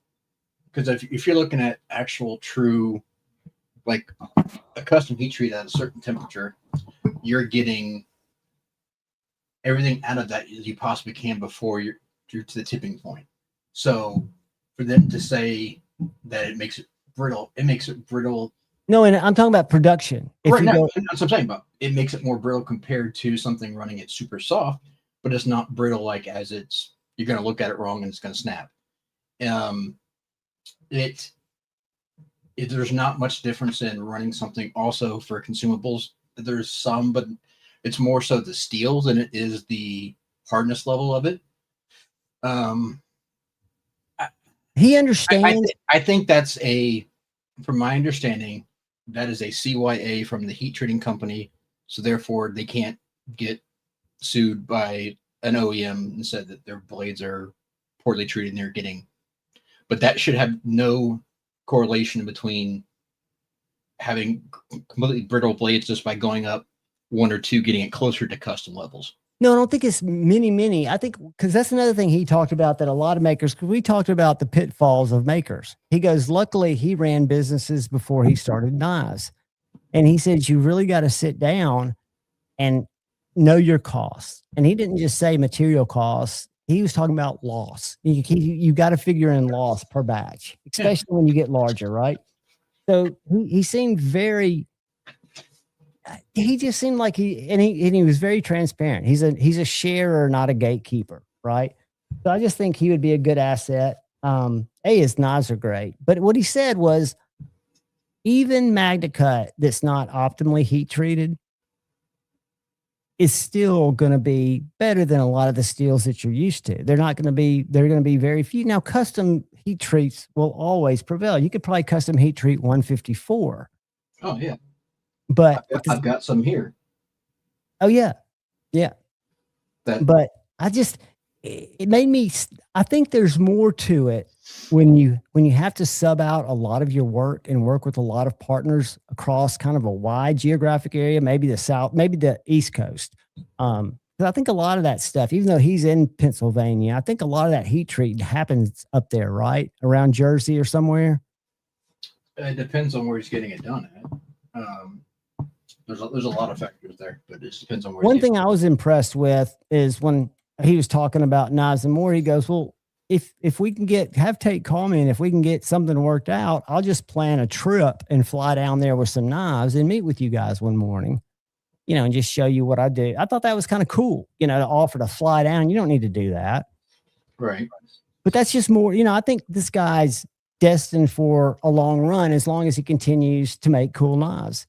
because if you're looking at actual true, like a custom heat treat at a certain temperature, you're getting everything out of that as you possibly can before you're to the tipping point. So for them to say that it makes it brittle, No, and I'm talking about production. That's what I'm saying about. It makes it more brittle compared to something running it super soft, but it's not brittle you're going to look at it wrong and it's going to snap. there's not much difference in running something also for consumables. There's some, but it's more so the steel than it is the hardness level of it. He understands. I think that's from my understanding, that is a CYA from the heat treating company. So therefore they can't get sued by an OEM and said that their blades are poorly treated and they're getting, but that should have no correlation between having completely brittle blades just by going up one or two, getting it closer to custom levels. No, I don't think it's many. I think because that's another thing he talked about, that a lot of makers, because we talked about the pitfalls of makers. He goes, luckily he ran businesses before he started knives. And he says, you really got to sit down and know your costs. And he didn't just say material costs. He was talking about loss. You got to figure in loss per batch, especially when you get larger, right? So he seemed he just seemed like he was very transparent. He's a sharer, not a gatekeeper, right? So I just think he would be a good asset. His knives are great, but what he said was, even MagnaCut that's not optimally heat treated is still going to be better than a lot of the steels that you're used to. They're going to be very few. Now, custom heat treats will always prevail. You could probably custom heat treat 154. Oh yeah. But I've got some here. Oh yeah. Yeah. But it made me, I think there's more to it when you have to sub out a lot of your work and work with a lot of partners across kind of a wide geographic area, maybe the South, maybe the East Coast. Because I think a lot of that stuff, even though he's in Pennsylvania, I think a lot of that heat treat happens up there, right? Around Jersey or somewhere. It depends on where he's getting it done at. There's a lot of factors there, but it just depends on where. One thing I was impressed with is when he was talking about knives and more, he goes, well, if we can have Tate call me, and if we can get something worked out, I'll just plan a trip and fly down there with some knives and meet with you guys one morning, and just show you what I do. I thought that was kind of cool, to offer to fly down. You don't need to do that. Right. But that's just more, I think this guy's destined for a long run as long as he continues to make cool knives.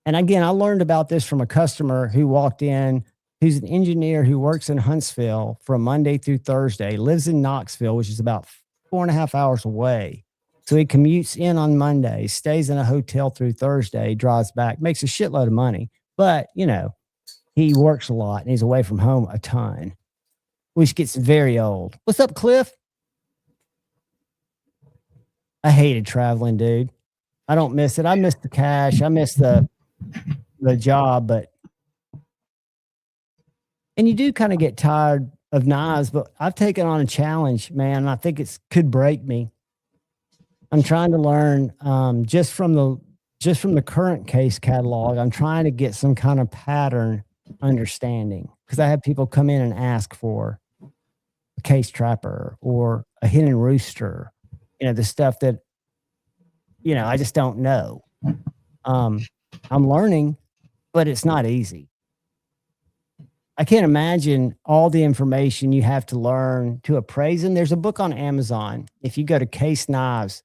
And again, I learned about this from a customer who walked in, who's an engineer who works in Huntsville from Monday through Thursday, lives in Knoxville, which is about 4.5 hours away. So he commutes in on Monday, stays in a hotel through Thursday, drives back, makes a shitload of money. But, he works a lot and he's away from home a ton, which gets very old. What's up, Cliff? I hated traveling, dude. I don't miss it. I miss the cash. I miss the job, and you do kind of get tired of knives, but I've taken on a challenge, man. And I think could break me. I'm trying to learn just from the current case catalog. I'm trying to get some kind of pattern understanding, because I have people come in and ask for a case trapper or a hidden rooster, the stuff that, I just don't know. I'm learning, but it's not easy. I can't imagine all the information you have to learn to appraise them. There's a book on Amazon. If you go to Case Knives,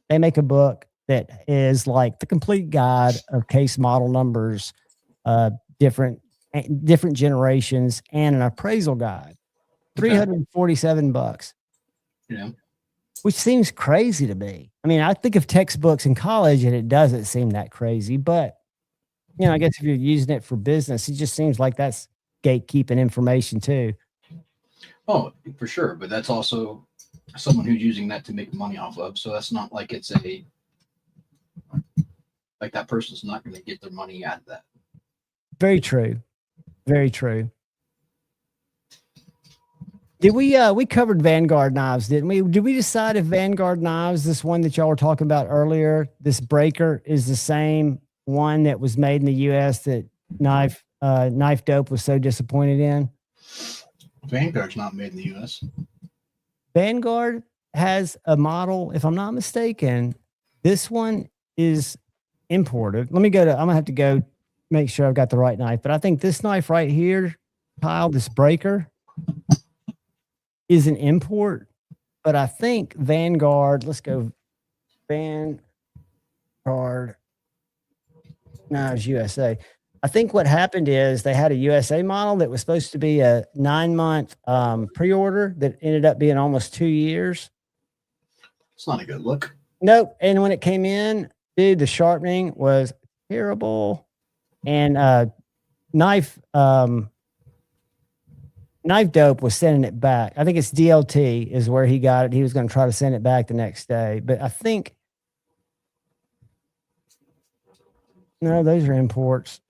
they make a book that is like the complete guide of case model numbers, different generations, and an appraisal guide. $347. Yeah. Which seems crazy to me. I mean, I think of textbooks in college and it doesn't seem that crazy, but I guess if you're using it for business, it just seems like that's gatekeeping information too. Oh, for sure. But that's also someone who's using that to make money off of. So that's not like it's like that person's not going to get their money out of that. Very true. Very true. Did we covered Vanguard knives, didn't we? Did we decide if Vanguard knives, this one that y'all were talking about earlier, this breaker, is the same one that was made in the U.S. that Knife Dope was so disappointed in? Vanguard's not made in the U.S. Vanguard has a model, if I'm not mistaken. This one is imported. I'm gonna have to go make sure I've got the right knife, but I think this knife right here, Kyle, this breaker, is an import, but I think Vanguard, let's go card. No, it's USA. I think what happened is they had a USA model that was supposed to be a 9-month pre-order that ended up being almost 2 years. It's not a good look. Nope. And when it came in, dude, the sharpening was terrible. And knife dope was sending it back. I think it's DLT is where he got it. He was going to try to send it back the next day, but I think no, those are imports.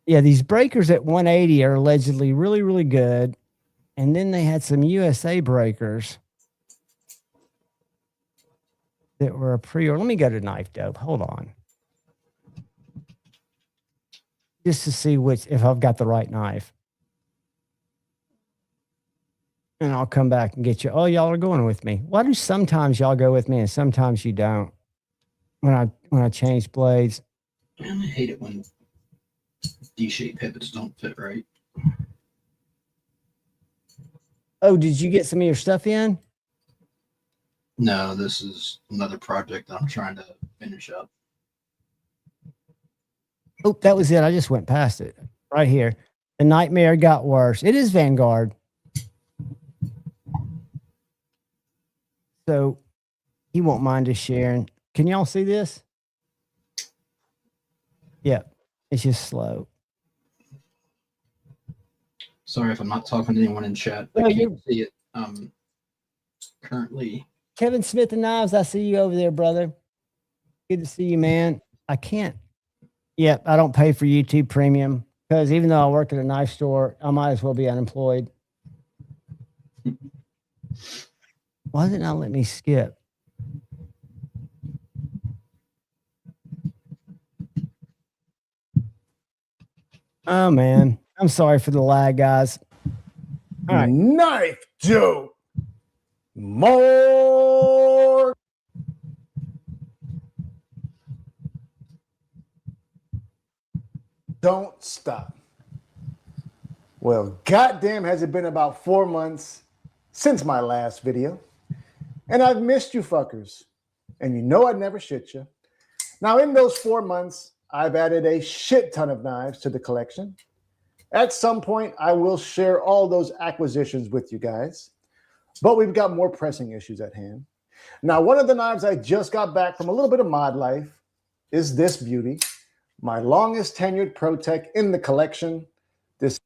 Yeah, these breakers at 180 are allegedly really, really good. And then they had some USA breakers that were a pre-order. Let me go to Knife Dope. Hold on. Just to see if I've got the right knife. And I'll come back and get you. Oh, y'all are going with me. Why do sometimes y'all go with me and sometimes you don't? When I change blades. Man, I hate it when D-shaped pivots don't fit right. Oh, did you get some of your stuff in? No, this is another project that I'm trying to finish up. Oh, that was it. I just went past it. Right here. The nightmare got worse. It is Vanguard. So he won't mind us sharing. Can y'all see this? Yep. It's just slow. Sorry if I'm not talking to anyone in chat. I can't see it. Currently. Kevin Smith and Knives, I see you over there, brother. Good to see you, man. I can't. Yep, I don't pay for YouTube Premium because even though I work at a knife store, I might as well be unemployed. Why did it not let me skip? Oh, man. I'm sorry for the lag, guys. All right. Knife Dope. More. Don't stop. Well, goddamn, has it been about 4 months since my last video. And I've missed you fuckers. And you know I'd never shit you. Now, in those 4 months, I've added a shit ton of knives to the collection. At some point, I will share all those acquisitions with you guys. But we've got more pressing issues at hand. Now, one of the knives I just got back from a little bit of mod life is this beauty. My longest tenured ProTech in the collection. This.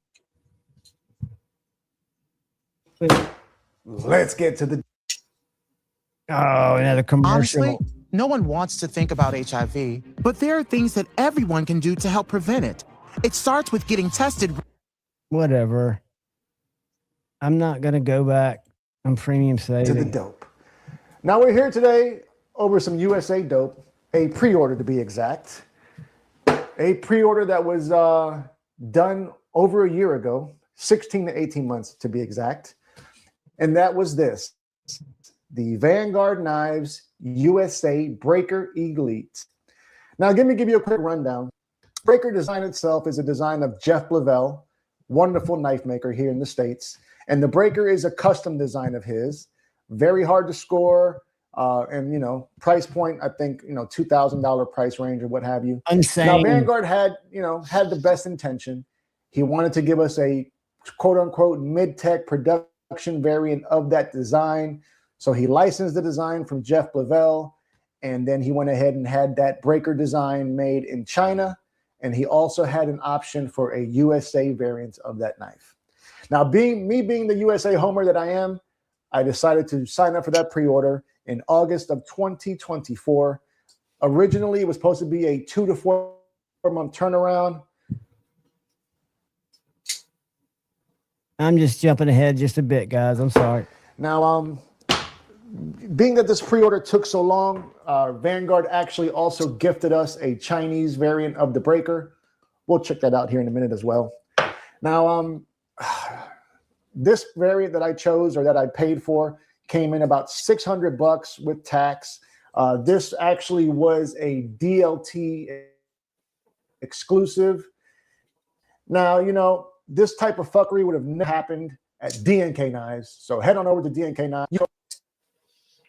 Let's get to the. Oh, another commercial. Honestly, no one wants to think about HIV, but there are things that everyone can do to help prevent it. It starts with getting tested. Whatever. I'm not going to go back. I'm premium saving. To the dope. Now we're here today over some USA dope, a pre-order to be exact. A pre-order that was done over a year ago, 16 to 18 months to be exact. And that was this. The Vanguard Knives USA Breaker Elite. Now, let me give you a quick rundown. Breaker design itself is a design of Jeff Blavell, wonderful knife maker here in the States. And the Breaker is a custom design of his. Very hard to score. And, you know, price point, I think, you know, $2,000 price range or what have you. Insane. Now, Vanguard had the best intention. He wanted to give us a quote unquote mid-tech production variant of that design. So he licensed the design from Jeff Blavell, and then he went ahead and had that Breaker design made in China. And he also had an option for a USA variant of that knife. Now, being the USA homer that I am, I decided to sign up for that pre-order in August of 2024. Originally, it was supposed to be a 2 to 4 month turnaround. I'm just jumping ahead just a bit, guys. I'm sorry. Now, being that this pre-order took so long, Vanguard actually also gifted us a Chinese variant of the Breaker. We'll check that out here in a minute as well. Now, this variant that I chose or that I paid for came in about $600 with tax. This actually was a DLT exclusive. Now, you know, this type of fuckery would have never happened at DNK Knives. So head on over to DNK Knives.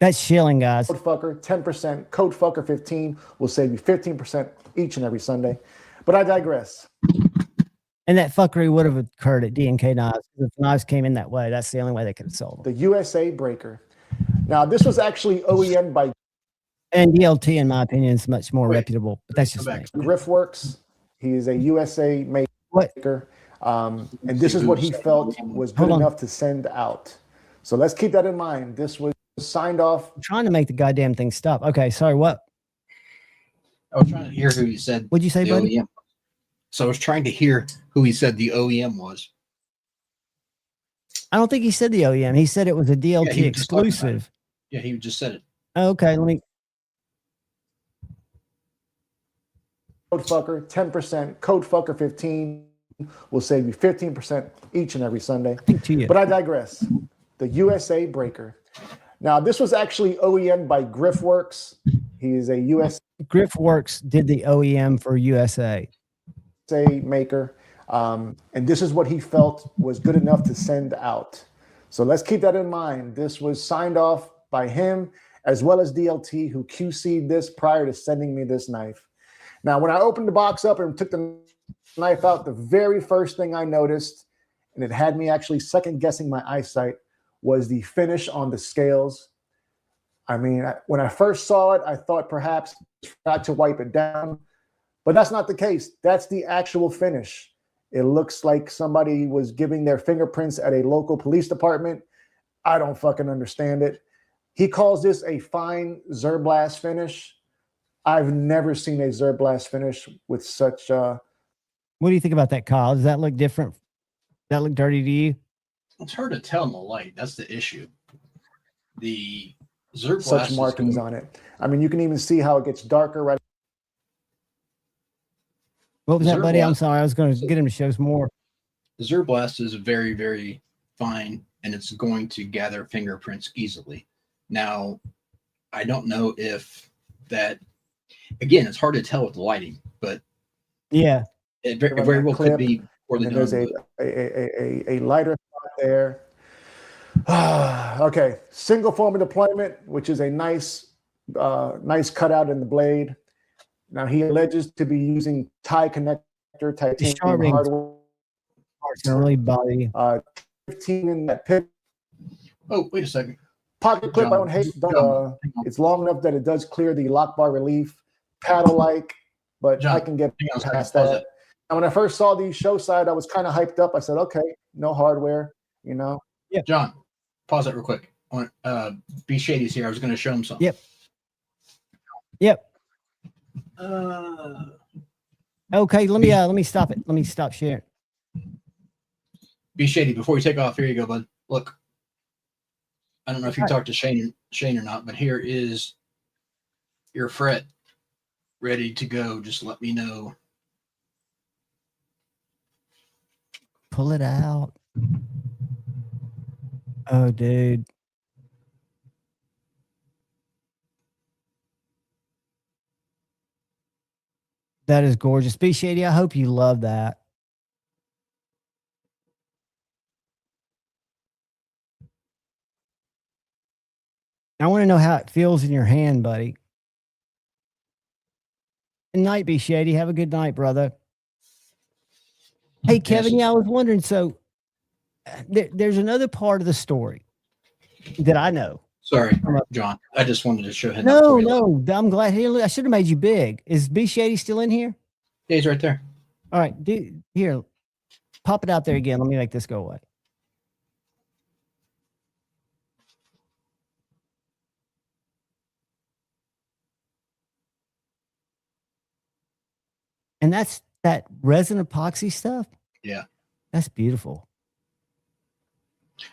That's shilling, guys. Code Fucker 10%. Code Fucker 15 will save you 15% each and every Sunday. But I digress. And that fuckery would have occurred at DNK Knives. If knives came in that way, that's the only way they could have sold them. The USA Breaker. Now, this was actually OEM by... And DLT, in my opinion, is much more reputable. But that's just me. Griffworks. He is a USA maker. And this is what he felt was good enough to send out. So let's keep that in mind. This was signed off. I'm trying to make the goddamn thing stop. Okay, sorry, what? I was trying to hear who he said. What'd you say, buddy? OEM. So I was trying to hear who he said the OEM was. I don't think he said the OEM. He said it was a DLT exclusive. Yeah, he just said it. Okay, let me. Code Fucker 10%. Code Fucker 15 will save you 15% each and every Sunday. But I digress. The USA Breaker. Now, this was actually OEM by Griffworks. He is a US Griffworks did the OEM for USA maker. And this is what he felt was good enough to send out. So let's keep that in mind. This was signed off by him as well as DLT, who QC'd this prior to sending me this knife. Now, when I opened the box up and took the knife out, the very first thing I noticed, and it had me actually second guessing my eyesight, was the finish on the scales. I mean, when I first saw it, I thought perhaps I forgot to wipe it down, but that's not the case. That's the actual finish. It looks like somebody was giving their fingerprints at a local police department. I don't fucking understand it. He calls this a fine Zerblast finish. I've never seen a Zerblast finish with such What do you think about that, Kyle? Does that look different? Does that look dirty to you? It's hard to tell in the light. That's the issue. The Zerblast such markings on it. I mean, you can even see how it gets darker right. What was that, buddy? I'm sorry. I was going to get him to show us more. The Zerblast is very, very fine, and it's going to gather fingerprints easily. Now, I don't know if that, again, it's hard to tell with the lighting, but yeah, it very well could be. And there's a lighter spot there. Okay, single form of deployment, which is a nice cutout in the blade. Now he alleges to be using tie connector titanium hardware. Really body. 15 in that pit. Oh, wait a second. Pocket clip, I don't hate. It's long enough that it does clear the lock bar relief, paddle-like, but I can get past that. And when I first saw the show side, I was kind of hyped up. I said, okay, no hardware, you know. Yeah. John, pause it real quick. B Shady's here. I was going to show him something. Yep. Okay, let me stop it. Let me stop sharing. B Shady, before you take off, here you go, bud. Look. I don't know if you talked to Shane or not, but here is your fret ready to go. Just let me know. Pull it out. Oh, dude. That is gorgeous. B Shady, I hope you love that. I want to know how it feels in your hand, buddy. Good night, B Shady. Have a good night, brother. Hey, Kevin, I was wondering, so there's another part of the story that I know. Sorry, John. I just wanted to show him. No, I'm glad. I should have made you big. Is B Shady still in here? Yeah, he's right there. All right, here, pop it out there again. Let me make this go away. And that's that resin epoxy stuff. Yeah. That's beautiful.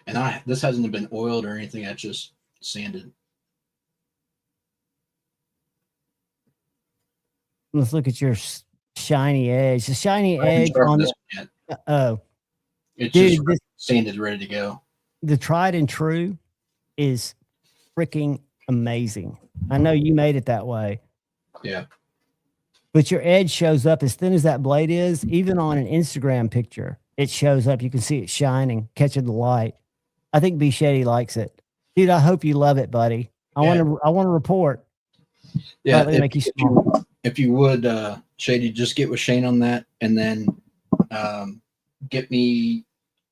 And this hasn't been oiled or anything. I just sanded. Let's look at your shiny edge. The shiny edge on this oh. It's just sanded, ready to go. The tried and true is freaking amazing. I know you made it that way. Yeah. But your edge shows up as thin as that blade is, even on an Instagram picture. it shows up. You can see it shining, catching the light. I think B Shady likes it. Dude, I hope you love it, buddy. I want to report. Yeah, Let me make you small. If you would, Shady, just get with Shane on that, and then get me.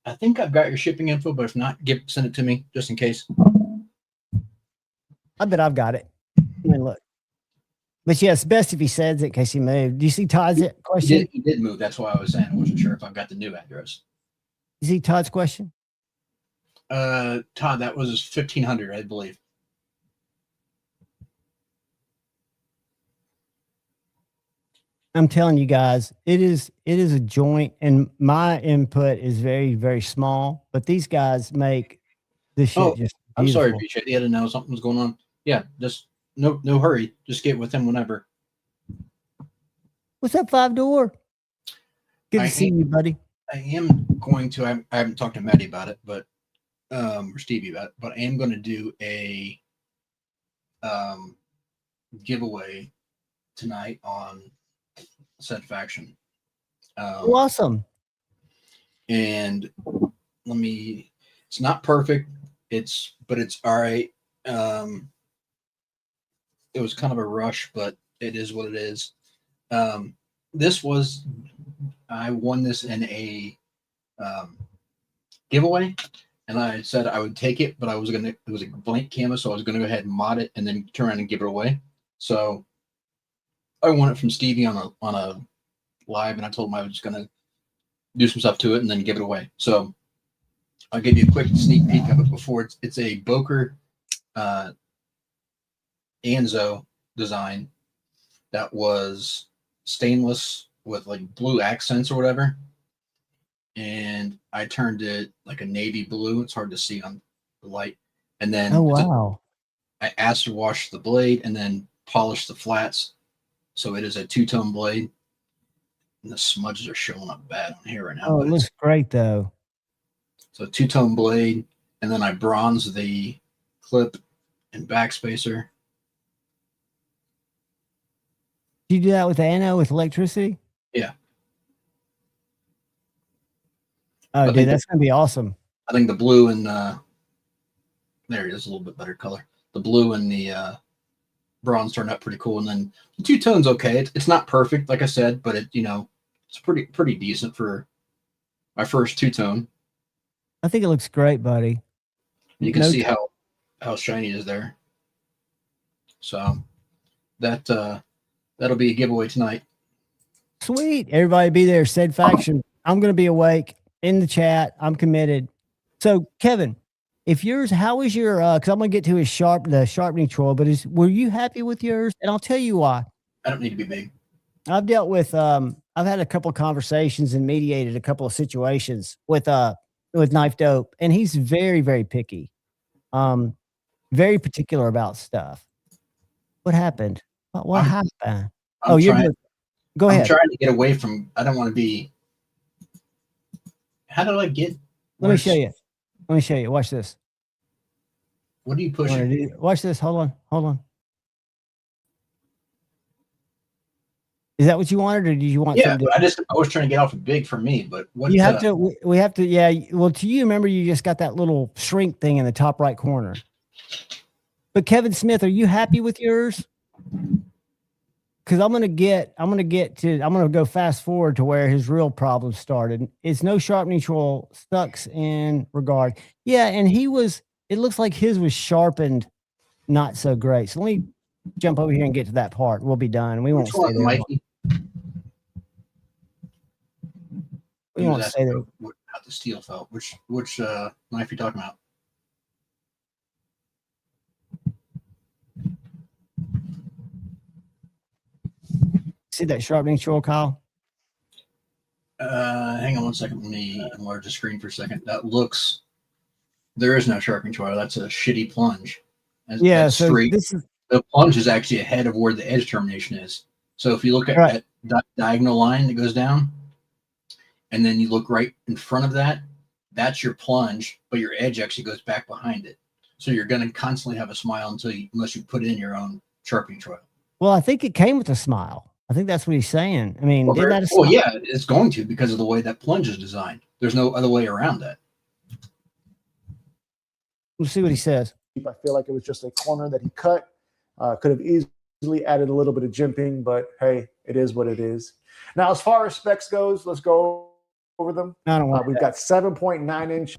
I think I've got your shipping info, but if not, send it to me just in case. I bet I've got it. I mean, look. But yeah, it's best if he says it in case he moved. Do you see Todd's question? He did move. That's why I was saying I wasn't sure if I've got the new address. You see Todd's question? Todd, that was 1,500, I believe. I'm telling you guys, it is a joint, and my input is very, very small. But these guys make this shit just beautiful. I'm sorry, BJ. He had to know something was going on. Yeah, just no hurry. Just get with him whenever. What's up, 5-Door? Good to see you, buddy. I am going to. I haven't talked to Maddie about it, but or Stevie about it. But I am going to do a giveaway tonight on said faction. Awesome. And it's not perfect. But it's all right. It was kind of a rush, but it is what it is. I won this in a giveaway, and I said I would take it, but it was a blank canvas, so I was gonna go ahead and mod it and then turn around and give it away. So I won it from Stevie on a live, and I told him I was just gonna do some stuff to it and then give it away. So I'll give you a quick sneak peek of it before it's a Boker Anzo design that was stainless with like blue accents or whatever. And I turned it like a navy blue. It's hard to see on the light. And then I acid washed the blade and then polished the flats. So it is a two-tone blade. And the smudges are showing up bad on here right now. Oh, it looks great though. So two-tone blade, and then I bronze the clip and backspacer. Did you do that with Anno with electricity? Yeah. Oh, dude, that's going to be awesome. I think the blue and there it is, a little bit better color. The blue and the bronze turned out pretty cool, and then the two-tone's okay. It's not perfect, like I said, but it's pretty decent for my first two-tone. I think it looks great, buddy. You can see how shiny it is there. So that'll be a giveaway tonight. Sweet. Everybody be there. Said faction. I'm going to be awake in the chat. I'm committed. So Kevin, if yours, how is your, cause I'm going to get to the sharpening tool, but were you happy with yours? And I'll tell you why. I don't need to be big. I've dealt with, I've had a couple of conversations and mediated a couple of situations with Knife Dope, and he's very, very picky, very particular about stuff. What happened? What happened? Go ahead. I'm trying to get away from. I don't want to be. How do I get? Let me show you. Watch this. What are you pushing? Watch this. Hold on. Is that what you wanted, or did you want? Yeah, I was trying to get off of big for me, but what you have to. We have to. Yeah. Well, to you, remember, you just got that little shrink thing in the top right corner. But Kevin Smith, are you happy with yours? Because I'm gonna go fast forward to where his real problem started. It's no sharpening tool, sucks in regard. Yeah, and it looks like his was sharpened not so great. So let me jump over here and get to that part. We'll be done. We won't stay there. Mikey? We won't stay there. How the steel felt. Which knife are you talking about? See that sharpening tool, Kyle? Hang on one second. Let me enlarge the screen for a second. There is no sharpening tool. That's a shitty plunge. That's so straight. The plunge is actually ahead of where the edge termination is. So if you look at that diagonal line that goes down, and then you look right in front of that, that's your plunge, but your edge actually goes back behind it. So you're going to constantly have a smile unless you put in your own sharpening tool. Well, I think it came with a smile. I think that's what he's saying. I mean, well, yeah, it's going to because of the way that plunge is designed. There's no other way around that. We'll see what he says. I feel like it was just a corner that he cut. Could have easily added a little bit of jimping, but hey, it is what it is. Now, as far as specs goes, let's go over them. We've got 7.9 inch.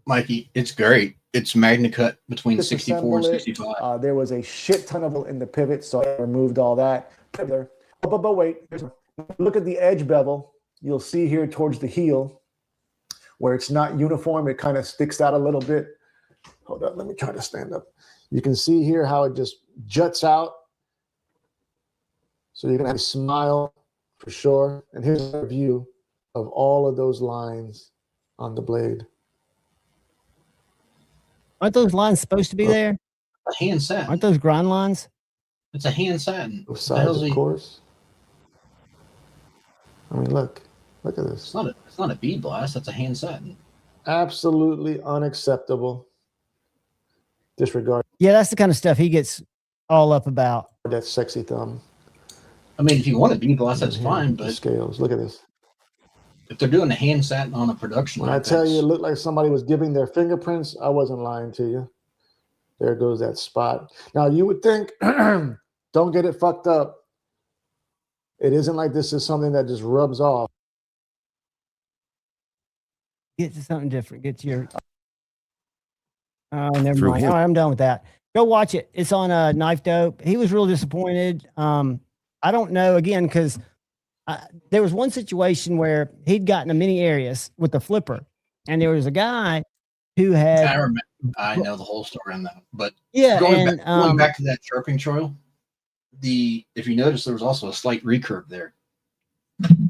Mikey, it's great. It's Magna Cut between 64 and 65. There was a shit ton of in the pivot, so I removed all that. But wait, look at the edge bevel. You'll see here towards the heel where it's not uniform. It kind of sticks out a little bit. Hold on, let me try to stand up. You can see here how it just juts out. So you're going to have a smile for sure. And here's a view of all of those lines on the blade. Aren't those lines supposed to be there? A hand satin. Aren't those grind lines? It's a hand satin. Both sides, of course. I mean, look at this. It's not a bead blast. That's a hand satin. Absolutely unacceptable. Disregard. Yeah, that's the kind of stuff he gets all up about. That sexy thumb. I mean, if you want a bead blast, that's fine. But scales. Look at this. If they're doing a hand satin on a production, when I tell you, it looked like somebody was giving their fingerprints, I wasn't lying to you. There goes that spot. Now you would think, don't get it fucked up. It isn't like this is something that just rubs off. Get to something different. Get to your. Oh, never mind. All right, I'm done with that. Go watch it. It's on Knife Dope. He was real disappointed. I don't know, again, because there was one situation where he'd gotten a mini Arius with the flipper, and there was a guy who had. I know the whole story on that, but yeah, going back to that sharpening choil, if you notice, there was also a slight recurve there,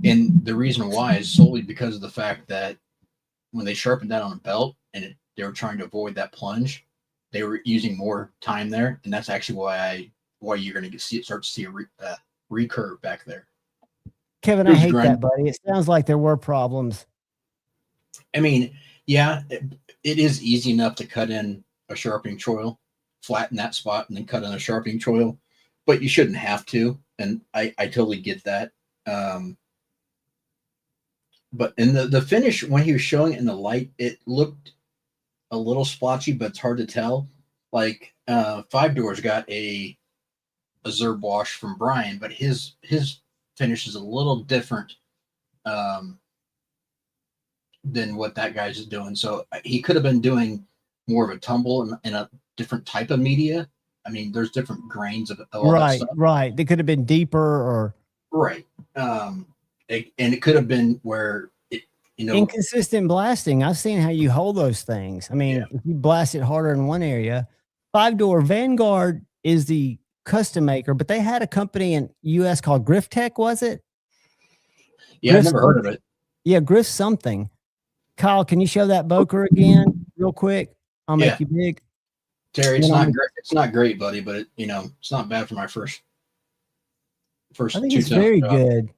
and the reason why is solely because of the fact that when they sharpened that on a belt and they were trying to avoid that plunge, they were using more time there, and that's actually why you're going to start to see a recurve back there. Kevin, I hate that, buddy. It sounds like there were problems. I mean, yeah, it is easy enough to cut in a sharpening choil, flatten that spot, and then cut in a sharpening choil, but you shouldn't have to, and I totally get that. But in the finish, when he was showing it in the light, it looked a little splotchy, but it's hard to tell. Like Five Doors got a Zerb wash from Brian, but his finish is a little different than what that guy's is doing. So he could have been doing more of a tumble in a different type of media. I mean, there's different grains of all that stuff. Right. They could have been deeper or right. And it could have been where inconsistent blasting. I've seen how you hold those things. I mean, if you blast it harder in one area. 5-door Vanguard is the custom maker, but they had a company in US called Griff Tech, was it? Yeah, I've never heard of it. Yeah, Griff something. Kyle, can you show that Boker again real quick? I'll make you big. Terry, it's not great. It's not great, buddy, but it's not bad for my first. I think it's very good.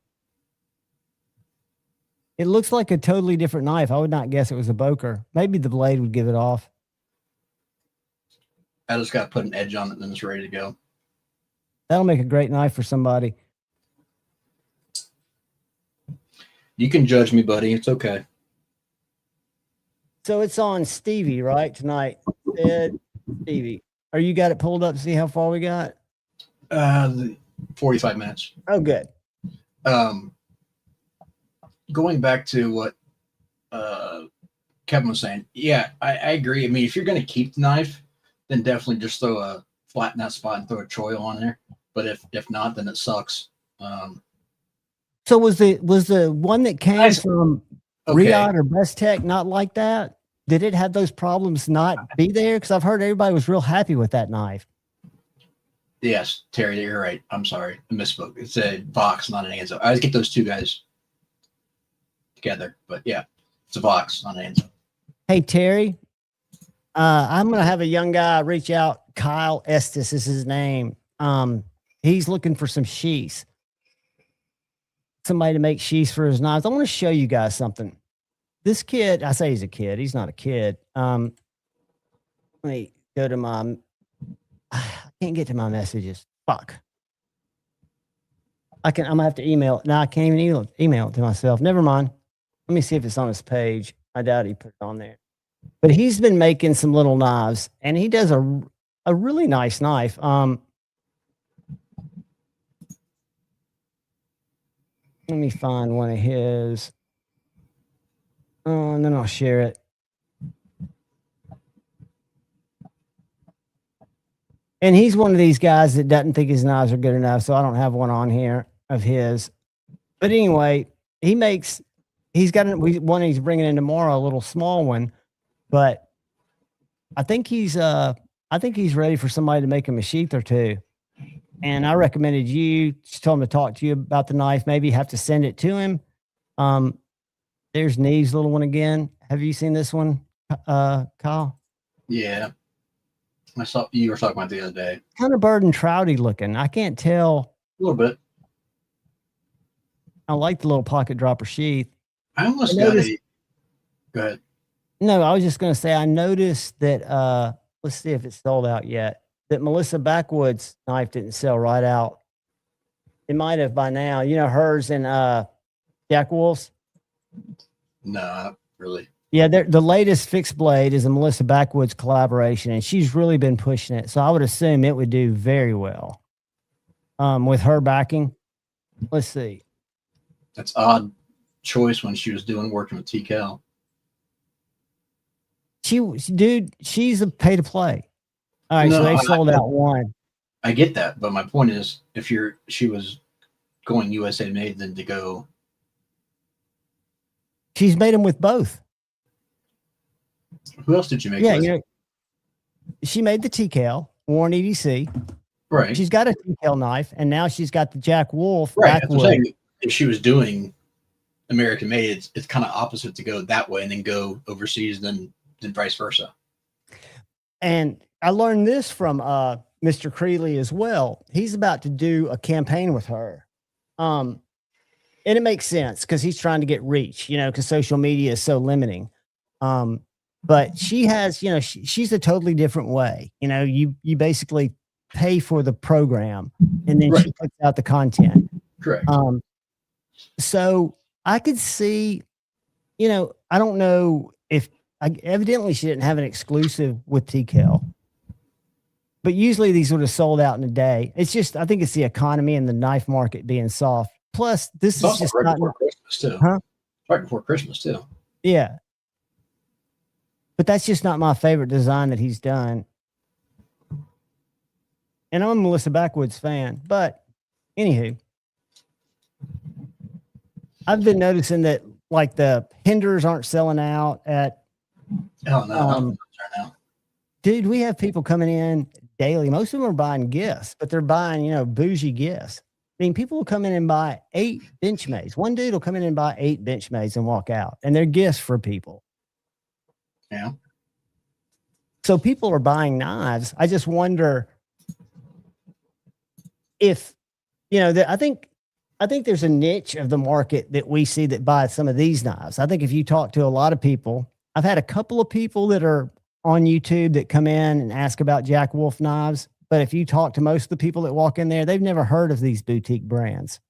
It looks like a totally different knife. I would not guess it was a Boker. Maybe the blade would give it off. I just got to put an edge on it, and then it's ready to go. That'll make a great knife for somebody. You can judge me, buddy. It's okay. So it's on Stevie, right, tonight? Ed, Stevie. Are you got it pulled up to see how far we got? 45 minutes. Oh, good. Going back to what Kevin was saying, yeah, I agree. I mean, if you're going to keep the knife, then definitely just flatten that spot and throw a choil on there. But if not, then it sucks. So was the one that came from Riyadh or Best Tech not like that? Did it have those problems not be there? Because I've heard everybody was real happy with that knife. Yes, Terry, you're right. I'm sorry. I misspoke. It's a Vox, not an Anzo. I always get those two guys together. But yeah, it's a Vox, not an Anzo. Hey, Terry, I'm going to have a young guy reach out. Kyle Estes is his name. He's looking for some sheaths. Somebody to make sheaths for his knives. I want to show you guys something. This kid, I say he's a kid. He's not a kid. Let me go to I can't get to my messages. Fuck. I'm gonna have to email it. No, I can't even email it to myself. Never mind. Let me see if it's on his page. I doubt he put it on there. But he's been making some little knives, and he does a really nice knife. Let me find one of his. And then I'll share it. And he's one of these guys that doesn't think his knives are good enough, so I don't have one on here of his. But anyway, he's got one he's bringing in tomorrow, a little small one. But I think he's ready for somebody to make him a sheath or two. And I recommended you, just told him to talk to you about the knife. Maybe you have to send it to him. There's Neve's little one again. Have you seen this one, Kyle? Yeah. I saw you were talking about the other day. Kind of bird and trouty looking. I can't tell. A little bit. I like the little pocket dropper sheath. I almost got a. Go ahead. No, I was just going to say, I noticed that, let's see if it's sold out yet, that Melissa Backwood's knife didn't sell right out. It might have by now. You know, hers and Jack Wolf's? No, not really. Yeah, the latest fixed blade is a Melissa Backwoods collaboration, and she's really been pushing it. So I would assume it would do very well with her backing. Let's see. That's odd choice when she was working with TCal. She's a pay to play. All right, so they sold out one. I get that, but my point is, if she was going USA made, then to go. She's made them with both. Who else did you make? Yeah, you know, she made the TCal, Warren EDC. Right. She's got a TCal knife, and now she's got the Jack Wolf. Right. If she was doing American made, it's kind of opposite to go that way and then go overseas, then vice versa. And I learned this from Mr. Creeley as well. He's about to do a campaign with her. And it makes sense because he's trying to get reach, you know, because social media is so limiting. But she has, you know, she's a totally different way. You know, you basically pay for the program and then she puts out the content. Correct. So I could see, you know, I don't know if evidently she didn't have an exclusive with TCal, but usually these would have sold out in a day. It's just, I think it's the economy and the knife market being soft. Plus, this is just right not before Christmas too. Huh? Right before Christmas too. Yeah. But that's just not my favorite design that he's done. And I'm a Melissa Backwoods fan, but anywho, I've been noticing that like the Hinders aren't selling out at. Oh no! Dude, we have people coming in daily. Most of them are buying gifts, but they're buying, you know, bougie gifts. I mean, people will come in and buy 8 Benchmads. One dude will come in and buy 8 Benchmads and walk out, and they're gifts for people. Yeah. So people are buying knives. I just wonder if, you know, I think there's a niche of the market that we see that buy some of these knives. I think if you talk to a lot of people, I've had a couple of people that are on YouTube that come in and ask about Jack Wolf knives. But if you talk to most of the people that walk in there, they've never heard of these boutique brands.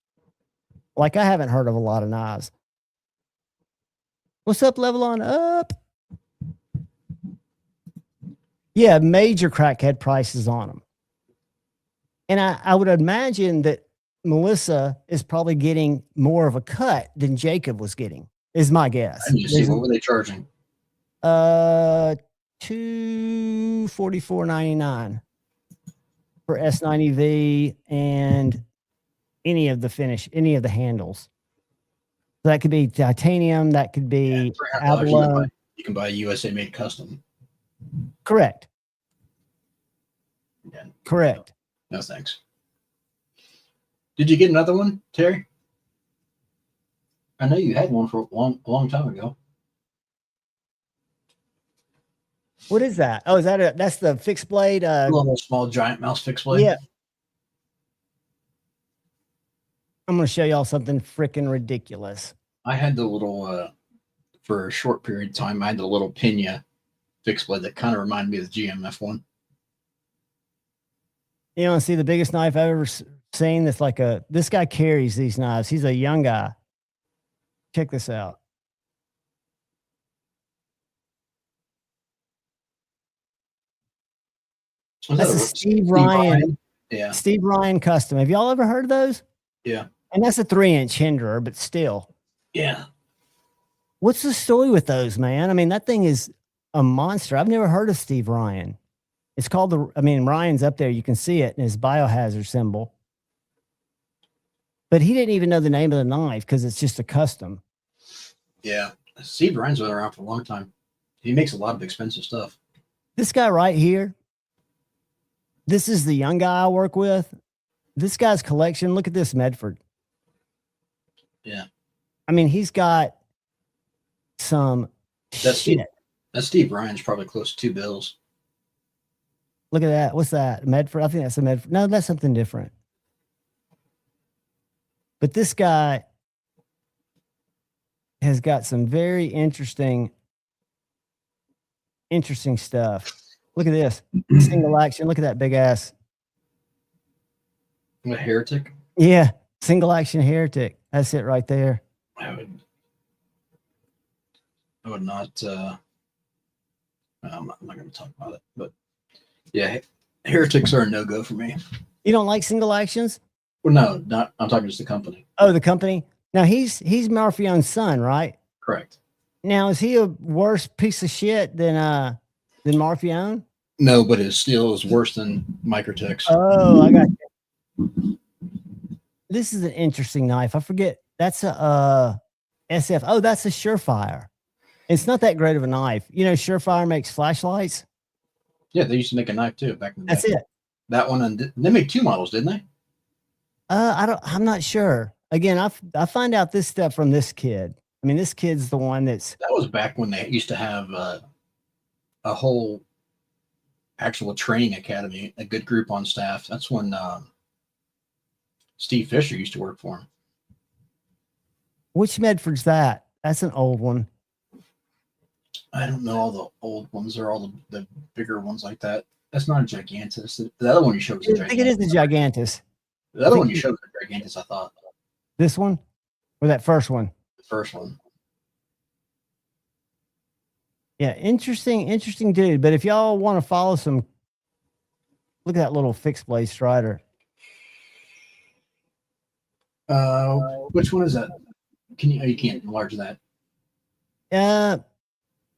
Like I haven't heard of a lot of knives. What's up, Level On Up? Yeah, major crackhead prices on them. And I would imagine that Melissa is probably getting more of a cut than Jacob was getting, is my guess. I need to see what were they charging? $244.99 for S90V and any of the handles. So that could be titanium, that could be abalone. You can buy a USA made custom. Correct. Yeah. Correct. No thanks. Did you get another one, Terry? I know you had one for a long time ago. What is that? Oh, that's the fixed blade? Little small giant mouse fixed blade. Yeah. I'm going to show y'all something freaking ridiculous. I had the little, for a short period of time, I had the little Pena fixed blade that kind of reminded me of the GMF one. You want to see the biggest knife I've ever seen that's like this guy carries these knives. He's a young guy. Check this out. That's a Steve Ryan. Yeah. Steve Ryan custom. Have y'all ever heard of those? Yeah. And that's a 3-inch hinderer, but still. Yeah. What's the story with those, man? I mean, that thing is a monster. I've never heard of Steve Ryan. It's called Ryan's up there. You can see it in his biohazard symbol. But he didn't even know the name of the knife because it's just a custom. Yeah. Steve Ryan's been around for a long time. He makes a lot of expensive stuff. This guy right here, this is the young guy I work with. This guy's collection, look at this Medford. Yeah. I mean, he's got some shit. That Steve Ryan's probably close to $2 bills. Look at that. What's that? Medford? I think that's a Medford. No, that's something different. But this guy has got some very interesting stuff. Look at this. Single action. Look at that big ass. A Heretic? Yeah. Single action Heretic. That's it right there. I would not, I'm not going to talk about it, but yeah, Heretics are a no-go for me. You don't like single actions? Well, no, I'm talking just the company. Oh, the company. Now he's Marfione's son, right? Correct. Now, is he a worse piece of shit than Marfione? No, but his steel is worse than Microtech's. Oh, I got you. This is an interesting knife. I forget. That's a SF. Oh, that's a Surefire. It's not that great of a knife. You know, Surefire makes flashlights. Yeah, they used to make a knife too back in the day. That's it. That one, and they made 2 models, didn't they? I'm not sure. Again, I find out this stuff from this kid. I mean, this kid's the one that was back when they used to have a whole actual training academy, a good group on staff. That's when Steve Fisher used to work for him. Which Medford's that? That's an old one. I don't know all the old ones. They're all the bigger ones like that. That's not a Gigantus. The other one you showed was a Gigantus. I think it is the Gigantus. The other one you showed was a Gigantus, I thought. This one? Or that first one? The first one. Yeah, interesting dude. But if y'all want to follow some, look at that little fixed blade Strider. Which one is that? You can't enlarge that.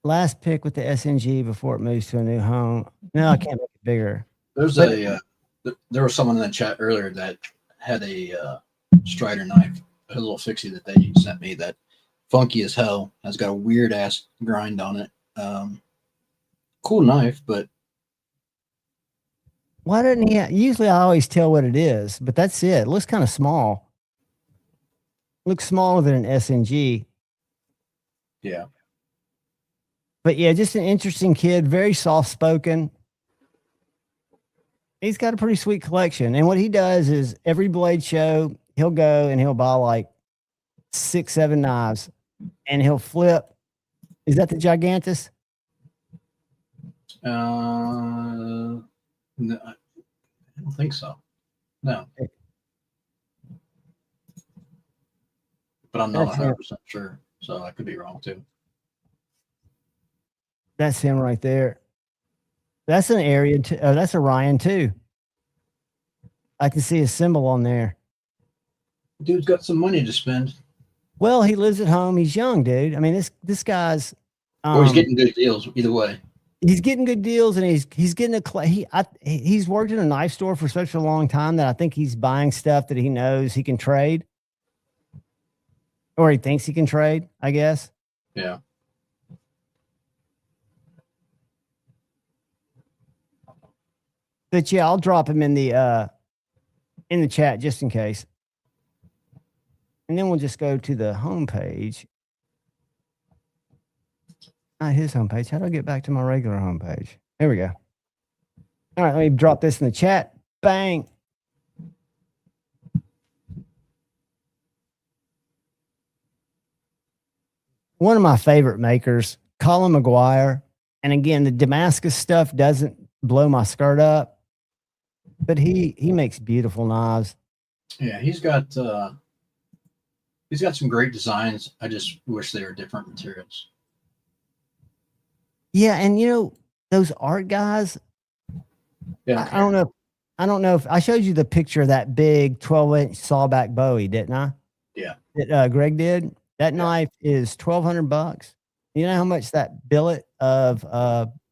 Last pick with the SNG before it moves to a new home. No, I can't make it bigger. There was someone in the chat earlier that had a Strider knife, a little fixie that they sent me that funky as hell, has got a weird ass grind on it. Cool knife, but why didn't he? Usually I always tell what it is, but that's it. It looks kind of small. Looks smaller than an SNG. Yeah. But yeah, just an interesting kid, very soft spoken. He's got a pretty sweet collection. And what he does is every blade show, he'll go and he'll buy like 6, 7 knives and he'll flip. Is that the Gigantus? No, I don't think so. No. But I'm not 100% sure, so I could be wrong too. That's him right there. That's an area. That's a Ryan too. I can see a symbol on there. Dude's got some money to spend. Well, he lives at home. He's young, dude. I mean, this guy's. Well, he's getting good deals either way. He's getting good deals, and he's getting he's worked in a knife store for such a long time that I think he's buying stuff that he knows he can trade, or he thinks he can trade, I guess. Yeah. But yeah, I'll drop him in the chat just in case. And then we'll just go to the homepage. Not his homepage. How do I get back to my regular homepage? There we go. All right, let me drop this in the chat. Bang. One of my favorite makers, Colin McGuire. And again, the Damascus stuff doesn't blow my skirt up, but he makes beautiful knives. Yeah, he's got some great designs. I just wish they were different materials. Yeah, and those art guys. Yeah, I don't know. I don't know if I showed you the picture of that big 12-inch sawback Bowie, didn't I? Yeah. That Greg did. That knife is $1,200. You know how much that billet of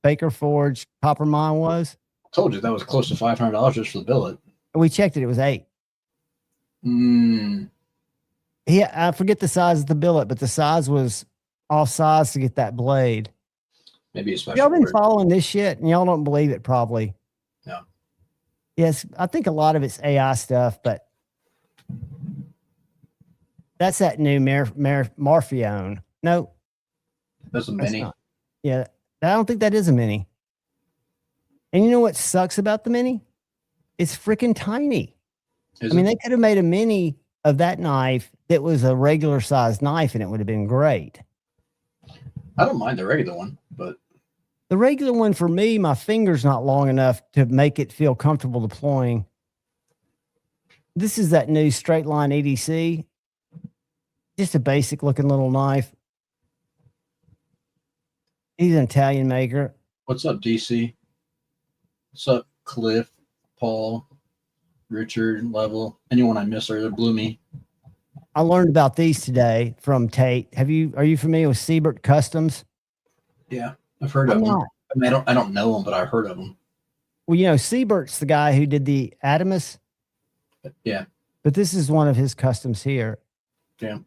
Baker Forge copper mine was? I told you that was close to $500 just for the billet. We checked it. It was $8. Yeah, I forget the size of the billet, but the size was off size to get that blade. Maybe a special. Y'all been following this shit, and y'all don't believe it, probably. No. Yes, I think a lot of it's AI stuff, but that's that new Morpheone. No, that's a mini. Not. Yeah, I don't think that is a mini. And you know what sucks about the mini? It's freaking tiny. They could have made a mini of that knife that was a regular size knife, and it would have been great. I don't mind the regular one, but the regular one for me, my finger's not long enough to make it feel comfortable deploying. This is that new straight line EDC. Just a basic looking little knife. He's an Italian maker. What's up, DC? What's up, Cliff, Paul, Richard, Level? Anyone I missed or blew me? I learned about these today from Tate. Are you familiar with Siebert Customs? Yeah, I've heard of them. I don't know them, but I've heard of them. Well, Siebert's the guy who did the Adamus. Yeah. But this is one of his customs here. Yeah.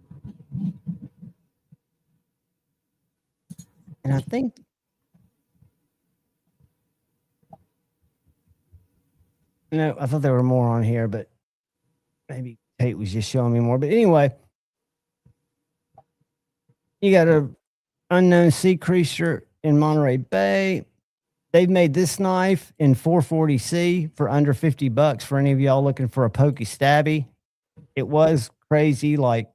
And I think I thought there were more on here, but maybe Tate was just showing me more. But anyway, you got a unknown sea creature in Monterey Bay. They've made this knife in 440C for under $50 for any of y'all looking for a pokey stabby. It was crazy, like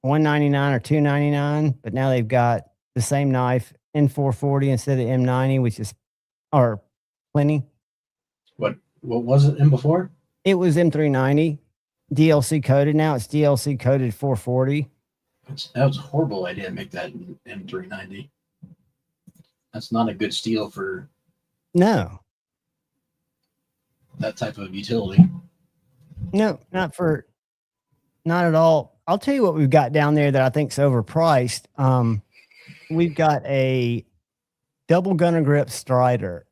$199 or $299, but now they've got the same knife in 440 instead of M90, which is or plenty. What was it in before? It was M390, DLC coded. Now it's DLC coded 440. That was a horrible idea to make that in M390. That's not a good steel for that type of utility. No, not at all. I'll tell you what we've got down there that I think is overpriced. We've got a double gunner grip Strider.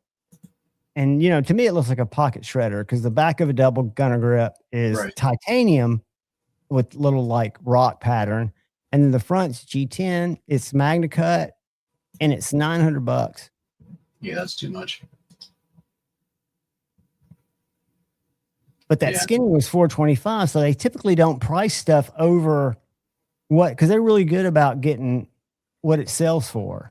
And, to me, it looks like a pocket shredder because the back of a double gunner grip is titanium with little like rock pattern. And then the front's G10. It's Magna Cut and it's $900. Yeah, that's too much. But that skinny was $425. So they typically don't price stuff over because they're really good about getting what it sells for.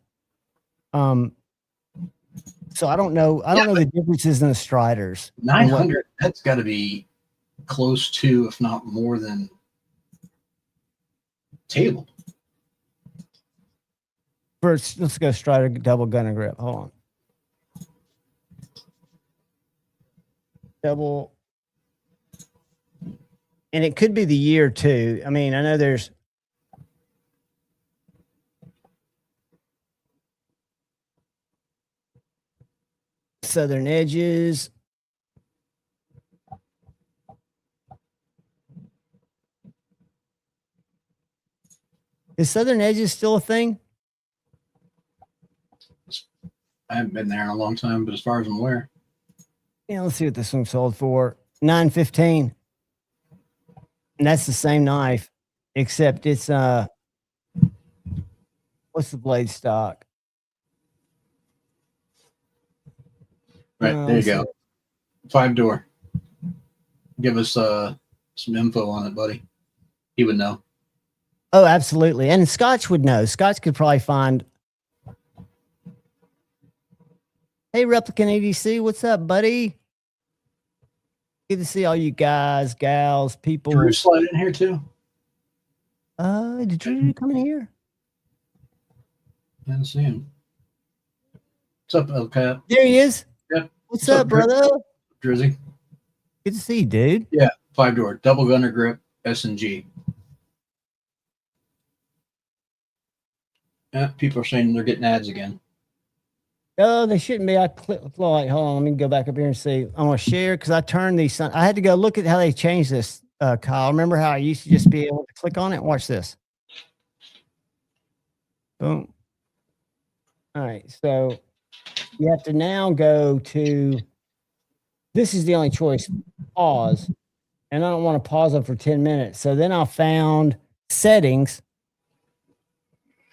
So I don't know. I don't know the differences in the Striders. 900. That's got to be close to, if not more than, table. First, let's go Strider double gunner grip. Hold on. Double. And it could be the year too. I mean, I know there's Southern Edges. Is Southern Edges still a thing? I haven't been there in a long time, but as far as I'm aware. Yeah, let's see what this one sold for. $915. And that's the same knife, except it's what's the blade stock? Right, there you go. 5-door. Give us some info on it, buddy. He would know. Oh, absolutely. And Scotch would know. Scotch could probably find. Hey, Replicant ADC, what's up, buddy? Good to see all you guys, gals, people. Drew slide in here too. Did Drew come in here? I didn't see him. What's up, El Cap? There he is. Yep. What's up, brother? Drizzy. Good to see you, dude. Yeah, 5-door, double gunner grip, S&G. Yeah, people are saying they're getting ads again. Oh, they shouldn't be. I click. Hold on. Let me go back up here and see. I'm gonna share because I turned these. I had to go look at how they changed this. Kyle, remember how I used to just be able to click on it? Watch this. Boom. All right. So you have to now go to. This is the only choice. Pause, and I don't want to pause them for 10 minutes. So then I found settings,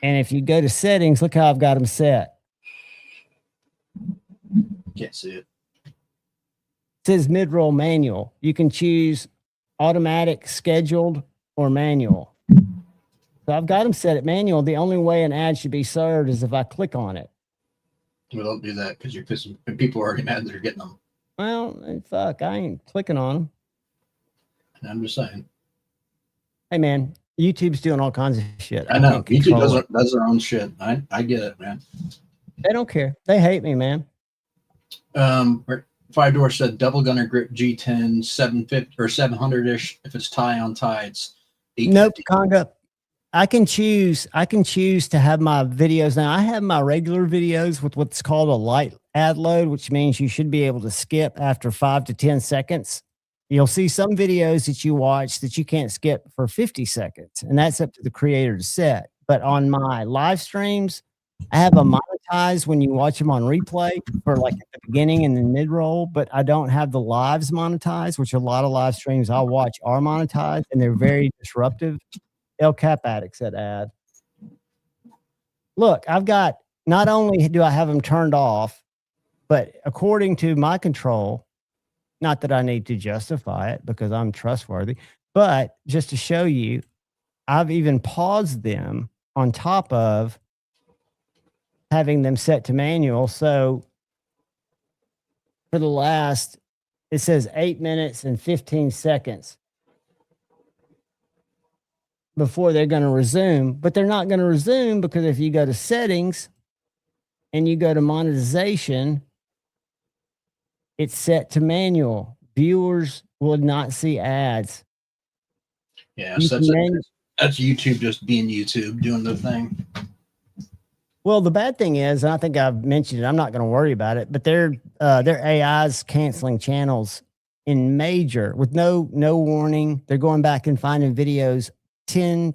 and if you go to settings, look how I've got them set. Can't see it. It says mid-roll manual. You can choose automatic, scheduled, or manual. So I've got them set at manual. The only way an ad should be served is if I click on it. Well, don't do that because you're pissing. People are already mad that they're getting them. Well, fuck, I ain't clicking on them. I'm just saying. Hey, man, YouTube's doing all kinds of shit. I know. YouTube does their own shit. I get it, man. They don't care. They hate me, man. 5-door said double gunner grip G10 750 or 700-ish. If it's tie on tie, it's 850. Nope, Conga. I can choose to have my videos. Now I have my regular videos with what's called a light ad load, which means you should be able to skip after 5 to 10 seconds. You'll see some videos that you watch that you can't skip for 50 seconds, and that's up to the creator to set. But on my live streams, I have a monetize when you watch them on replay for like at the beginning and then mid-roll, but I don't have the lives monetized, which a lot of live streams I watch are monetized, and they're very disruptive. El Cap Addict said ad. Look, I've got, not only do I have them turned off, but according to my control, not that I need to justify it because I'm trustworthy, but just to show you, I've even paused them on top of having them set to manual. So for the last, it says 8 minutes and 15 seconds before they're going to resume, but they're not going to resume because if you go to settings and you go to monetization, it's set to manual. Viewers will not see ads. Yeah, so that's YouTube just being YouTube, doing the thing. Well, the bad thing is, and I think I've mentioned it, I'm not going to worry about it, but their AI's canceling channels in major with no warning. They're going back and finding videos 10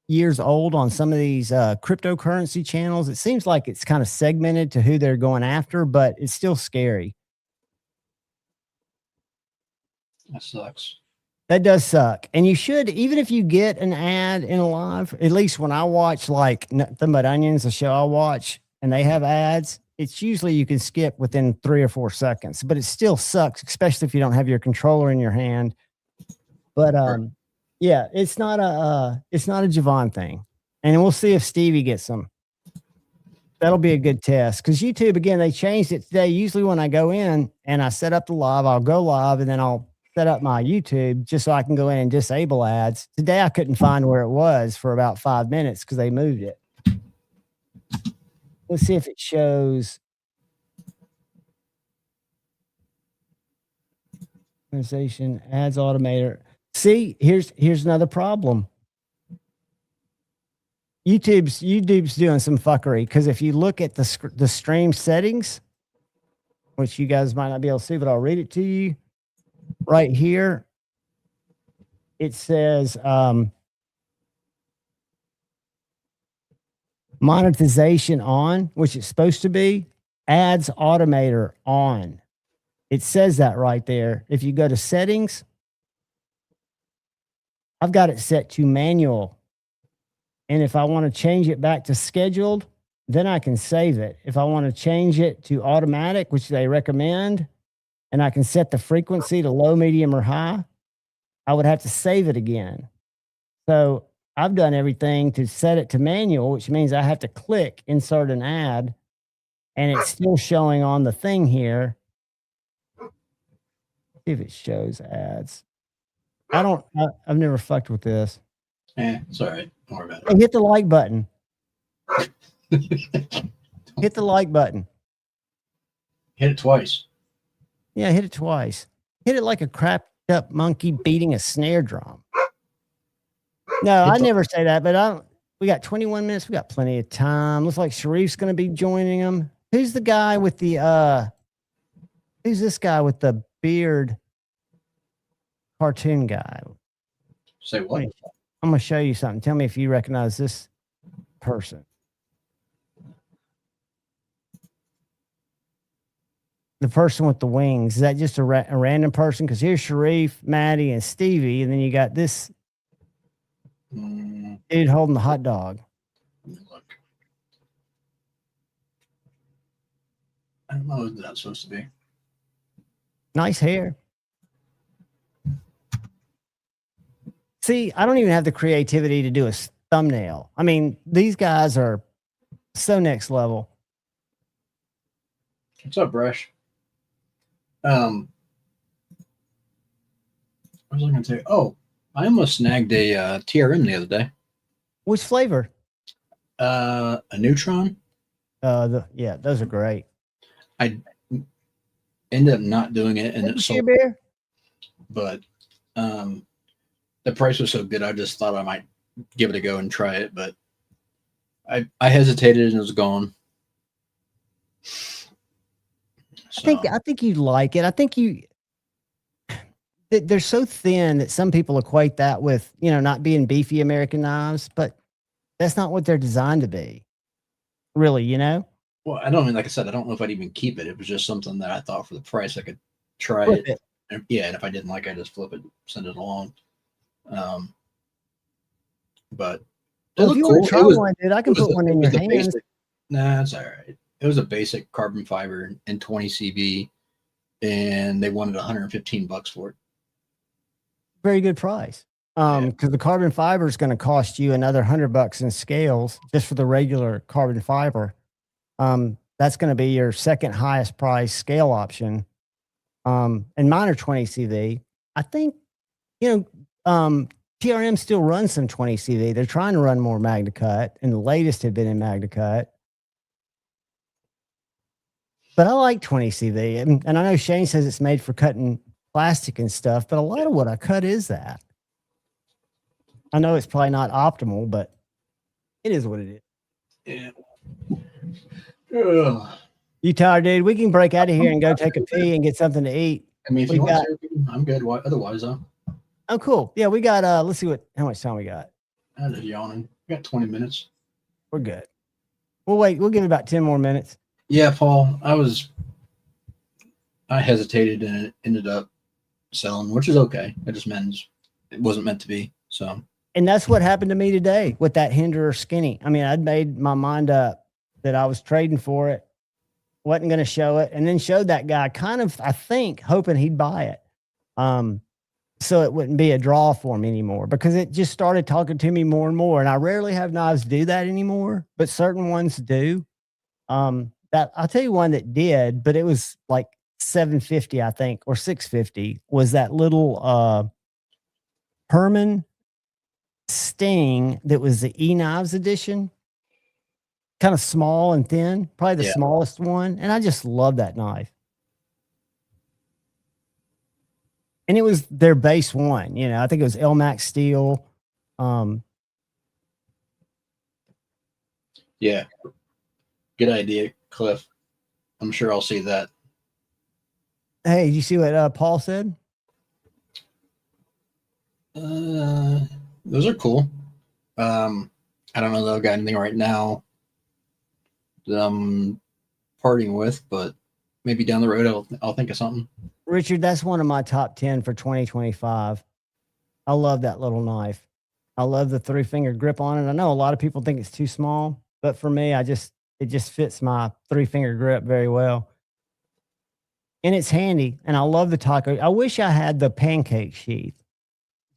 years old on some of these cryptocurrency channels. It seems like it's kind of segmented to who they're going after, but it's still scary. That sucks. That does suck. And you should, even if you get an ad in a live, at least when I watch like Nothing But Onions, the show I watch, and they have ads, it's usually you can skip within 3 or 4 seconds, but it still sucks, especially if you don't have your controller in your hand. But yeah, it's not a Javon thing. And we'll see if Stevie gets them. That'll be a good test. Because YouTube, again, they changed it today. Usually when I go in and I set up the live, I'll go live and then I'll set up my YouTube just so I can go in and disable ads. Today I couldn't find where it was for about 5 minutes because they moved it. Let's see if it shows. Organization, ads automator. See, here's another problem. YouTube's doing some fuckery because if you look at the stream settings, which you guys might not be able to see, but I'll read it to you. Right here, it says monetization on, which it's supposed to be, ads automator on. It says that right there. If you go to settings, I've got it set to manual. And if I want to change it back to scheduled, then I can save it. If I want to change it to automatic, which they recommend, and I can set the frequency to low, medium, or high, I would have to save it again. So I've done everything to set it to manual, which means I have to click insert an ad, and it's still showing on the thing here. See if it shows ads. I've never fucked with this. It's all right. Don't worry about it. Hey, hit the like button. Hit the like button. Hit it twice. Yeah, hit it twice. Hit it like a crapped up monkey beating a snare drum. No, I never say that, but we got 21 minutes. We got plenty of time. Looks like Sharif's going to be joining him. Who's the guy with the, who's this guy with the beard cartoon guy? Say what? I'm going to show you something. Tell me if you recognize this person. The person with the wings. Is that just a random person? Because here's Sharif, Maddie, and Stevie. And then you got this dude holding the hot dog. Look. I don't know what that's supposed to be. Nice hair. See, I don't even have the creativity to do a thumbnail. I mean, these guys are so next level. What's up, Brush? What was I going to say? Oh, I almost snagged a TRM the other day. Which flavor? A Neutron. Yeah, those are great. I ended up not doing it, and it's sold. Beer? But the price was so good, I just thought I might give it a go and try it. But I hesitated, and it was gone. So. I think you'd like it. I think they're so thin that some people equate that with, not being beefy American knives, but that's not what they're designed to be. Really, Well, I don't mean, like I said, I don't know if I'd even keep it. It was just something that I thought for the price I could try it. And, yeah, and if I didn't like it, I just flip it, send it along. But if you want to try one, dude, I can put one in your hands. Nah, it's all right. It was a basic carbon fiber and 20 CV, and they wanted $115 for it. Very good price. Because the carbon fiber is going to cost you another $100 in scales just for the regular carbon fiber. That's going to be your second highest price scale option. And mine are 20 CV. I think, TRM still runs some 20 CV. They're trying to run more MagnaCut, and the latest had been in MagnaCut. But I like 20 CV. And I know Shane says it's made for cutting plastic and stuff, but a lot of what I cut is that. I know it's probably not optimal, but it is what it is. Yeah. You tired, dude? We can break out of here and go take a pee and get something to eat. I mean, if you want to, I'm good. Otherwise, though. Oh, cool. Yeah, we got, let's see how much time we got. I'm just yawning. We got 20 minutes. We're good. We'll wait. We'll give it about 10 more minutes. Yeah, Paul, I hesitated and it ended up selling, which is okay. It wasn't meant to be. So, and that's what happened to me today with that Hinderer Skinny. I mean, I'd made my mind up that I was trading for it, wasn't going to show it, and then showed that guy kind of, I think, hoping he'd buy it. So it wouldn't be a draw for me anymore, because it just started talking to me more and more. And I rarely have knives do that anymore, but certain ones do. That I'll tell you one that did, but it was like $750, I think, or $650, was that little Herman Sting that was the E-Knives edition. Kind of small and thin, probably the smallest one. And I just love that knife. And it was their base one, I think it was LMAX steel. Yeah. Good idea, Cliff. I'm sure I'll see that. Hey, did you see what Paul said? Those are cool. I don't know that I've got anything right now that I'm parting with, but maybe down the road I'll think of something. Richard, that's one of my top 10 for 2025. I love that little knife. I love the 3-finger grip on it. I know a lot of people think it's too small, but for me, it just fits my 3-finger grip very well. And it's handy. And I love the taco. I wish I had the pancake sheath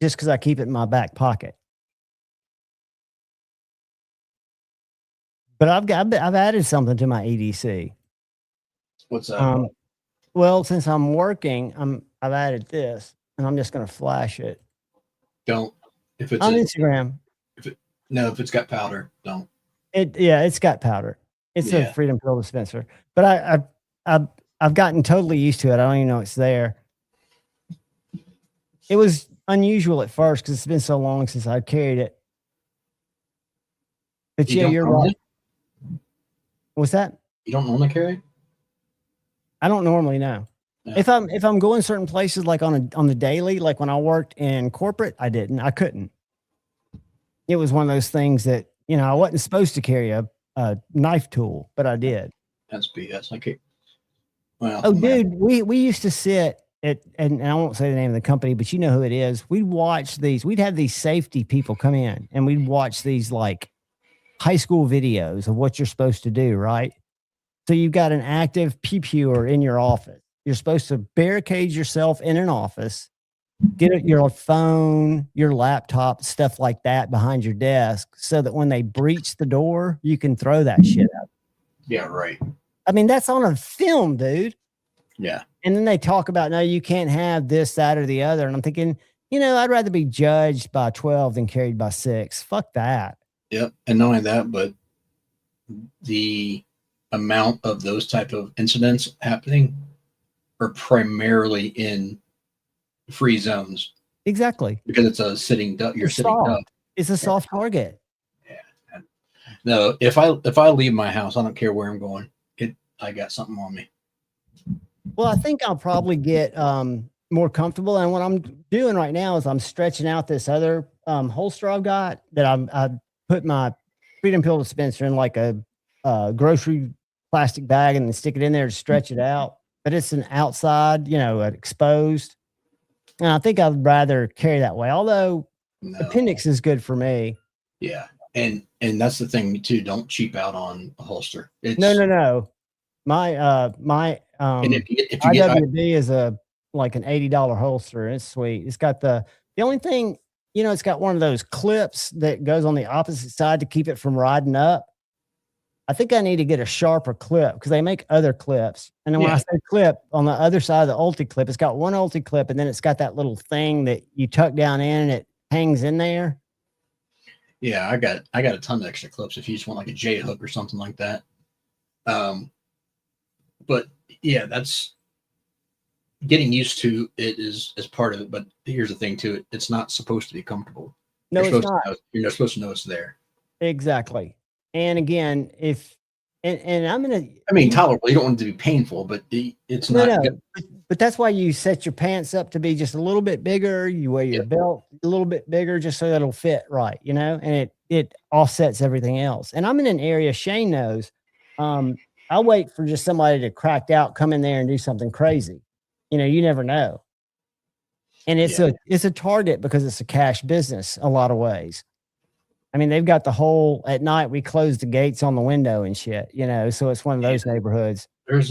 just because I keep it in my back pocket. But I've added something to my EDC. What's that? Well, since I'm working, I've added this, and I'm just going to flash it. Don't. If it's on Instagram. If it's got powder, don't. It's got powder. It's a Freedom Pill dispenser. But I've gotten totally used to it. I don't even know it's there. It was unusual at first because it's been so long since I carried it. But yeah, you're right. What's that? You don't normally carry? I don't normally know. Yeah. If I'm going certain places like on the daily, like when I worked in corporate, I couldn't. It was one of those things that, you know, I wasn't supposed to carry a knife tool, but I did. That's BS. Okay. Well, Oh, dude, we used to sit at, and I won't say the name of the company, but you know who it is. We'd watch these. We'd have these safety people come in, and we'd watch these like high school videos of what you're supposed to do, right? So you've got an active pew-pewer in your office. You're supposed to barricade yourself in an office, get your phone, your laptop, stuff like that behind your desk so that when they breach the door, you can throw that shit out. Yeah, right. I mean, that's on a film, dude. Yeah. And then they talk about, no, you can't have this, that, or the other. And I'm thinking, you know, I'd rather be judged by 12 than carried by 6. Fuck that. Yep. And not only that, but the amount of those type of incidents happening are primarily in free zones. Exactly. Because it's a sitting duck. You're sitting soft. duck. It's a soft target. Yeah. No, if I leave my house, I don't care where I'm going. I got something on me. Well, I think I'll probably get more comfortable. And what I'm doing right now is I'm stretching out this other holster I've got that I put my freedom pill dispenser in like a grocery plastic bag and then stick it in there to stretch it out. But it's an outside, you know, exposed. And I think I'd rather carry that way. Although appendix is good for me. Yeah. And that's the thing too. Don't cheap out on a holster. No. My and if you IWD is like an $80 holster. It's sweet. It's got the only thing, you know, it's got one of those clips that goes on the opposite side to keep it from riding up. I think I need to get a sharper clip because they make other clips. And then when I say clip, on the other side of the ulti clip, it's got one ulti clip and then it's got that little thing that you tuck down in and it hangs in there. Yeah, I got a ton of extra clips if you just want like a J hook or something like that. But yeah, that's getting used to it is part of it. But here's the thing too, it's not supposed to be comfortable. No, it's not. You're not supposed to know it's there. Exactly. And again, and I'm gonna, I mean, tolerable. You don't want it to be painful, but it's not. No. But that's why you set your pants up to be just a little bit bigger. You wear your belt a little bit bigger, just so it'll fit right, you know. And it offsets everything else. And I'm in an area Shane knows. I'll wait for just somebody to crack out, come in there and do something crazy. You know, you never know. And it's a target because it's a cash business a lot of ways. I mean, they've got the whole, at night we close the gates on the window and shit, you know, so it's one of those neighborhoods. There's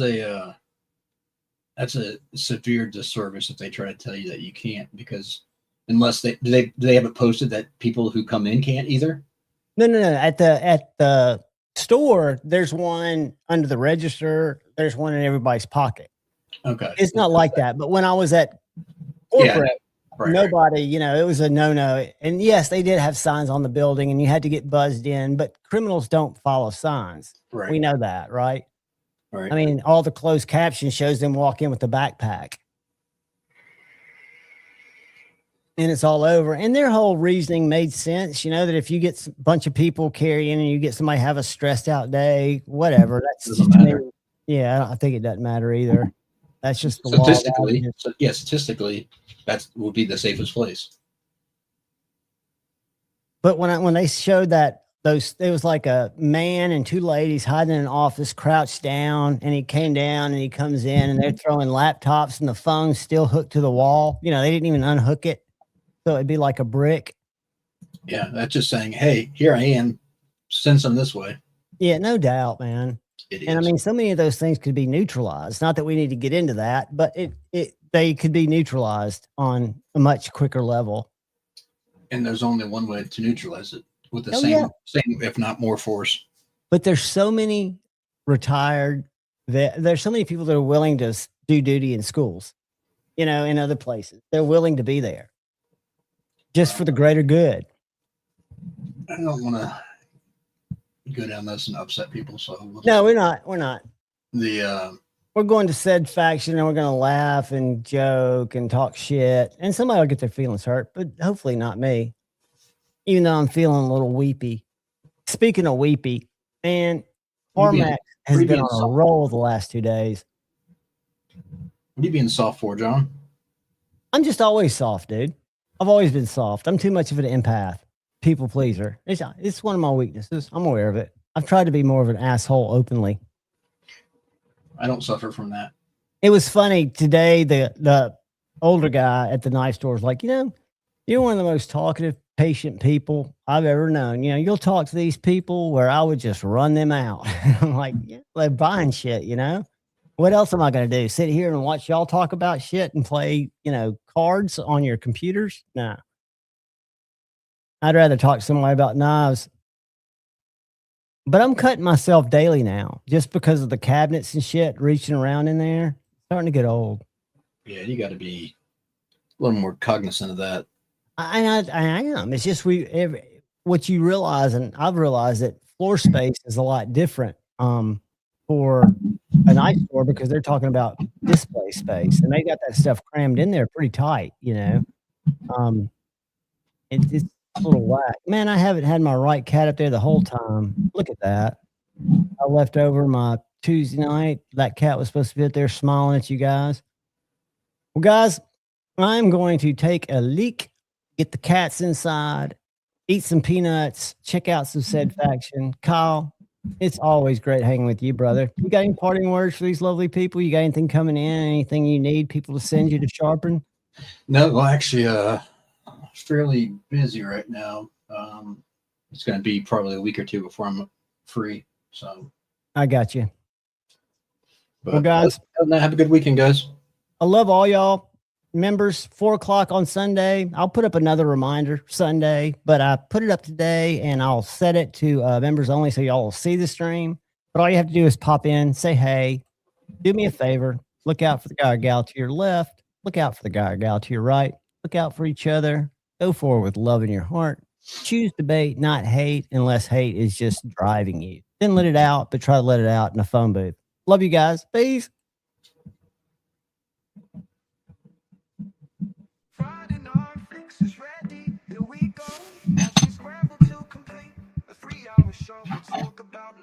that's a severe disservice if they try to tell you that you can't, because unless do they have it posted that people who come in can't either? No. At the store, there's one under the register. There's one in everybody's pocket. Okay. It's not like that. But when I was at corporate, nobody, you know, it was a no-no. And yes, they did have signs on the building and you had to get buzzed in, but criminals don't follow signs. Right. We know that, right? Right. I mean, all the closed caption shows them walk in with the backpack. And it's all over. And their whole reasoning made sense, you know, that if you get a bunch of people carrying and you get somebody have a stressed out day, whatever, that's just me. Yeah, I think it doesn't matter either. That's just the statistically. Statistically, that would be the safest place. But when they showed that it was like a man and two ladies hiding in an office, crouched down, and he came down and he comes in and they're throwing laptops and the phone's still hooked to the wall. You know, they didn't even unhook it. So it'd be like a brick. Yeah, that's just saying, hey, here I am. Send some this way. Yeah, no doubt, man. And I mean, so many of those things could be neutralized. Not that we need to get into that, but they could be neutralized on a much quicker level. And there's only one way to neutralize it, with the same, if not more force. But there's so many retired, there's so many people that are willing to do duty in schools, you know, in other places. They're willing to be there just for the greater good. I don't want to go down this and upset people. So no, we're not. we're going to said faction and we're going to laugh and joke and talk shit. And somebody will get their feelings hurt, but hopefully not me, even though I'm feeling a little weepy. Speaking of weepy, man, Cormac has been on a roll the last 2 days. What are you being soft for, John? I'm just always soft, dude. I've always been soft. I'm too much of an empath, people pleaser. It's one of my weaknesses. I'm aware of it. I've tried to be more of an asshole openly. I don't suffer from that. It was funny today. The older guy at the knife store was like, you're one of the most talkative, patient people I've ever known. You'll talk to these people where I would just run them out. I'm like, yeah, they're buying shit, What else am I going to do? Sit here and watch y'all talk about shit and play, cards on your computers? No. I'd rather talk to somebody about knives. But I'm cutting myself daily now just because of the cabinets and shit reaching around in there. Starting to get old. Yeah, you got to be a little more cognizant of that. I am. It's just what you realize, and I've realized that floor space is a lot different for a knife store because they're talking about display space, and they got that stuff crammed in there pretty tight. It's a little whack. Man, I haven't had my right cat up there the whole time. Look at that. I left over my Tuesday night. That cat was supposed to be up there smiling at you guys. Well, guys, I'm going to take a leak, get the cats inside, eat some peanuts, check out some said faction. Kyle, it's always great hanging with you, brother. You got any parting words for these lovely people? You got anything coming in? Anything you need people to send you to sharpen? No, well, actually, fairly busy right now. It's going to be probably a week or two before I'm free. So I got you. But well, guys, have a good weekend, guys. I love all y'all. Members, 4:00 on Sunday. I'll put up another reminder Sunday, but I put it up today and I'll set it to members only so y'all will see the stream. But all you have to do is pop in, say hey, do me a favor, look out for the guy or gal to your left, look out for the guy or gal to your right, look out for each other, go forward with love in your heart, choose debate, not hate, unless hate is just driving you. Then let it out, but try to let it out in a phone booth. Love you guys. Peace. Friday night fix is ready. Here we go. As we scramble to complete a 3-hour show. We talk about